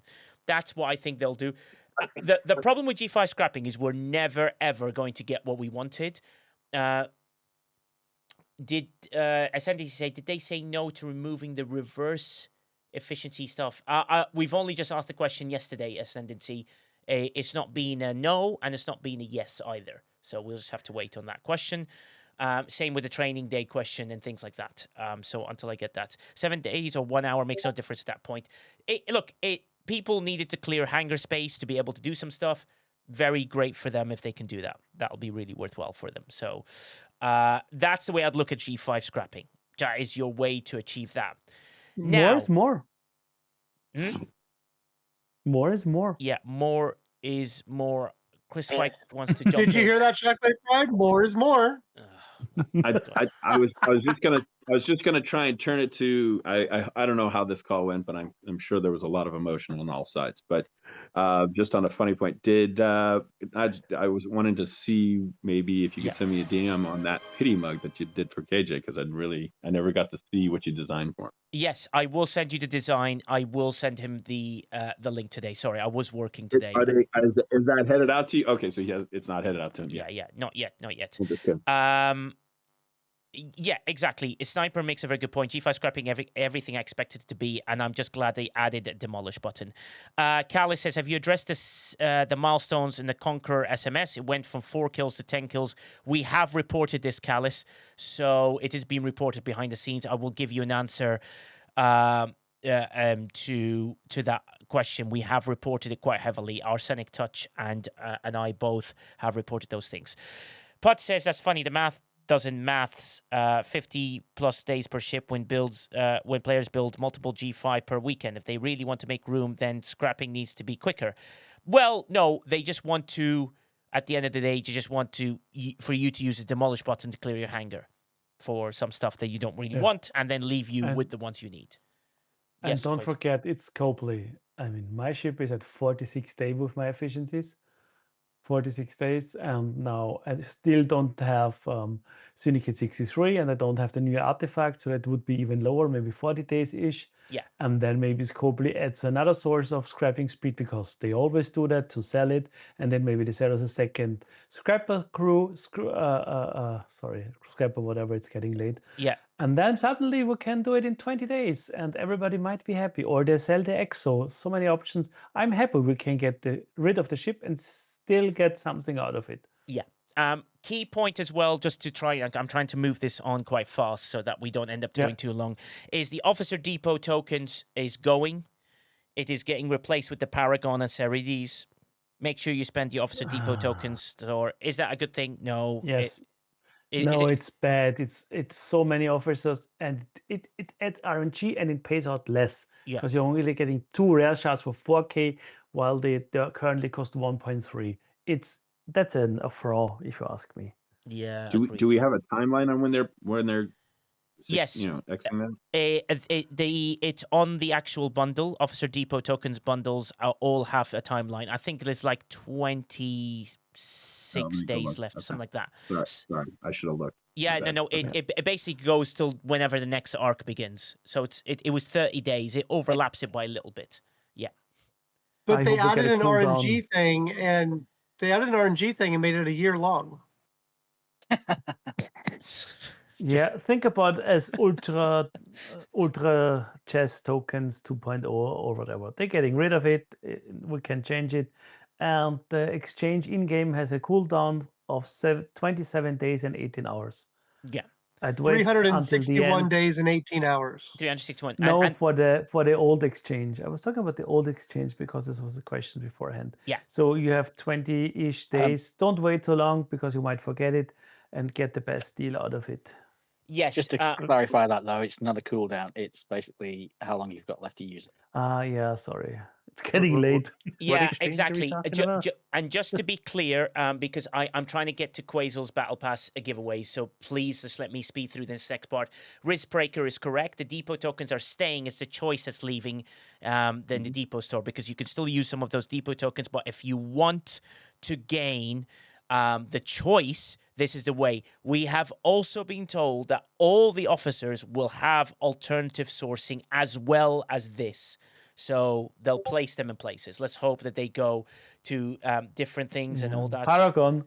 That's what I think they'll do. The problem with G5 scrapping is we're never, ever going to get what we wanted. Did STFC say, did they say no to removing the reverse efficiency stuff? We've only just asked the question yesterday, Ascendancy. It's not been a no, and it's not been a yes either. So we'll just have to wait on that question. Same with the training day question and things like that. So until I get that. 7 days or 1 hour makes no difference at that point. People needed to clear hangar space to be able to do some stuff. Very great for them if they can do that. That'll be really worthwhile for them. So that's the way I'd look at G5 scrapping. That is your way to achieve that. More is more. Hmm? More is more. Yeah, more is more. Chris Pike wants to jump Did you in. hear that, Shockwave Pride? More is more. I was just gonna try and turn it to I don't know how this call went, but I'm sure there was a lot of emotion on all sides. But just on a funny point, I was wanting to see maybe if you could send me a DM on that pity mug that you did for KJ, because I never got to see what you designed for him. Yes, I will send you the design. I will send him the link today. Sorry, I was working today. Is that headed out to you? Okay, so it's not headed out to him yet. Yeah, not yet. Understood. Yeah, exactly. Sniper makes a very good point. G5 scrapping everything I expected it to be, and I'm just glad they added a demolish button. Callis says, have you addressed the milestones in the Conqueror SMS? It went from 4 kills to 10 kills. We have reported this, Callis, so it is being reported behind the scenes. I will give you an answer to that question. We have reported it quite heavily. Arsenic Touch and I both have reported those things. Putt says, that's funny. The math doesn't maths 50 plus days per ship when players build multiple G5 per weekend. If they really want to make room, then scrapping needs to be quicker. Well, no, they just want to, at the end of the day, for you to use a demolish button to clear your hangar for some stuff that you don't really want, and then leave you with the ones you need. And don't forget, it's Scopely. I mean, my ship is at 46 days with my efficiencies. 46 days, and now I still don't have Syndicate 63, and I don't have the new artifact, so that would be even lower, maybe 40 days-ish. Yeah. And then maybe Scopely adds another source of scrapping speed, because they always do that to sell it, and then maybe they sell us a second scrapper crew, scrapper, whatever, it's getting late. Yeah. And then suddenly we can do it in 20 days, and everybody might be happy. Or they sell the EXO, so many options. I'm happy we can get rid of the ship and still get something out of it. Yeah. Key point as well, just to try, I'm trying to move this on quite fast so that we don't end up doing too long, is the Officer Depot tokens is going. It is getting replaced with the Paragon and Cerides. Make sure you spend the Officer Depot tokens. Or is that a good thing? No. Yes. It's bad. It's so many officers, and it adds RNG, and it pays out less, because you're only getting 2 rare shards for 4K, while they currently cost 1.3. That's a fraud, if you ask me. Yeah. Do we have a timeline on when they're yes, Xing them? It's on the actual bundle. Officer Depot tokens bundles all have a timeline. I think there's like 26 days left, something like that. Sorry, I should have looked. Yeah, no. It basically goes till whenever the next arc begins. So it was 30 days. It overlaps it by a little bit. Yeah. But they added an RNG thing, and made it a year long. Yeah, think about it as ultra chess tokens 2.0 or whatever. They're getting rid of it. We can change it, and the exchange in game has a cooldown of 27 days and 18 hours. Yeah. 361 days and 18 hours. 361. No, for the old exchange. I was talking about the old exchange because this was the question beforehand. Yeah. So you have 20-ish days. Don't wait too long, because you might forget it, and get the best deal out of it. Yes. Just to clarify that, though, it's not a cooldown. It's basically how long you've got left to use it. Yeah, sorry. It's getting late. Yeah, exactly. And just to be clear, because I'm trying to get to Quazel's Battle Pass giveaway, so please just let me speed through this next part. Riskbreaker is correct. The depot tokens are staying. It's the choice that's leaving the depot store, because you can still use some of those depot tokens, but if you want to gain the choice, this is the way. We have also been told that all the officers will have alternative sourcing as well as this. So they'll place them in places. Let's hope that they go to different things and all that. Paragon.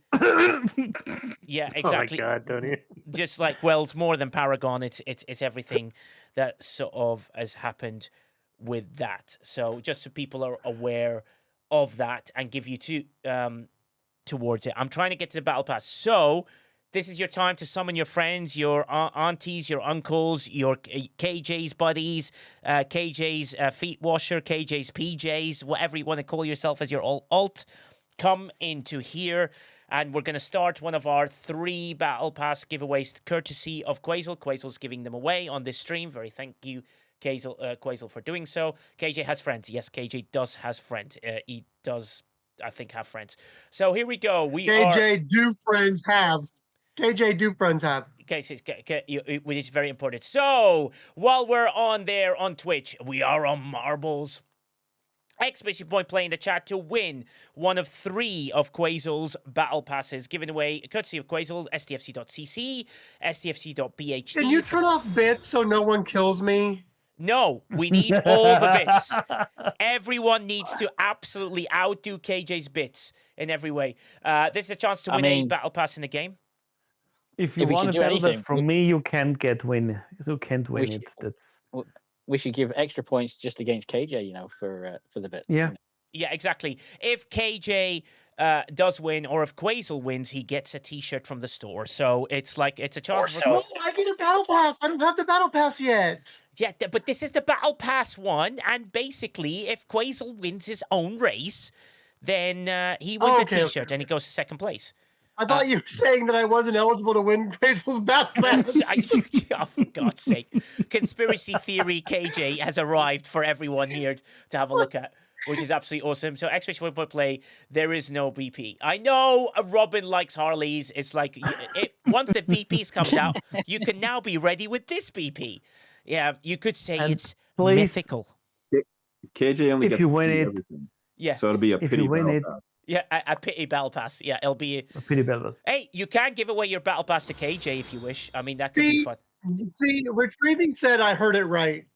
Yeah, exactly. Oh my God, Tony. Just like, well, it's more than Paragon. It's everything that sort of has happened with that. So just so people are aware of that and give you towards it. I'm trying to get to the Battle Pass. So this is your time to summon your friends, your aunties, your uncles, your KJ's buddies, KJ's feet washer, KJ's PJs, whatever you want to call yourself as your alt. Come into here, and we're going to start one of our 3 Battle Pass giveaways, courtesy of Quazel. Quazel's giving them away on this stream. Very thank you, Quazel, for doing so. KJ has friends. Yes, KJ does has friends. He does, I think, have friends. So here we go. KJ do friends have. KJ do friends have. Okay, which is very important. So, while we're on there on Twitch, we are on Marbles. Exclamation point play in the chat to win one of 3 of Quazel's Battle Passes, given away courtesy of Quazel, stfc.cc, stfc.bhd. Can you turn off bits so no one kills me? No, we need all the bits. Everyone needs to absolutely outdo KJ's bits in every way. This is a chance to win a Battle Pass in the game. If you want to battle that from me, you can't win it. That's. We should give extra points just against KJ, for the bits. Yeah. Yeah, exactly. If KJ does win, or if Quazel wins, he gets a T-shirt from the store. So it's like it's a chance. I get a Battle Pass. I don't have the Battle Pass yet. Yeah, but this is the Battle Pass one, and basically, if Quazel wins his own race, then he wins a T-shirt and he goes to second place. I thought you were saying that I wasn't eligible to win Quazel's Battle Pass. Oh, for God's sake. Conspiracy theory KJ has arrived for everyone here to have a look at, which is absolutely awesome. So, Expedition Point Play, there is no BP. I know Robin likes Harleys. It's like, once the VPs comes out, you can now be ready with this BP. Yeah, you could say it's mythical. KJ only gets if you win it. Everything. Yeah. So it'll be a pity battle pass. Yeah, a pity Battle Pass. Yeah, it'll be a pity Battle Pass. Hey, you can give away your Battle Pass to KJ if you wish. I mean, that could be fun. See, Retrieving said I heard it right.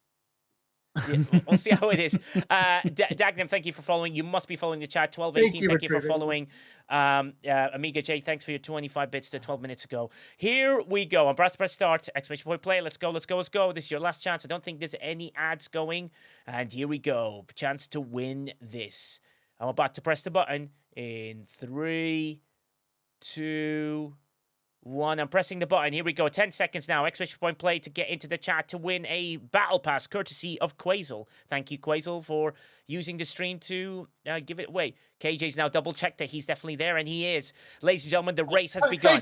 Yeah, we'll see how it is. Dagnam, thank you for following. You must be following the chat. 1218, thank you for following. Amiga J, thanks for your 25 bits to 12 minutes ago. Here we go. I'm press start. Exclamation point play. Let's go. This is your last chance. I don't think there's any ads going. And here we go. Chance to win this. I'm about to press the button in 3, 2, 1. I'm pressing the button. Here we go. 10 seconds now. Exclamation point play to get into the chat to win a Battle Pass courtesy of Quazel. Thank you, Quazel, for using the stream to give it away. KJ's now double checked that he's definitely there, and he is. Ladies and gentlemen, the race has begun.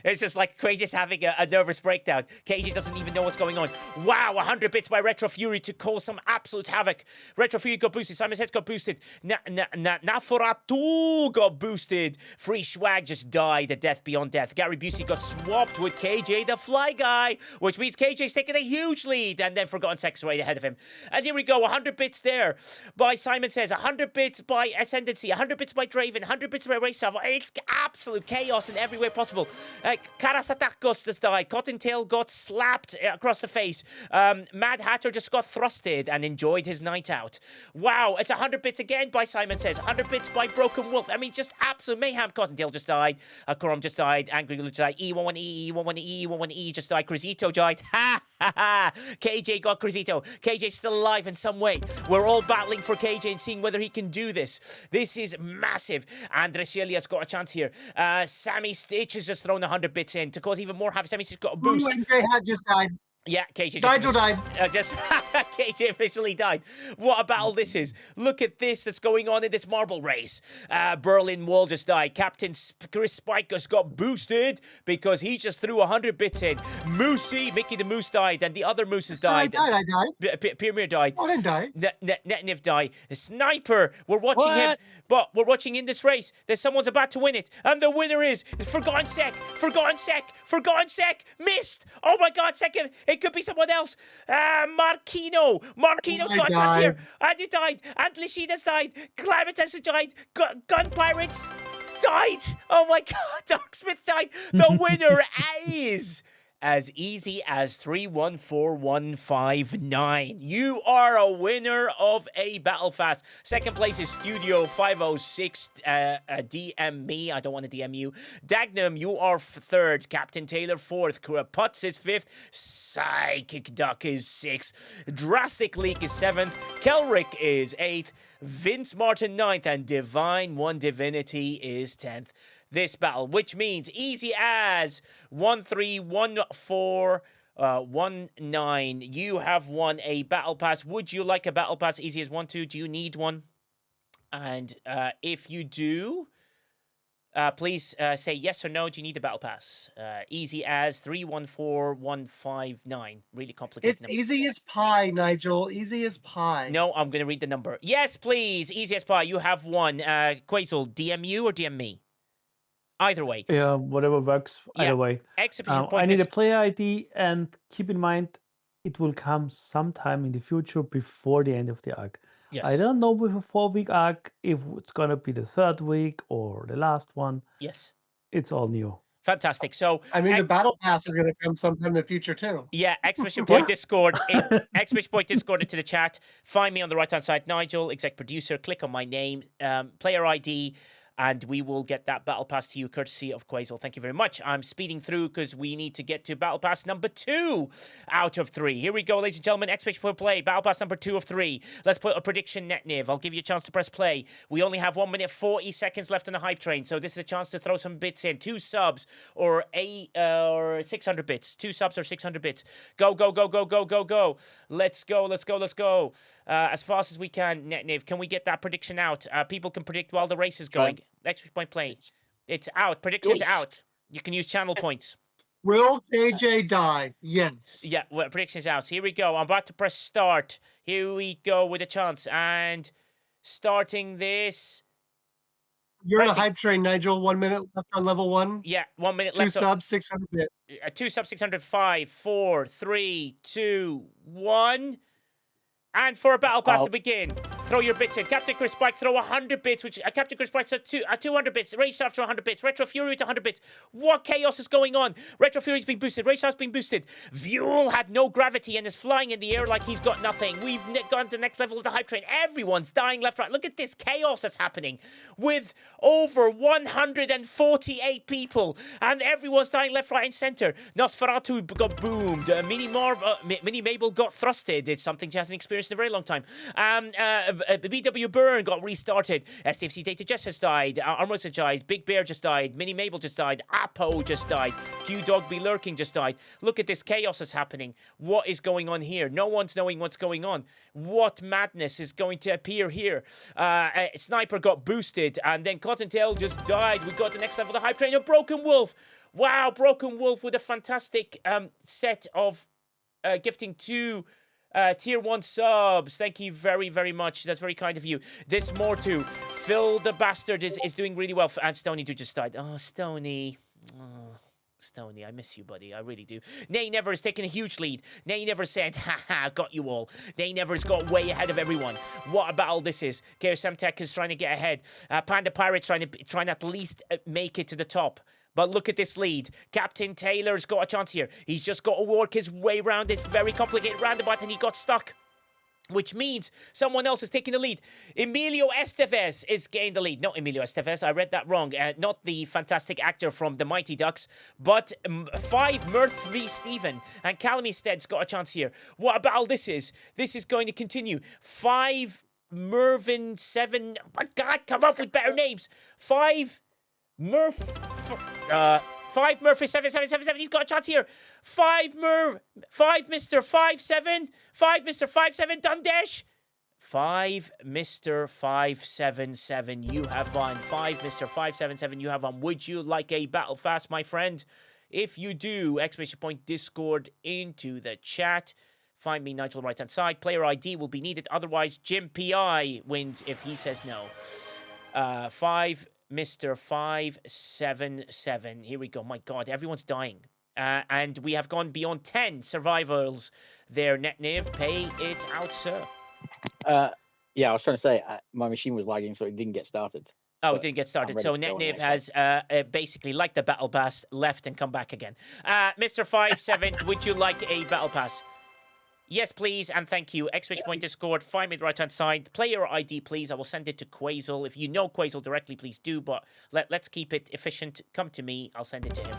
It's just like KJ's having a nervous breakdown. KJ doesn't even know what's going on. Wow, 100 bits by Retro Fury to cause some absolute havoc. Retro Fury got boosted. Simon's Head got boosted. Naforatu got boosted. Free Swag just died a death beyond death. Gary Busey got swapped with KJ the Fly Guy, which means KJ's taking a huge lead, and then Forgotten Sex right ahead of him. And here we go, 100 bits there by Simon Says, 100 bits by Ascendancy, 100 bits by Draven, 100 bits by Race Server. It's absolute chaos in every way possible. Karasatakos just died. Cottontail got slapped across the face. Mad Hatter just got thrusted and enjoyed his night out. Wow, it's 100 bits again by Simon Says, 100 bits by Broken Wolf. I mean, just absolute mayhem. Cottontail just died. Corum just died. Angry Lulu just died. E11E, E11E, E11E just died. Crisito died. Ha ha ha. KJ got Crisito. KJ's still alive in some way. We're all battling for KJ and seeing whether he can do this. This is massive. Andreshelia's got a chance here. Sammy Stitch has just thrown 100 bits in to cause even more havoc. Sammy Stitch got a boost. Ooh, and J Hat just died. Yeah, KJ Nigel died. Just KJ officially died. What a battle this is. Look at this that's going on in this marble race. Berlin Wall just died. Captain Chris Spike just got boosted because he just threw 100 bits in. Moosey, Mickey the Moose died, and the other mooses died. I died. Premier died. I didn't die. Netniv died. Sniper, we're watching him. But we're watching in this race that someone's about to win it. And the winner is Forgotten Sec. Missed. Oh my God, second. It could be someone else. Marquino. Marquino's got a chance here. And you died. And Lishina's died. Clamitas has died. Gun Pirates died. Oh my God, Darksmith died. The winner is as easy as 314159. You are a winner of a Battle Pass. Second place is Studio 506. DM me. I don't want to DM you. Dagnum, you are third. Captain Taylor fourth. Putz is fifth. Psychic Duck is sixth. Drastic Leak is seventh. Kelric is eighth. Vince Martin ninth. And Divine One Divinity is 10th. This battle, which means easy as 131419. You have won a Battle Pass. Would you like a Battle Pass easy as 1-2? Do you need one? And if you do, please say yes or no. Do you need a Battle Pass? Easy as 314159. Really complicated. It's easy as pie, Nigel. Easy as pie. No, I'm going to read the number. Yes, please. Easy as pie. You have one. Quasel, DM you or DM me? Either way. Yeah, whatever works. Either way. Exhibition point. I need a player ID, and keep in mind, it will come sometime in the future before the end of the arc. Yes. I don't know with a 4-week arc if it's gonna be the 3rd week or the last one. Yes. It's all new. Fantastic. So I mean, the Battle Pass is going to come sometime in the future too. Yeah, exclamation point Discord. Exclamation point Discord into the chat. Find me on the right-hand side, Nigel, exec producer. Click on my name, player ID, and we will get that Battle Pass to you, courtesy of Quasel. Thank you very much. I'm speeding through because we need to get to Battle Pass number 2 out of 3. Here we go, ladies and gentlemen. Exclamation point play. Battle Pass number 2 of 3. Let's put a prediction, Netniv. I'll give you a chance to press play. We only have 1 minute 40 seconds left on the hype train, so this is a chance to throw some bits in. 2 subs or 600 bits. 2 subs or 600 bits. Go, go, go, go, go, go, go. Let's go, let's go, let's go. As fast as we can, Netniv. Can we get that prediction out? People can predict while the race is going. Exclamation point play. It's out. Prediction's out. You can use channel points. Will KJ die? Yes. Yeah, well, prediction's out. So here we go. I'm about to press start. Here we go with a chance. And starting this. You're in a hype train, Nigel. 1 minute left on level 1. Yeah, 1 minute 2 left. 2 subs, 600 bits. 2 subs, 600. 5, 4, 3, 2, 1. And for a Battle Pass to begin, throw your bits in. Captain Chris Spike, throw 100 bits, which Captain Chris Spike said 200 bits. Rage Staff to 100 bits. Retro Fury to 100 bits. What chaos is going on? Retro Fury's been boosted. Rage Staff's been boosted. Vuel had no gravity and is flying in the air like he's got nothing. We've gone to the next level of the hype train. Everyone's dying left, right. Look at this chaos that's happening with over 148 people. And everyone's dying left, right, and center. Nosferatu got boomed. Mini Mabel got thrusted. It's something she hasn't experienced in a very long time. BW Burn got restarted. STFC Data Jess has died. Armors has died. Big Bear just died. Mini Mabel just died. Apo just died. Q Dog Be Lurking just died. Look at this chaos that's happening. What is going on here? No one's knowing what's going on. What madness is going to appear here? Sniper got boosted, and then Cottontail just died. We got the next level of the hype train. A Broken Wolf. Wow, Broken Wolf with a fantastic set of gifting 2 tier 1 subs. Thank you very, very much. That's very kind of you. This more too. Phil the Bastard is doing really well. And Stony Dude just died. Oh, Stony. Oh, Stony, I miss you, buddy. I really do. Nay Never has taken a huge lead. Nay Never said, haha, got you all. Nay Never has got way ahead of everyone. What a battle this is. KSM Tech is trying to get ahead. Panda Pirate's trying to at least make it to the top. But look at this lead. Captain Taylor's got a chance here. He's just got to work his way around this very complicated roundabout, and he got stuck. Which means someone else is taking the lead. Emilio Estevez is getting the lead. Not Emilio Estevez, I read that wrong. Not the fantastic actor from The Mighty Ducks, but 5 Mirth v. Stephen. And Calamy Stead's got a chance here. What a battle this is. This is going to continue. 5 Mervyn 7. My God, come up with better names. 5 Murph, 5 Murphy 7777. He's got a chance here. 5 Mr. 57. 5 Mr. 57 Dundesh. 5 Mr. 577. You have won. 5 Mr. 577. You have won. Would you like a battle fast, my friend? If you do, exclamation point Discord into the chat. Find me, Nigel, on the right-hand side. Player ID will be needed. Otherwise, Jim PI wins if he says no. 5 Mr. 577. Here we go. My God, everyone's dying. And we have gone beyond 10 survivals there. NetNav, pay it out, sir. Yeah, I was trying to say my machine was lagging, so it didn't get started. Oh, it didn't get started. So NetNav has basically, like the Battle Pass, left and come back again. Mr. 57, would you like a Battle Pass? Yes, please, and thank you. Exclamation point Discord, find me the right-hand side. Player ID, please. I will send it to Quasel. If you know Quasel directly, please do, but let's keep it efficient. Come to me. I'll send it to him.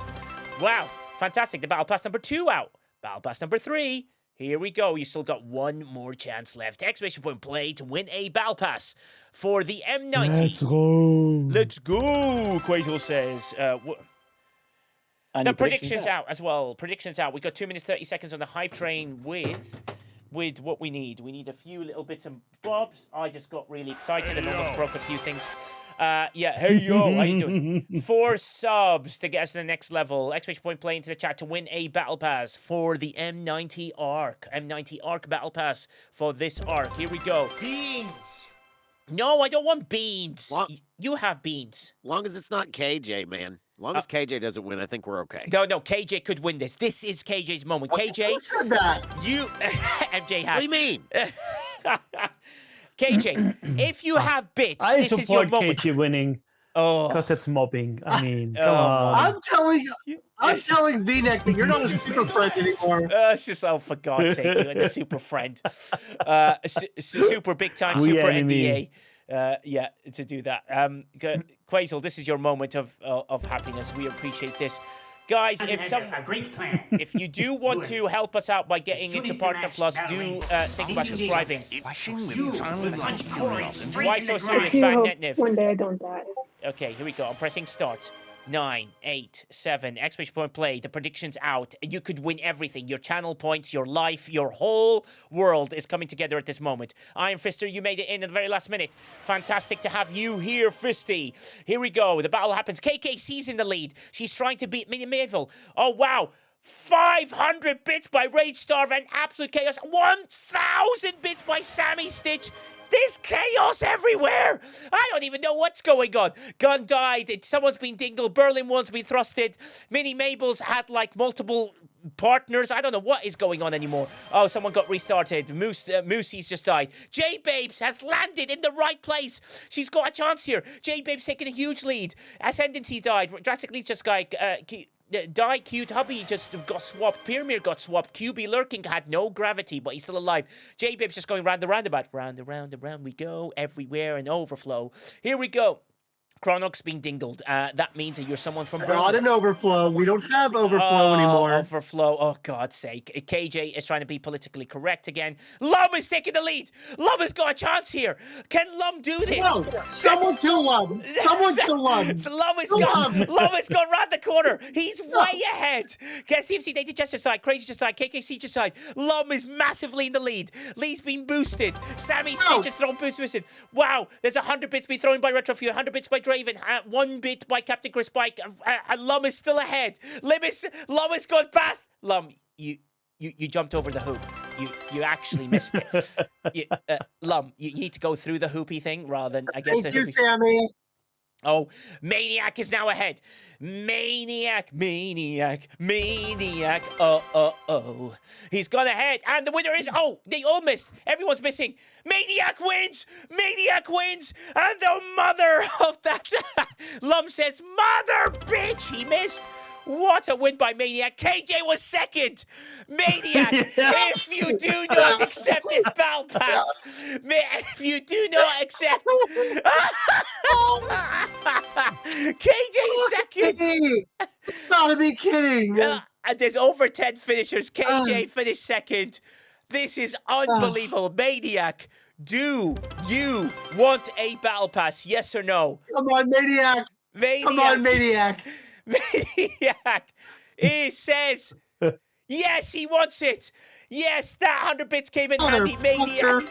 Wow, fantastic. The Battle Pass number 2 out. Battle Pass number 3. Here we go. You still got one more chance left. Exclamation point play to win a Battle Pass for the M90. Let's go. Let's go, Quasel says. The predictions out as well. Predictions out. We got 2 minutes 30 seconds on the hype train with what we need. We need a few little bits and bobs. I just got really excited and almost broke a few things. Yeah, hey yo, how you doing? 4 subs to get us to the next level. Exclamation point play into the chat to win a battle pass for the M90 Arc. M90 Arc battle pass for this arc. Here we go. Beans. No, I don't want beans. You have beans. Long as it's not KJ, man. Long as KJ doesn't win, I think we're okay. No, KJ could win this. This is KJ's moment. KJ, you... MJ has... What do you mean? KJ, if you have bits, I this is your support moment. KJ winning. Oh, because that's mobbing. I mean, come on. I'm telling V-Neck that you're not a super friend anymore. It's just, oh, for God's sake, you're the super friend. Super big time, We super enemy. NDA. Yeah, to do that. Quasel, this is your moment of happiness. We appreciate this. Guys, a great plan. If you do want to help us out by getting into Partner Plus, do think about subscribing. Why so serious, Bang NetNiv? One day I don't die. Okay, here we go. I'm pressing start. 9, 8, 7, exclamation point play. The prediction's out. You could win everything. Your channel points, your life, your whole world is coming together at this moment. Iron Fister, you made it in at the very last minute. Fantastic to have you here, Fisty. Here we go. The battle happens. KKC's in the lead. She's trying to beat Mini Mavel. Oh, wow. 500 bits by Rage Starve and Absolute Chaos. 1,000 bits by Sammy Stitch. There's chaos everywhere! I don't even know what's going on. Gun died. Someone's been dingled. Berlin one's been thrusted. Mini Mabel's had, like, multiple partners. I don't know what is going on anymore. Oh, someone got restarted. Moosey's just died. J-Babes has landed in the right place. She's got a chance here. J-Babes taking a huge lead. Ascendancy died. Drastically just Die Cute Hubby just got swapped. Pyramid got swapped. QB Lurking had no gravity, but he's still alive. J-Babe's just going round the roundabout. Round and round and round we go. Everywhere and overflow. Here we go. Chronox being dingled. That means that you're someone from Berlin. Not an overflow. We don't have overflow anymore. Overflow. Oh, God's sake. KJ is trying to be politically correct again. Lum is taking the lead. Lum has got a chance here. Can Lum do this? No, someone kill Lum. Someone kill Lum. Lum has gone round the corner. He's way ahead. STFC Data just aside. Crazy just aside. KKC just aside. Lum is massively in the lead. Lee's been boosted. Sammy Stitch has thrown boosted. Wow. There's 100 bits being thrown by Retrofew. 100 bits by Draven. 1 bit by Captain Chris Pike. Lum is still ahead. Lum has gone past. Lum, you jumped over the hoop. You actually missed it. Lum, you need to go through the hoopy thing rather than against Thank the you, hoopy. Sammy. Oh, Maniac is now ahead. Maniac. Oh. He's gone ahead. And the winner is, they all missed. Everyone's missing. Maniac wins. And the mother of that. Lum says, mother bitch. He missed. What a win by Maniac. KJ was second. Maniac, if you do not accept this battle pass, if you do not accept... KJ second. Gotta be kidding. And there's over 10 finishers. KJ finished second. This is unbelievable. Maniac, do you want a battle pass? Yes or no? Come on, Maniac. Come on, Maniac. Maniac. He says, yes, he wants it. Yes, that 100 bits came in handy. Maniac.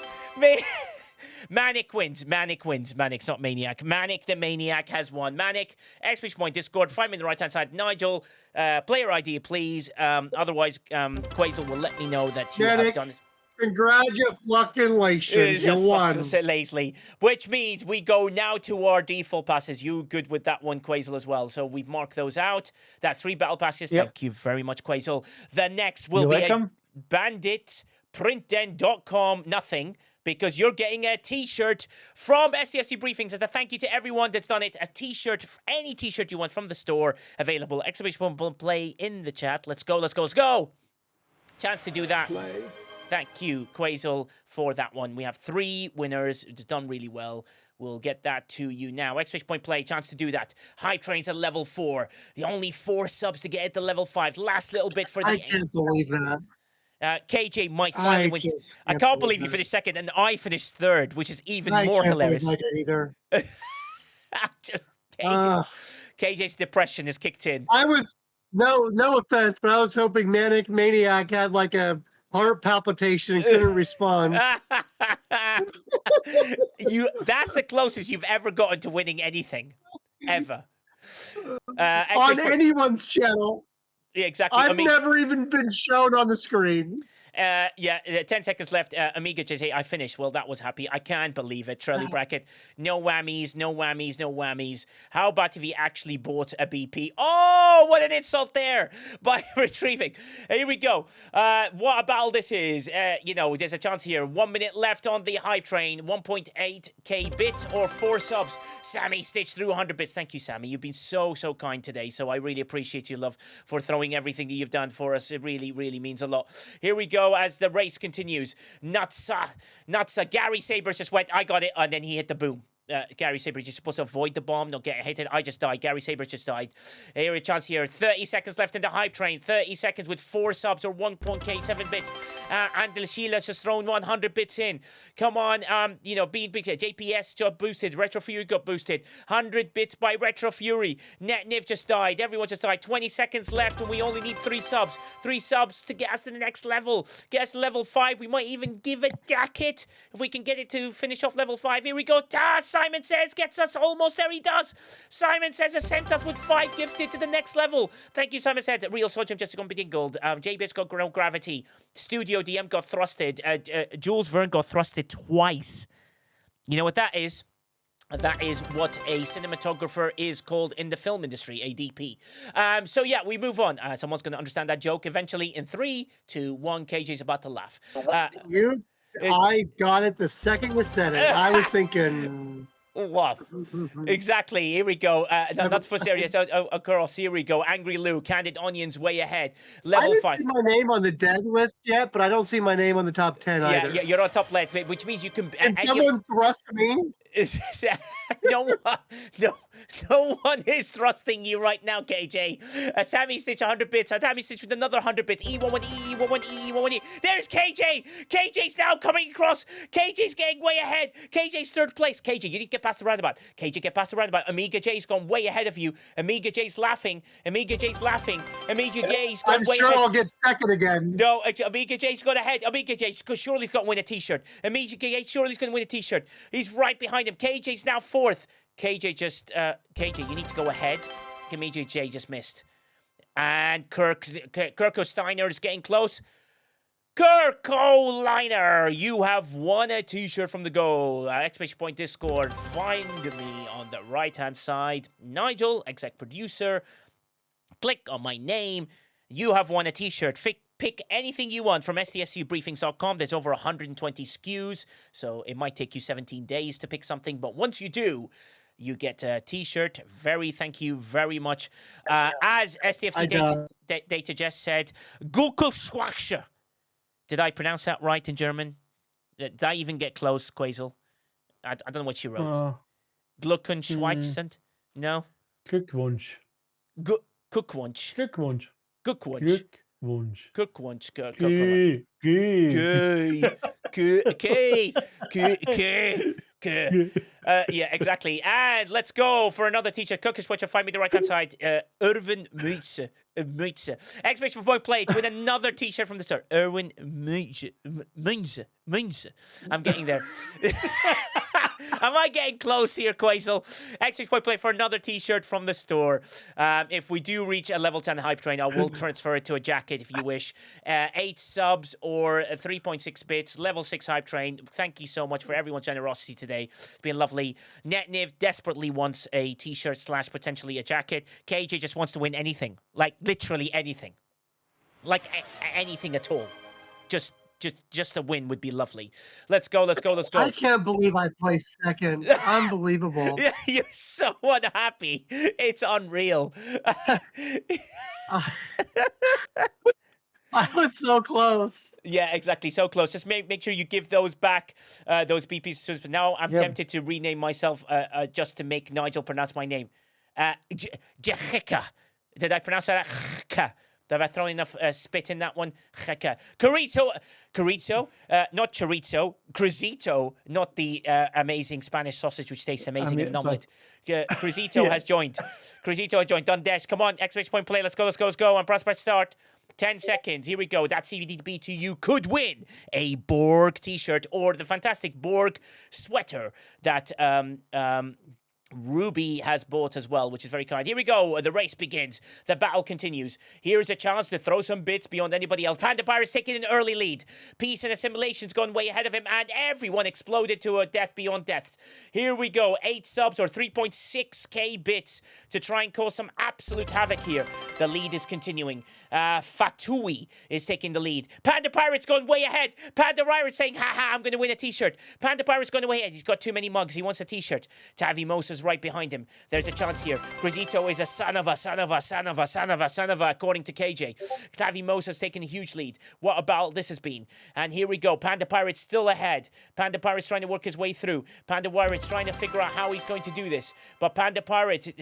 Manic wins. Manic wins. Manic's not Maniac. Manic the Maniac has won. Manic, exclamation point, Discord, find me on the right-hand side. Nigel, player ID, please. Otherwise, Quasel will let me know that you have done it. Congratulations, you won. Lazily. Which means we go now to our default passes. You good with that one, Quasel, as well. So we've marked those out. That's 3 battle passes. Yep. Thank you very much, Quasel. The next will be a banditprintden.com nothing, because you're getting a t-shirt from STFC Briefings as a thank you to everyone that's done it. A t-shirt, any t-shirt you want from the store, available. Exclamation point play in the chat. Let's go, let's go, let's go. Chance to do that. Thank you, Quasel, for that one. We have 3 winners. It's done really well. We'll get that to you now. Exclamation point play, chance to do that. Hype Train's at level 4. The only 4 subs to get it to level 5. Last little bit for the... I can't believe that. KJ might finally win. I can't believe you finished second and I finished third, which is even more hilarious. I can't either. Just KJ's depression has kicked in. I was no offense, but I was hoping Maniac had like a heart palpitation and couldn't respond. That's the closest you've ever gotten to winning anything, ever. On anyone's channel. Yeah, exactly. I've never even been shown on the screen. 10 seconds left. Amiga just say I finished. Well, that was happy. I can't believe it. Trelly bracket. No whammies, no whammies, no whammies. How about if he actually bought a BP? Oh, what an insult there by retrieving. Here we go. What a battle this is. There's a chance here. 1 minute left on the hype train. 1.8k bits or 4 subs. Sammy stitched through 100 bits. Thank you, Sammy. You've been so kind today. So I really appreciate your love for throwing everything that you've done for us. It really, really means a lot. Here we go. As the race continues. Nutsa. Gary Sabers just went, I got it, and then he hit the boom. Gary Sabers, you're supposed to avoid the bomb, not get hit. I just died. Gary Sabers just died. Here a chance here. 30 seconds left in the hype train. 30 seconds with 4 subs or 1.7 bits. Andel Sheila's just thrown 100 bits in. Come on, being big. JPS got boosted. Retro Fury got boosted. 100 bits by Retro Fury. Niv just died. Everyone just died. 20 seconds left, and we only need 3 subs. 3 subs to get us to the next level. Get us to level 5. We might even give a jacket if we can get it to finish off level 5. Here we go. Simon says gets us almost there. He does. Simon says has sent us with 5 gifted to the next level. Thank you, Simon said. Real Sojum just gone bedingled. JBS got no gravity. Studio DM got thrusted. Jules Verne got thrusted twice. You know what that is? That is what a cinematographer is called in the film industry, a DP. So yeah, we move on. Someone's going to understand that joke eventually. In 3, 2, 1, KJ's about to laugh. I got it the second you said it. I was thinking... What? Exactly. Here we go. That's for serious. Across. Here we go. Angry Lou. Candid Onions way ahead. Level 5. I didn't see my name on the dead list yet, but I don't see my name on the top 10 either. Yeah, you're on top left, which means you can... Can someone thrust me? No one is thrusting you right now, KJ. Sammy Stitch 100 bits. Sammy Stitch with another 100 bits. E11E, E11E, E11E. There's KJ. KJ's now coming across. KJ's getting way ahead. KJ's 3rd place. KJ, you need to get past the roundabout. KJ, get past the roundabout. Amiga J's gone way ahead of you. Amiga J's laughing. Amiga J's laughing. Amiga J's gone way ahead. I'm sure I'll get second again. No, Amiga J's gone ahead. Amiga J's, because surely he's got to win a t-shirt. Amiga J surely he's going to win a t-shirt. He's right behind him. KJ's now 4th. KJ, you need to go ahead. Amiga J just missed. And Kirko Steiner is getting close. Kirko Liner, you have won a t-shirt from the goal. Exclamation point Discord. Find me on the right-hand side. Nigel, exec producer. Click on my name. You have won a t-shirt. Pick anything you want from stfcbriefings.com. There's over 120 SKUs, so it might take you 17 days to pick something. But once you do, you get a t-shirt. Thank you very much. As STFC Data just said, Gulkelschwaksche. Did I pronounce that right in German? Did I even get close, Quasel? I don't know what you wrote. Glückwunsch. No? Glückwunsch. Glückwunsch. Glückwunsch. Glückwunsch. Glückwunsch. Yeah, exactly. And let's go for another t-shirt. Cookies, watch find me the right-hand side. Irvin Meitze. Exclamation point play to win another t-shirt from the store. Irwin Meitze. I'm getting there. Am I getting close here, Quaisel? Exchange point play for another t-shirt from the store. If we do reach a level 10 hype train, I will transfer it to a jacket if you wish. 8 subs or 3.6 bits, level 6 hype train. Thank you so much for everyone's generosity today. It's been lovely. Netniv desperately wants a t-shirt / potentially a jacket. KJ just wants to win anything. Like, literally anything. Like, anything at all. Just a win would be lovely. Let's go. I can't believe I placed second. Unbelievable. You're so unhappy. It's unreal. I was so close. Yeah, exactly. So close. Just make sure you give those back, those BPs. But now I'm tempted to rename myself just to make Nigel pronounce my name. Jechika. Did I pronounce that? Have I thrown enough spit in that one? Chorizo, not chorizo. Crisito, not the amazing Spanish sausage which tastes amazing in an omelette. Crisito has joined. Dundesh, come on, exclamation point play. Let's go. And press start. 10 seconds. Here we go. That CVDB2U could win a Borg t-shirt or the fantastic Borg sweater that Ruby has bought as well, which is very kind. Here we go. The race begins. The battle continues. Here's a chance to throw some bits beyond anybody else. Panda Pirate's taking an early lead. Peace and Assimilation's gone way ahead of him, and everyone exploded to a death beyond deaths. Here we go. 8 subs or 3.6k bits to try and cause some absolute havoc here. The lead is continuing. Fatui is taking the lead. Panda Pirate's going way ahead. Panda Pirate's saying, haha, I'm going to win a t-shirt. Panda Pirate's going way ahead. He's got too many mugs. He wants a t-shirt. Tavi Moses right behind him. There's a chance here. Grisito is a son of a, according to KJ. Tavi Moses taking a huge lead. What a battle this has been. And here we go. Panda Pirate's still ahead. Panda Pirate's trying to work his way through. Panda Pirate's trying to figure out how he's going to do this. But Panda Pirate's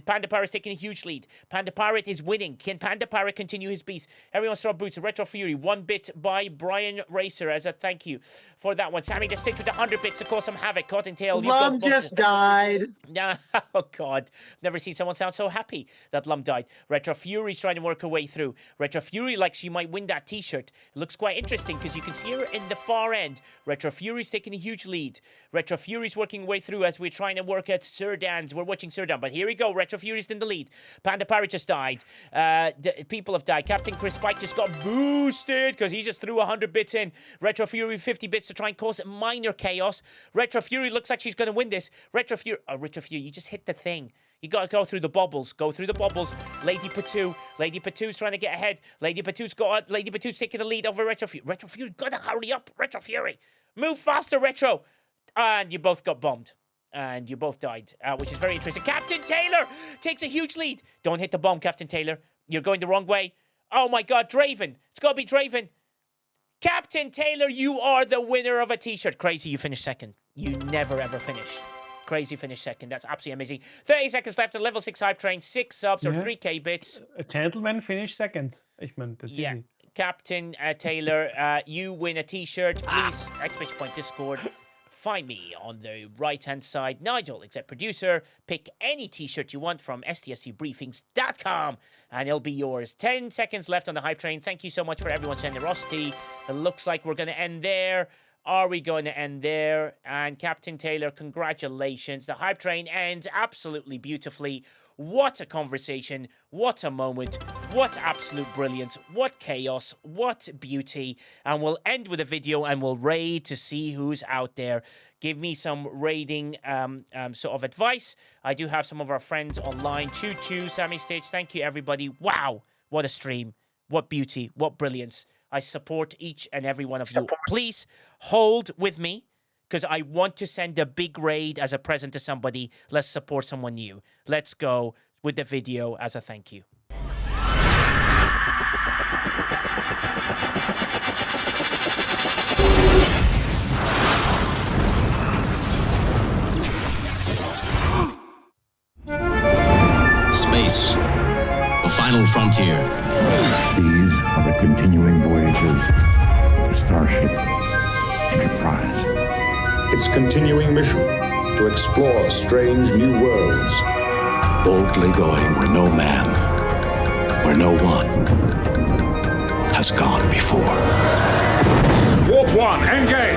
taking a huge lead. Panda Pirate is winning. Can Panda Pirate continue his beast? Everyone's throw boots. Retro Fury. 1 bit by Brian Racer as a thank you for that one. Sammy just sticks with 100 bits to cause some havoc. Cottontail. Lum just died. Nah. Oh, God. Never seen someone sound so happy that Lum died. Retro Fury's trying to work her way through. Retro Fury like she might win that t-shirt. It looks quite interesting because you can see her in the far end. Retro Fury's taking a huge lead. Retro Fury's working her way through as we're trying to work at Surdan's. We're watching Surdan, but here we go. Retro Fury's in the lead. Panda Pirate just died. People have died. Captain Chris Spike just got boosted because he just threw 100 bits in. Retro Fury 50 bits to try and cause minor chaos. Retro Fury looks like she's going to win this. Retro Fury, you just hit the thing. You got to go through the bubbles. Go through the bubbles. Lady Patoo's trying to get ahead. Lady Patoo's taking the lead over Retro Fury. Retro Fury, gotta hurry up. Retro Fury. Move faster, Retro. And you both got bombed. And you both died, which is very interesting. Captain Taylor takes a huge lead. Don't hit the bomb, Captain Taylor. You're going the wrong way. Oh my God, Draven. It's got to be Draven. Captain Taylor, you are the winner of a t-shirt. Crazy, you finished second. You never ever finish. Crazy finished second. That's absolutely amazing. 30 seconds left on level 6 hype train. 6 subs or 3k bits. A gentleman finished second. Ich meine, that's easy. Captain Taylor, you win a t-shirt. Please, exclamation point Discord. Find me on the right-hand side. Nigel, except producer. Pick any t-shirt you want from STFCbriefings.com and it'll be yours. 10 seconds left on the hype train. Thank you so much for everyone's generosity. It looks like we're going to end there. Are we going to end there? And Captain Taylor, congratulations. The hype train ends absolutely beautifully. What a conversation. What a moment. What absolute brilliance. What chaos. What beauty. And we'll end with a video and we'll raid to see who's out there. Give me some raiding sort of advice. I do have some of our friends online. Choo choo, Sammy Stage. Thank you, everybody. Wow. What a stream. What beauty. What brilliance. I support each and every one of you. Please hold with me because I want to send a big raid as a present to somebody. Let's support someone new. Let's go with the video as a thank you. Space, the final frontier. These are the continuing voyages of the Starship Enterprise. Its continuing mission to explore strange new worlds. Boldly going where no man, where no one has gone before. Warp 1, engage!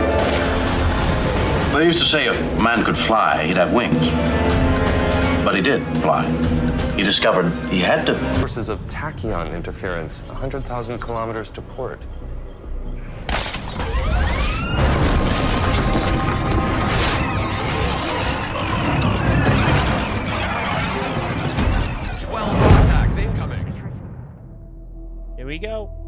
They used to say if a man could fly, he'd have wings. But he did fly. He discovered he had to. Forces of tachyon interference, 100,000 kilometers to port. Here we go.